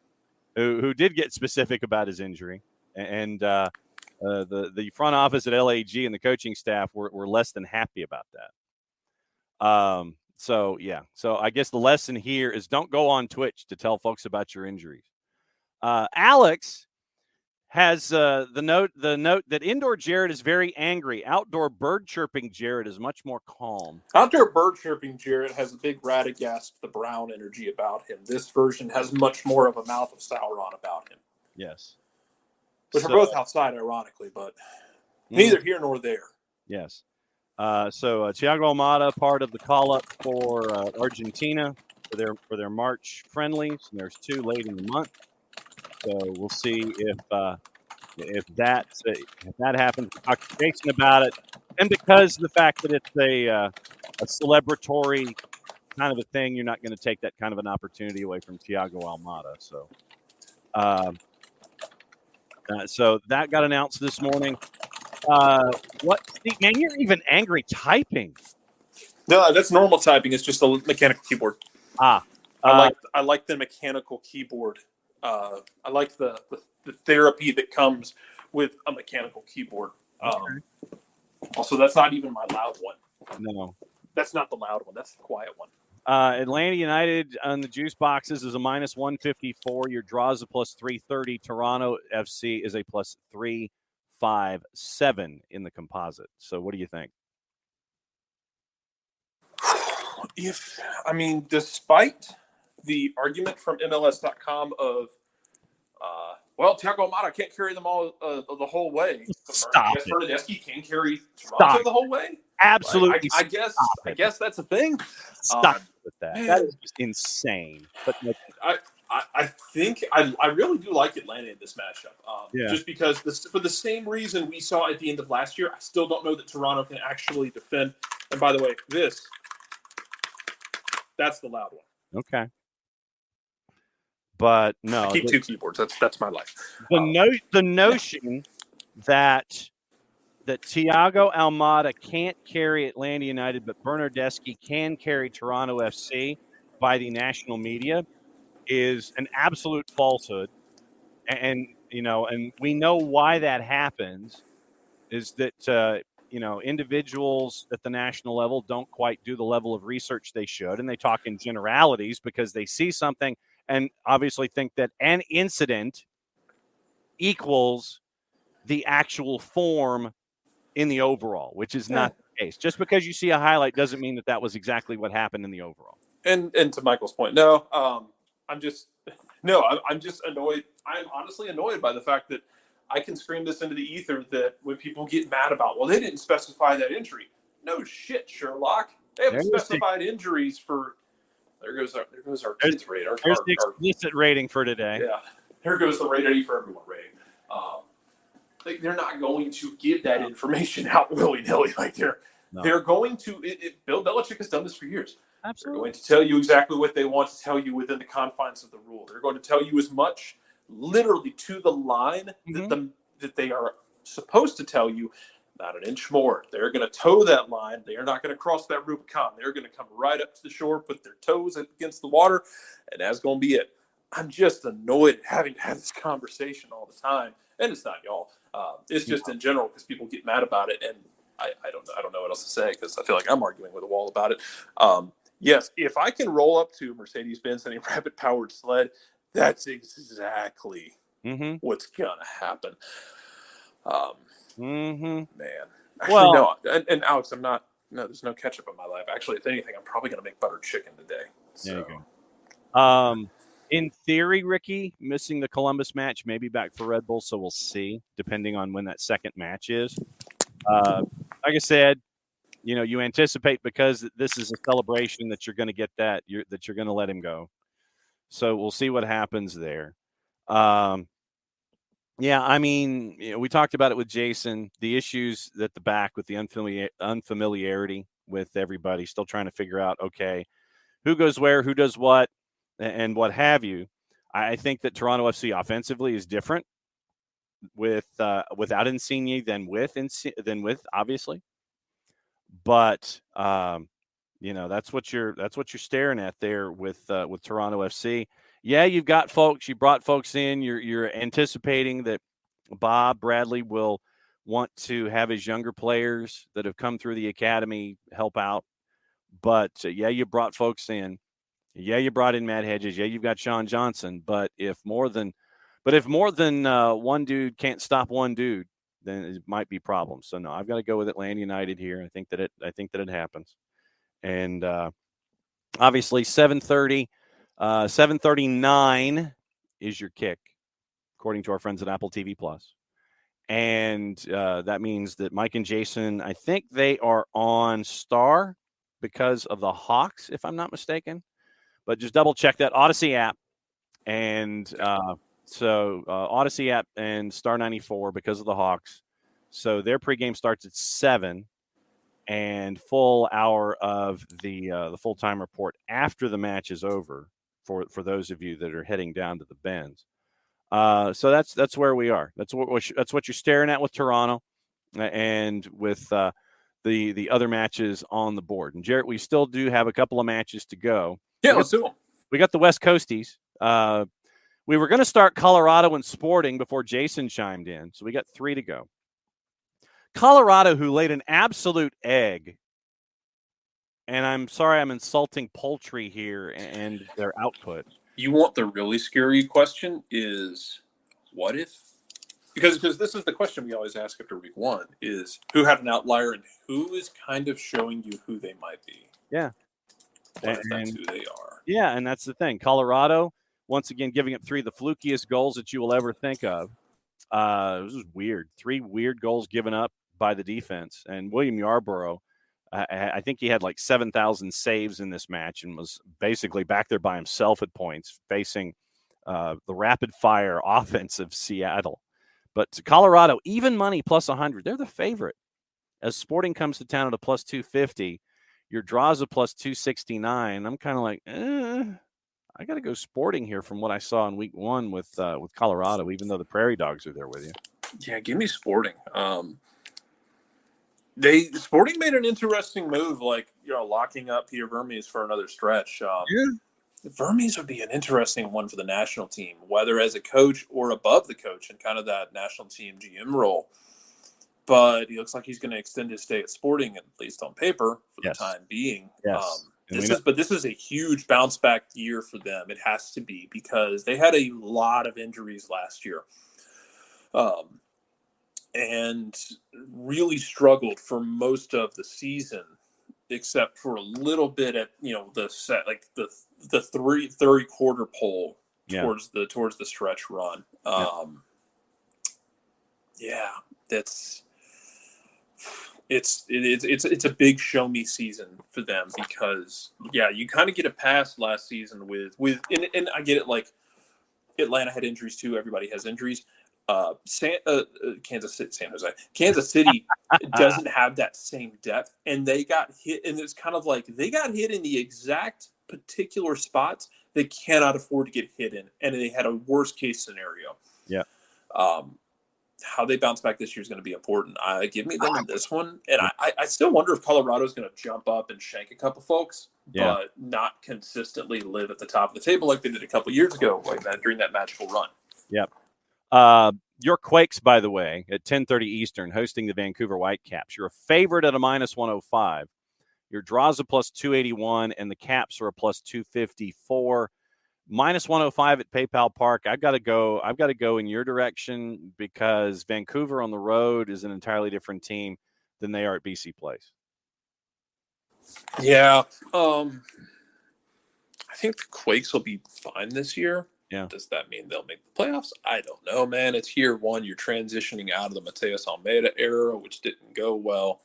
who did get specific about his injury. And the front office at LAG and the coaching staff were less than happy about that. So I guess the lesson here is don't go on Twitch to tell folks about your injuries. Alex has the note that indoor Jared is very angry. Outdoor bird chirping Jared is much more calm. Outdoor bird chirping Jared has a big Radagast, the brown energy about him. This version has much more of a mouth of Sauron about him. Yes. Which are both outside, ironically, but neither here nor there. Yes. So Thiago Almada, part of the call-up for Argentina for their March friendlies. And there's 2 late in the month. So we'll see if that happens. We'll talk to Jason about it, and because of the fact that it's a celebratory kind of a thing, you're not going to take that kind of an opportunity away from Thiago Almada. So that got announced this morning. Steve, man, you're even angry typing. No, that's normal typing. It's just a mechanical keyboard. I like the mechanical keyboard. I like the therapy that comes with a mechanical keyboard. Also, that's not even my loud one. No. That's not the loud one. That's the quiet one. Atlanta United on the juice boxes is a -154. Your draw is a +330. Toronto FC is a +357 in the composite. So what do you think? Despite the argument from MLS.com of, Thiago Almada can't carry them all the whole way. Stop it. Bernardeschi can carry Toronto the whole way. Absolutely. I guess that's a thing. Stop with that. Man, that is just insane. But I think I really do like Atlanta in this matchup. Just because for the same reason we saw at the end of last year, I still don't know that Toronto can actually defend. And by the way, that's the loud one. Okay. But no, I keep 2 keyboards. That's my life. The notion that Thiago Almada can't carry Atlanta United, but Bernardeschi can carry Toronto FC by the national media is an absolute falsehood. And we know why that happens is that, individuals at the national level don't quite do the level of research they should. And they talk in generalities because they see something and obviously think that an incident equals the actual form in the overall, which is not the case. Just because you see a highlight doesn't mean that was exactly what happened in the overall. And to Michael's point, I'm just annoyed. I'm honestly annoyed by the fact that I can scream this into the ether that when people get mad about, they didn't specify that injury. No shit, Sherlock. They haven't specified injuries for. There goes our kids rate. There's the explicit rating for today. Yeah, here goes the rating for everyone rating. They're not going to give that information out willy-nilly. They're going to. Bill Belichick has done this for years. Absolutely. They're going to tell you exactly what they want to tell you within the confines of the rule. They're going to tell you as much, literally to the line that they are supposed to tell you, not an inch more. They're going to toe that line. They are not going to cross that Rubicon. They're going to come right up to the shore, put their toes against the water, and that's going to be it. I'm just annoyed at having to have this conversation all the time, and it's not y'all. It's just in general because people get mad about it, and I don't know what else to say because I feel like I'm arguing with a wall about it. Yes, if I can roll up to Mercedes-Benz and a rapid-powered sled, that's exactly what's going to happen. Man. Actually, no. And Alex, there's no ketchup in my life. Actually, if anything, I'm probably going to make buttered chicken today. So. There you go. In theory, Ricky, missing the Columbus match, maybe back for Red Bull, so we'll see, depending on when that second match is. Like I said, you anticipate because this is a celebration that you're going to get that you're going to let him go. So we'll see what happens there. We talked about it with Jason, the issues at the back with the unfamiliarity with everybody, still trying to figure out, okay, who goes where, who does what, and what have you. I think that Toronto FC offensively is different without Insigne than with obviously. But that's what you're staring at there with Toronto FC. Yeah, you've got folks. You brought folks in. You're anticipating that Bob Bradley will want to have his younger players that have come through the academy help out. But you brought folks in. Yeah, you brought in Matt Hedges. Yeah, you've got Sean Johnson. But if more than But if more than one dude can't stop one dude, then it might be problems. So no, I've got to go with Atlanta United here. I think that it happens. And obviously 7:30, 7:39 is your kick, according to our friends at Apple TV Plus. And that means that Mike and Jason, I think they are on Star because of the Hawks, if I'm not mistaken. But just double check that Odyssey app. And so Odyssey app and Star 94 because of the Hawks. So their pregame starts at 7 and full hour of the full-time report after the match is over for those of you that are heading down to the Bends. So that's where we are. That's what you're staring at with Toronto and with the other matches on the board. And Jarrett, we still do have a couple of matches to go. Yeah, let's do them. We got the West Coasties. We were going to start Colorado and Sporting before Jason chimed in, so we got 3 to go. Colorado, who laid an absolute egg, and I'm sorry I'm insulting poultry here and their output. You want the really scary question is, what if? Because this is the question we always ask after week 1, is who had an outlier and who is kind of showing you who they might be? Yeah. What if that's who they are? Yeah, and that's the thing. Colorado, once again, giving up 3 of the flukiest goals that you will ever think of. This is weird. 3 weird goals given up by the defense. And William Yarborough, I think he had like 7,000 saves in this match and was basically back there by himself at points facing the rapid-fire offense of Seattle. But Colorado, even money plus 100. They're the favorite. As Sporting comes to town at a plus 250, your draws a plus 269. I'm kind of like, I got to go Sporting here from what I saw in week 1 with Colorado, even though the Prairie Dogs are there with you. Yeah, give me Sporting. Sporting made an interesting move, like, locking up Peter Vermes for another stretch. Vermes would be an interesting one for the national team, whether as a coach or above the coach in kind of that national team GM role. But he looks like he's going to extend his stay at Sporting, at least on paper, for the time being. Yes. This is a huge bounce back year for them. It has to be, because they had a lot of injuries last year, and really struggled for most of the season, except for a little bit at the third quarter pole towards the stretch run. It's a big show me season for them, because you kind of get a pass last season with and I get it, like Atlanta had injuries too, everybody has injuries. Kansas City doesn't have that same depth, and they got hit, and it's kind of like they got hit in the exact particular spots they cannot afford to get hit in, and they had a worst case scenario. How they bounce back this year is going to be important. Give me them in this one. And I still wonder if Colorado's going to jump up and shank a couple folks, but not consistently live at the top of the table like they did a couple years ago, like that during that magical run. Yep. Your Quakes, by the way, at 10:30 Eastern, hosting the Vancouver Whitecaps. You're a favorite at a minus 105. Your draws a plus 281, and the Caps are a plus 254. Minus 105 at PayPal Park. I've got to go in your direction, because Vancouver on the road is an entirely different team than they are at BC Place. Yeah. I think the Quakes will be fine this year. Yeah. Does that mean they'll make the playoffs? I don't know, man. It's year 1. You're transitioning out of the Mateus Almeida era, which didn't go well.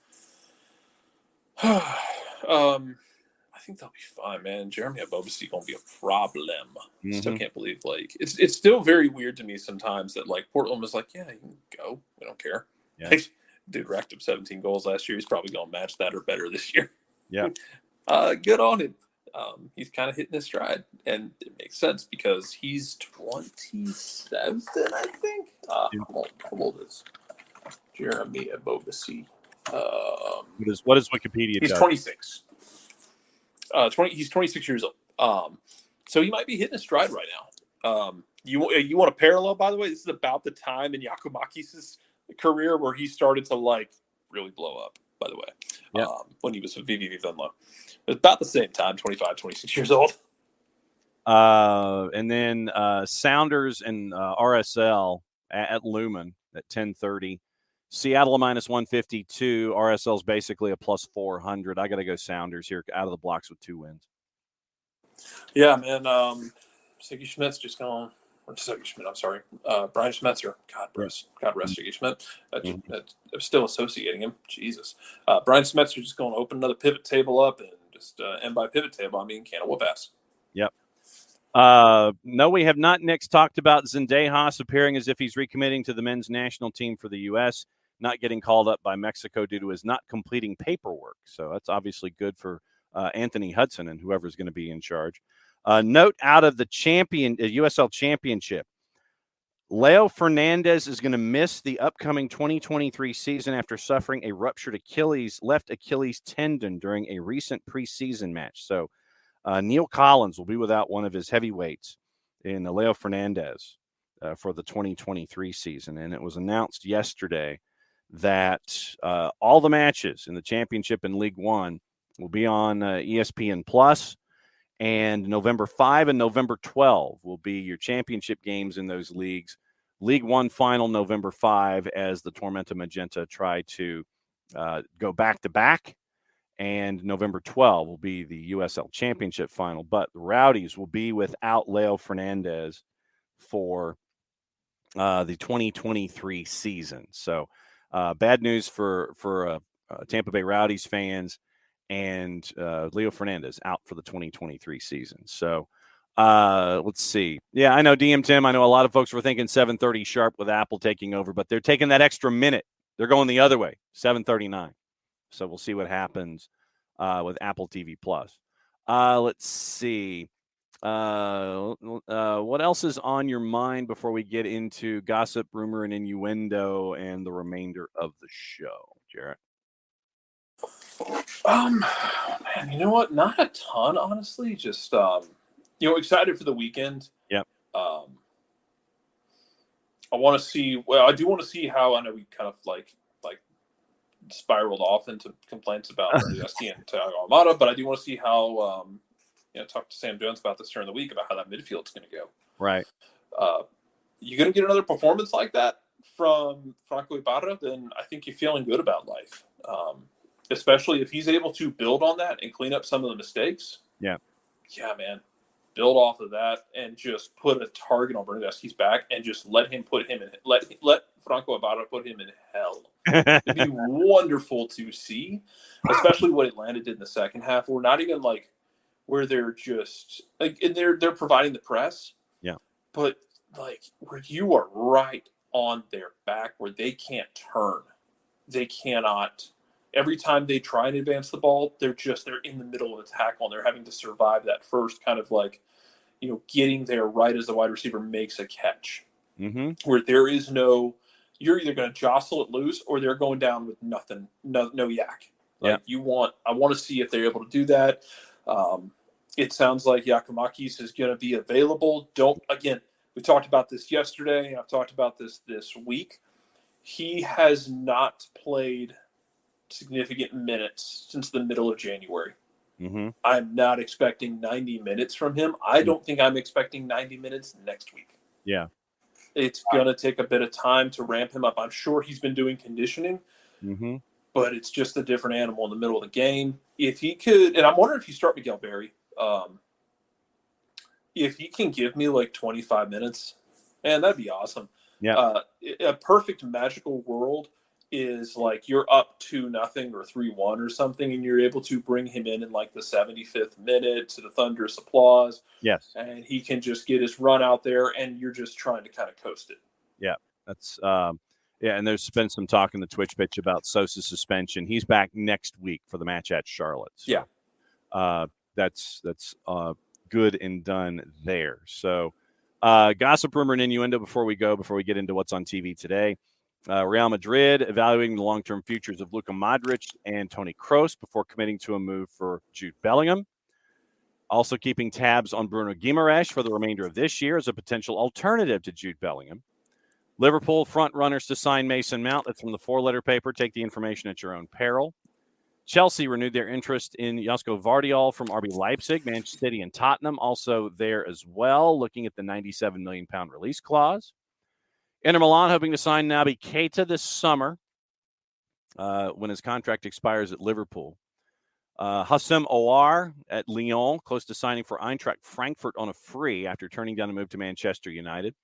I think they'll be fine, man. Jeremy Abobasi gonna be a problem. Still can't believe, like, it's still very weird to me sometimes that, like, Portland was like, yeah, you can go, we don't care. Dude racked up 17 goals last year. He's probably gonna match that or better this year. Good on him. He's kind of hitting his stride, and it makes sense because he's 27, I think. How old is Jeremy Abobasi? What is Wikipedia? He's 26. He's 26 years old. So he might be hitting his stride right now. You want a parallel, by the way? This is about the time in Yakumakis' career where he started to, like, really blow up, by the way, when he was with VVV Venlo. It was about the same time, 25, 26 years old. And then Sounders and RSL at Lumen at 10:30. Seattle -152. RSL's basically a +400. I got to go Sounders here out of the blocks with 2 wins. Yeah, man. Siggy Schmidt's just gone. Siggy Schmidt, I'm sorry. Brian Schmetzer. God rest Siggy Schmidt. That's still associating him. Jesus. Brian Schmetzer just going to open another pivot table up and just, and by pivot table, I mean can of whoop ass. Yep. No, we have not, Nick's talked about Zendejas appearing as if he's recommitting to the men's national team for the U.S., not getting called up by Mexico due to his not completing paperwork. So that's obviously good for Anthony Hudson and whoever's going to be in charge. Note out of the USL Championship, Leo Fernandez is going to miss the upcoming 2023 season after suffering a ruptured left Achilles tendon during a recent preseason match. So Neil Collins will be without one of his heavyweights in Leo Fernandez for the 2023 season. And it was announced yesterday that all the matches in the championship and League One will be on ESPN Plus. And November 5 and November 12 will be your championship games in those leagues. League One final November 5 as the Tormenta Magenta try to go back-to-back. And November 12 will be the USL Championship final. But the Rowdies will be without Leo Fernandez for the 2023 season. So bad news for Tampa Bay Rowdies fans. And Leo Fernandez out for the 2023 season. So let's see. Yeah, I know DM Tim. I know a lot of folks were thinking 7:30 sharp with Apple taking over, but they're taking that extra minute. They're going the other way, 7:39. So we'll see what happens with Apple TV Plus. Let's see. What else is on your mind before we get into gossip, rumor, and innuendo and the remainder of the show, Jarrett? Man, you know what? Not a ton, honestly. Just excited for the weekend. Yep. I want to see. Well, I do want to see how. I know we kind of like spiraled off into complaints about Bernardeschi and Thiago Almada, but I do want to see how. Talk to Sam Jones about this during the week about how that midfield's going to go. Right. You're going to get another performance like that from Franco Ibarra, then I think you're feeling good about life. Especially if he's able to build on that and clean up some of the mistakes. Yeah, man. Build off of that and just put a target on Bernardeschi's back and just let Franco Ibarra put him in hell. It'd be wonderful to see, especially what Atlanta did in the second half. We're not even where they're just and they're providing the press. Yeah, but where you are right on their back, where they can't turn, they cannot. Every time they try and advance the ball, they're in the middle of a tackle and they're having to survive that first kind of getting there right as the wide receiver makes a catch. Mm-hmm. Where there is no, you're either going to jostle it loose or they're going down with nothing, no yak. I want to see if they're able to do that. It sounds like Giacomakis is going to be available. We talked about this yesterday. I've talked about this week. He has not played significant minutes since the middle of January. Mm-hmm. I'm not expecting 90 minutes from him. I don't think I'm expecting 90 minutes next week. Yeah. It's going to take a bit of time to ramp him up. I'm sure he's been doing conditioning, but it's just a different animal in the middle of the game. If he could, and I'm wondering if you start Miguel Berry, if he can give me 25 minutes, man, that'd be awesome. Yeah. A perfect magical world is you're up 2-0 or 3-1 or something, and you're able to bring him in the 75th minute to the thunderous applause. Yes. And he can just get his run out there, and you're just trying to kind of coast it. Yeah. That's and there's been some talk in the Twitch pitch about Sosa's suspension. He's back next week for the match at Charlotte. So, yeah. That's good and done there. So gossip, rumor, and innuendo before we get into what's on TV today. Real Madrid evaluating the long-term futures of Luka Modric and Toni Kroos before committing to a move for Jude Bellingham. Also keeping tabs on Bruno Guimaraes for the remainder of this year as a potential alternative to Jude Bellingham. Liverpool front runners to sign Mason Mount. That's from the four-letter paper. Take the information at your own peril. Chelsea renewed their interest in Josko Vardiol from RB Leipzig. Manchester City and Tottenham also there as well, looking at the £97 million release clause. Inter Milan hoping to sign Naby Keita this summer when his contract expires at Liverpool. Hassem Aouar at Lyon, close to signing for Eintracht Frankfurt on a free after turning down a move to Manchester United.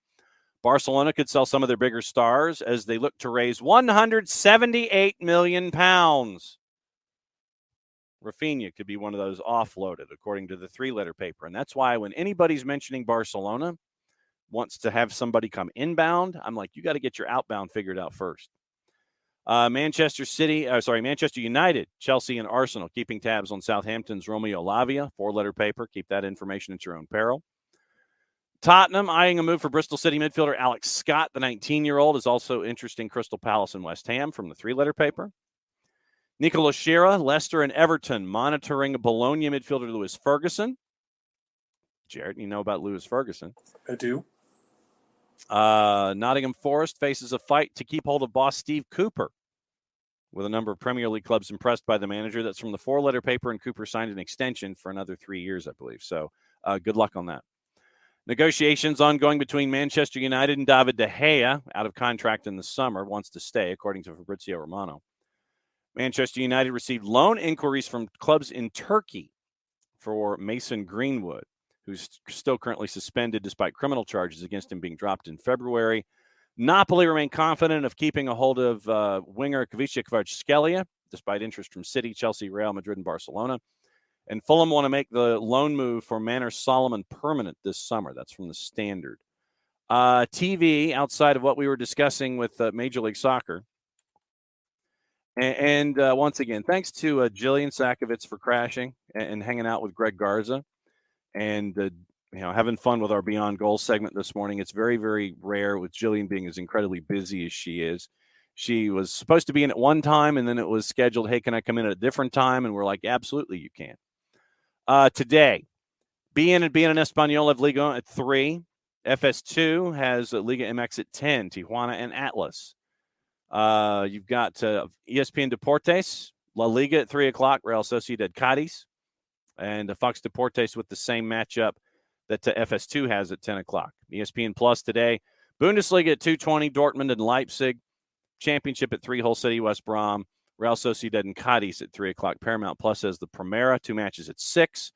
Barcelona could sell some of their bigger stars as they look to raise £178 million. Rafinha could be one of those offloaded, according to the three-letter paper. And that's why when anybody's mentioning Barcelona, wants to have somebody come inbound, I'm like, you got to get your outbound figured out first. Manchester United, Chelsea, and Arsenal keeping tabs on Southampton's Romeo Lavia, four-letter paper. Keep that information at your own peril. Tottenham eyeing a move for Bristol City midfielder Alex Scott, the 19-year-old, is also interesting. Crystal Palace and West Ham from the three-letter paper. Nicola Shearer, Leicester, and Everton monitoring Bologna midfielder Lewis Ferguson. Jared, you know about Lewis Ferguson. I do. Nottingham Forest faces a fight to keep hold of boss Steve Cooper, with a number of Premier League clubs impressed by the manager. That's from the four-letter paper, and Cooper signed an extension for another 3 years, I believe. So good luck on that. Negotiations ongoing between Manchester United and David De Gea, out of contract in the summer, wants to stay, according to Fabrizio Romano. Manchester United received loan inquiries from clubs in Turkey for Mason Greenwood, who's still currently suspended despite criminal charges against him being dropped in February. Napoli remain confident of keeping a hold of winger Kvicia Kvaratskhelia, despite interest from City, Chelsea, Real Madrid, and Barcelona. And Fulham want to make the loan move for Manor Solomon permanent this summer. That's from the Standard. TV, outside of what we were discussing with Major League Soccer. And once again, thanks to Jillian Sakovits for crashing and hanging out with Greg Garza and having fun with our Beyond Goals segment this morning. It's very, very rare with Jillian being as incredibly busy as she is. She was supposed to be in at one time, and then it was scheduled, hey, can I come in at a different time? And we're like, absolutely, you can. Today, BN and BN Español have Liga at 3. FS2 has Liga MX at 10, Tijuana and Atlas. You've got ESPN Deportes, La Liga at 3 o'clock, Real Sociedad Cádiz, and Fox Deportes with the same matchup that FS2 has at 10 o'clock. ESPN Plus today, Bundesliga at 2:20, Dortmund and Leipzig. Championship at 3, Hull City, West Brom. Real Sociedad and Cádiz at 3 o'clock. Paramount Plus has the Primera, 2 matches at 6,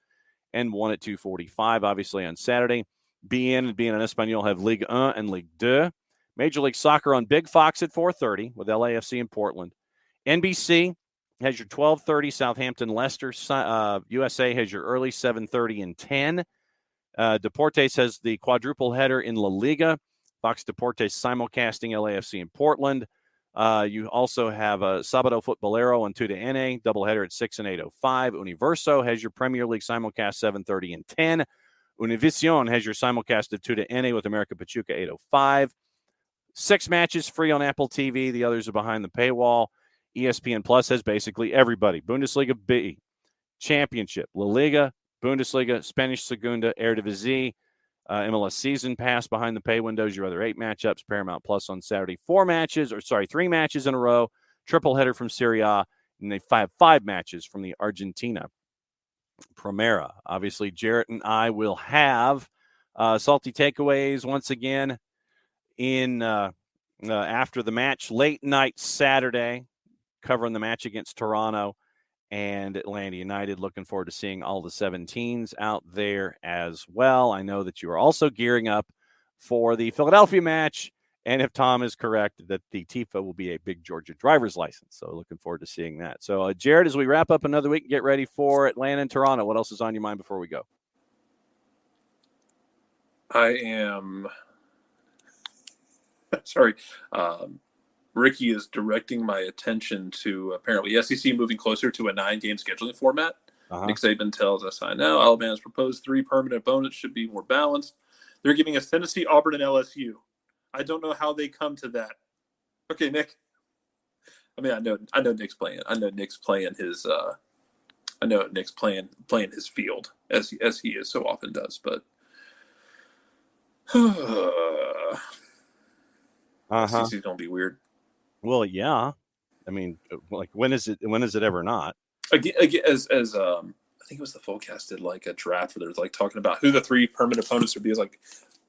and 1 at 2:45, obviously, on Saturday. BN and Español have Ligue 1 and Ligue 2. Major League Soccer on Big Fox at 4:30 with LAFC in Portland. NBC has your 12:30 Southampton Leicester. USA has your early 7:30 and 10. Deportes has the quadruple header in La Liga. Fox Deportes simulcasting LAFC in Portland. You also have Sábado Futbolero and 2 doubleheader at 6 and 8:05. Universo has your Premier League simulcast 7:30 and 10. Univision has your simulcast of 2 with America Pachuca 8:05. 6 matches free on Apple TV. The others are behind the paywall. ESPN Plus has basically everybody. Bundesliga B, Championship, La Liga, Bundesliga, Spanish Segunda, Eredivisie, MLS Season Pass behind the pay windows. Your other 8 matchups. Paramount Plus on Saturday. 3 matches in a row. Triple header from Serie A. And they have 5 matches from the Argentina Primera. Obviously, Jarrett and I will have salty takeaways once again in after the match, late night Saturday, covering the match against Toronto and Atlanta United. Looking forward to seeing all the 17s out there as well. I know that you are also gearing up for the Philadelphia match, and if Tom is correct, that the Tifa will be a big Georgia driver's license. So looking forward to seeing that. So, Jared, as we wrap up another week and get ready for Atlanta and Toronto, what else is on your mind before we go? I am sorry. Ricky is directing my attention to apparently SEC moving closer to a 9-game scheduling format. Nick Saban tells us, I know Alabama's proposed 3 permanent opponents should be more balanced. They're giving us Tennessee, Auburn, and LSU. I don't know how they come to that. Okay, Nick. I mean, I know Nick's playing. I know Nick's playing his. I know Nick's playing his field as he is so often does. But this is gonna be weird. Well, yeah. I mean, like when is it ever not? Again, as I think it was the Fullcast did like a draft where there's like talking about who the 3 permanent opponents would be. It's like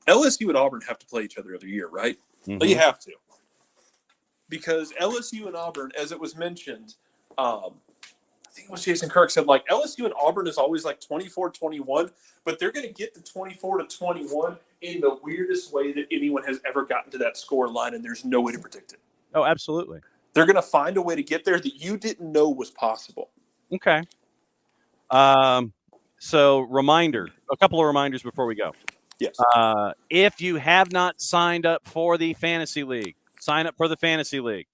LSU and Auburn have to play each other every year, right? Mm-hmm. Like, you have to, because LSU and Auburn, as it was mentioned, I think it was Jason Kirk said, like, LSU and Auburn is always like 24-21, but they're going to get to 24-21 in the weirdest way that anyone has ever gotten to that score line, and there's no way to predict it. Oh, absolutely. They're going to find a way to get there that you didn't know was possible. Okay. So a couple of reminders before we go. Yes. If you have not signed up for the Fantasy League, sign up for the Fantasy League.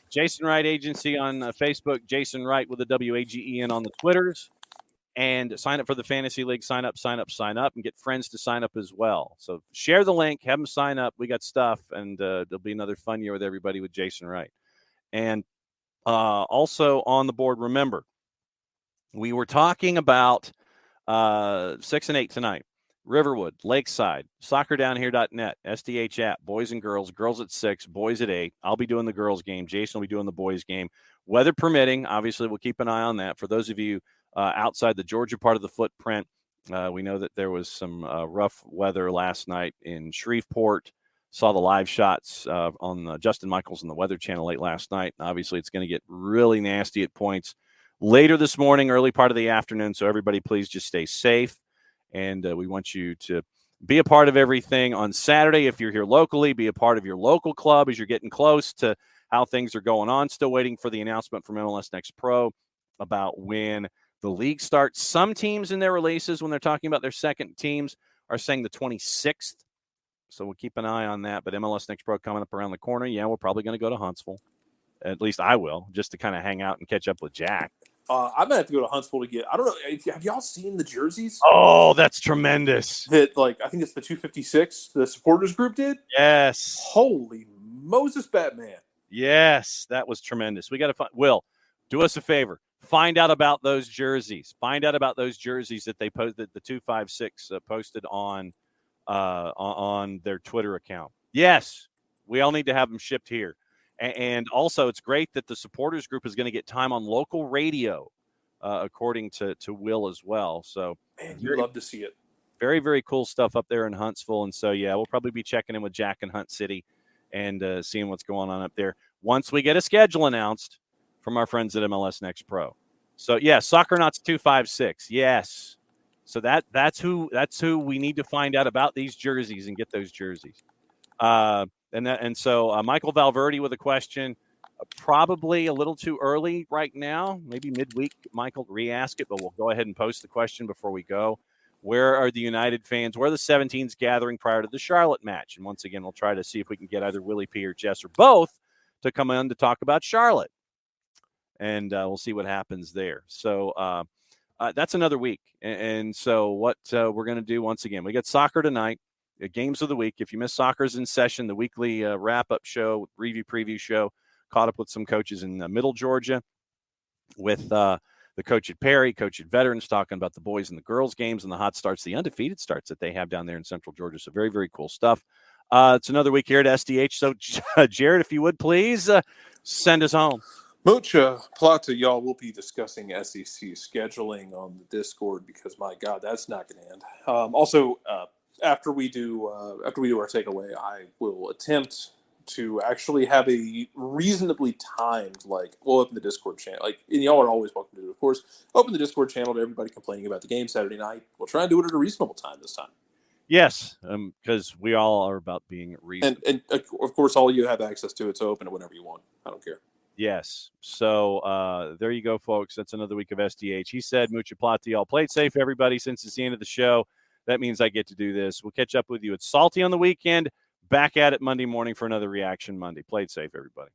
Jason Wright Agency on Facebook, Jason Wright with a WAGEN on the Twitters, and sign up for the Fantasy League. Sign up, and get friends to sign up as well. So share the link, have them sign up. We got stuff, and there'll be another fun year with everybody with Jason Wright. And also on the board, remember, we were talking about 6 and 8 tonight. Riverwood, Lakeside, soccerdownhere.net, SDH app, boys and girls at 6, boys at 8. I'll be doing the girls game. Jason will be doing the boys game. Weather permitting, obviously, we'll keep an eye on that. For those of you outside the Georgia part of the footprint, we know that there was some rough weather last night in Shreveport. Saw the live shots on Justin Michaels and the Weather Channel late last night. Obviously, it's going to get really nasty at points later this morning, early part of the afternoon. So everybody, please just stay safe. And we want you to be a part of everything on Saturday. If you're here locally, be a part of your local club as you're getting close to how things are going on. Still waiting for the announcement from MLS Next Pro about when the league starts. Some teams in their releases, when they're talking about their second teams, are saying the 26th. So we'll keep an eye on that. But MLS Next Pro coming up around the corner. Yeah, we're probably going to go to Huntsville. At least I will, just to kind of hang out and catch up with Jack. I might have to go to Huntsville to get. I don't know. Have y'all seen the jerseys? Oh, that's tremendous. That, like, I think it's the 256. The supporters group did. Yes. Holy Moses, Batman. Yes, that was tremendous. We got to find. Will, do us a favor. Find out about those jerseys. Find out about those jerseys that they posted. The 256 posted on their Twitter account. Yes, we all need to have them shipped here. And also, it's great that the supporters group is going to get time on local radio, according to Will as well. So, man, you'd love to see it. Very, very cool stuff up there in Huntsville. And so, yeah, we'll probably be checking in with Jack in Hunt City and seeing what's going on up there once we get a schedule announced from our friends at MLS Next Pro. So, yeah, Soccernauts 256. Yes. So that's who we need to find out about these jerseys and get those jerseys. And so Michael Valverde with a question, probably a little too early right now, maybe midweek. Michael, re-ask it, but we'll go ahead and post the question before we go. Where are the United fans? Where are the 17s gathering prior to the Charlotte match? And once again, we'll try to see if we can get either Willie P or Jess or both to come in to talk about Charlotte. And we'll see what happens there. So that's another week. And so what we're going to do, once again, we got soccer tonight. Games of the week. If you miss Soccer's in Session, the weekly wrap-up show, preview show, caught up with some coaches in Middle Georgia with the coach at Perry, coach at Veterans, talking about the boys and the girls games and the hot starts, the undefeated starts that they have down there in Central Georgia. So very, very cool stuff. It's another week here at SDH. So, Jared, if you would please send us home. Mucha Plata, y'all will be discussing SEC scheduling on the Discord because, my God, that's not going to end. Also, after we do our takeaway, I will attempt to actually have a reasonably timed, like, we'll open the Discord channel. Like, and y'all are always welcome to do it, of course. Open the Discord channel to everybody complaining about the game Saturday night. We'll try and do it at a reasonable time this time. Yes, because we all are about being reasonable. And of course, all you have access to, it's open to whenever you want. I don't care. Yes. So there you go, folks. That's another week of SDH. He said, Mucha Plata, y'all play it safe, everybody. Since it's the end of the show, that means I get to do this. We'll catch up with you at Salty on the weekend. Back at it Monday morning for another Reaction Monday. Play it safe, everybody.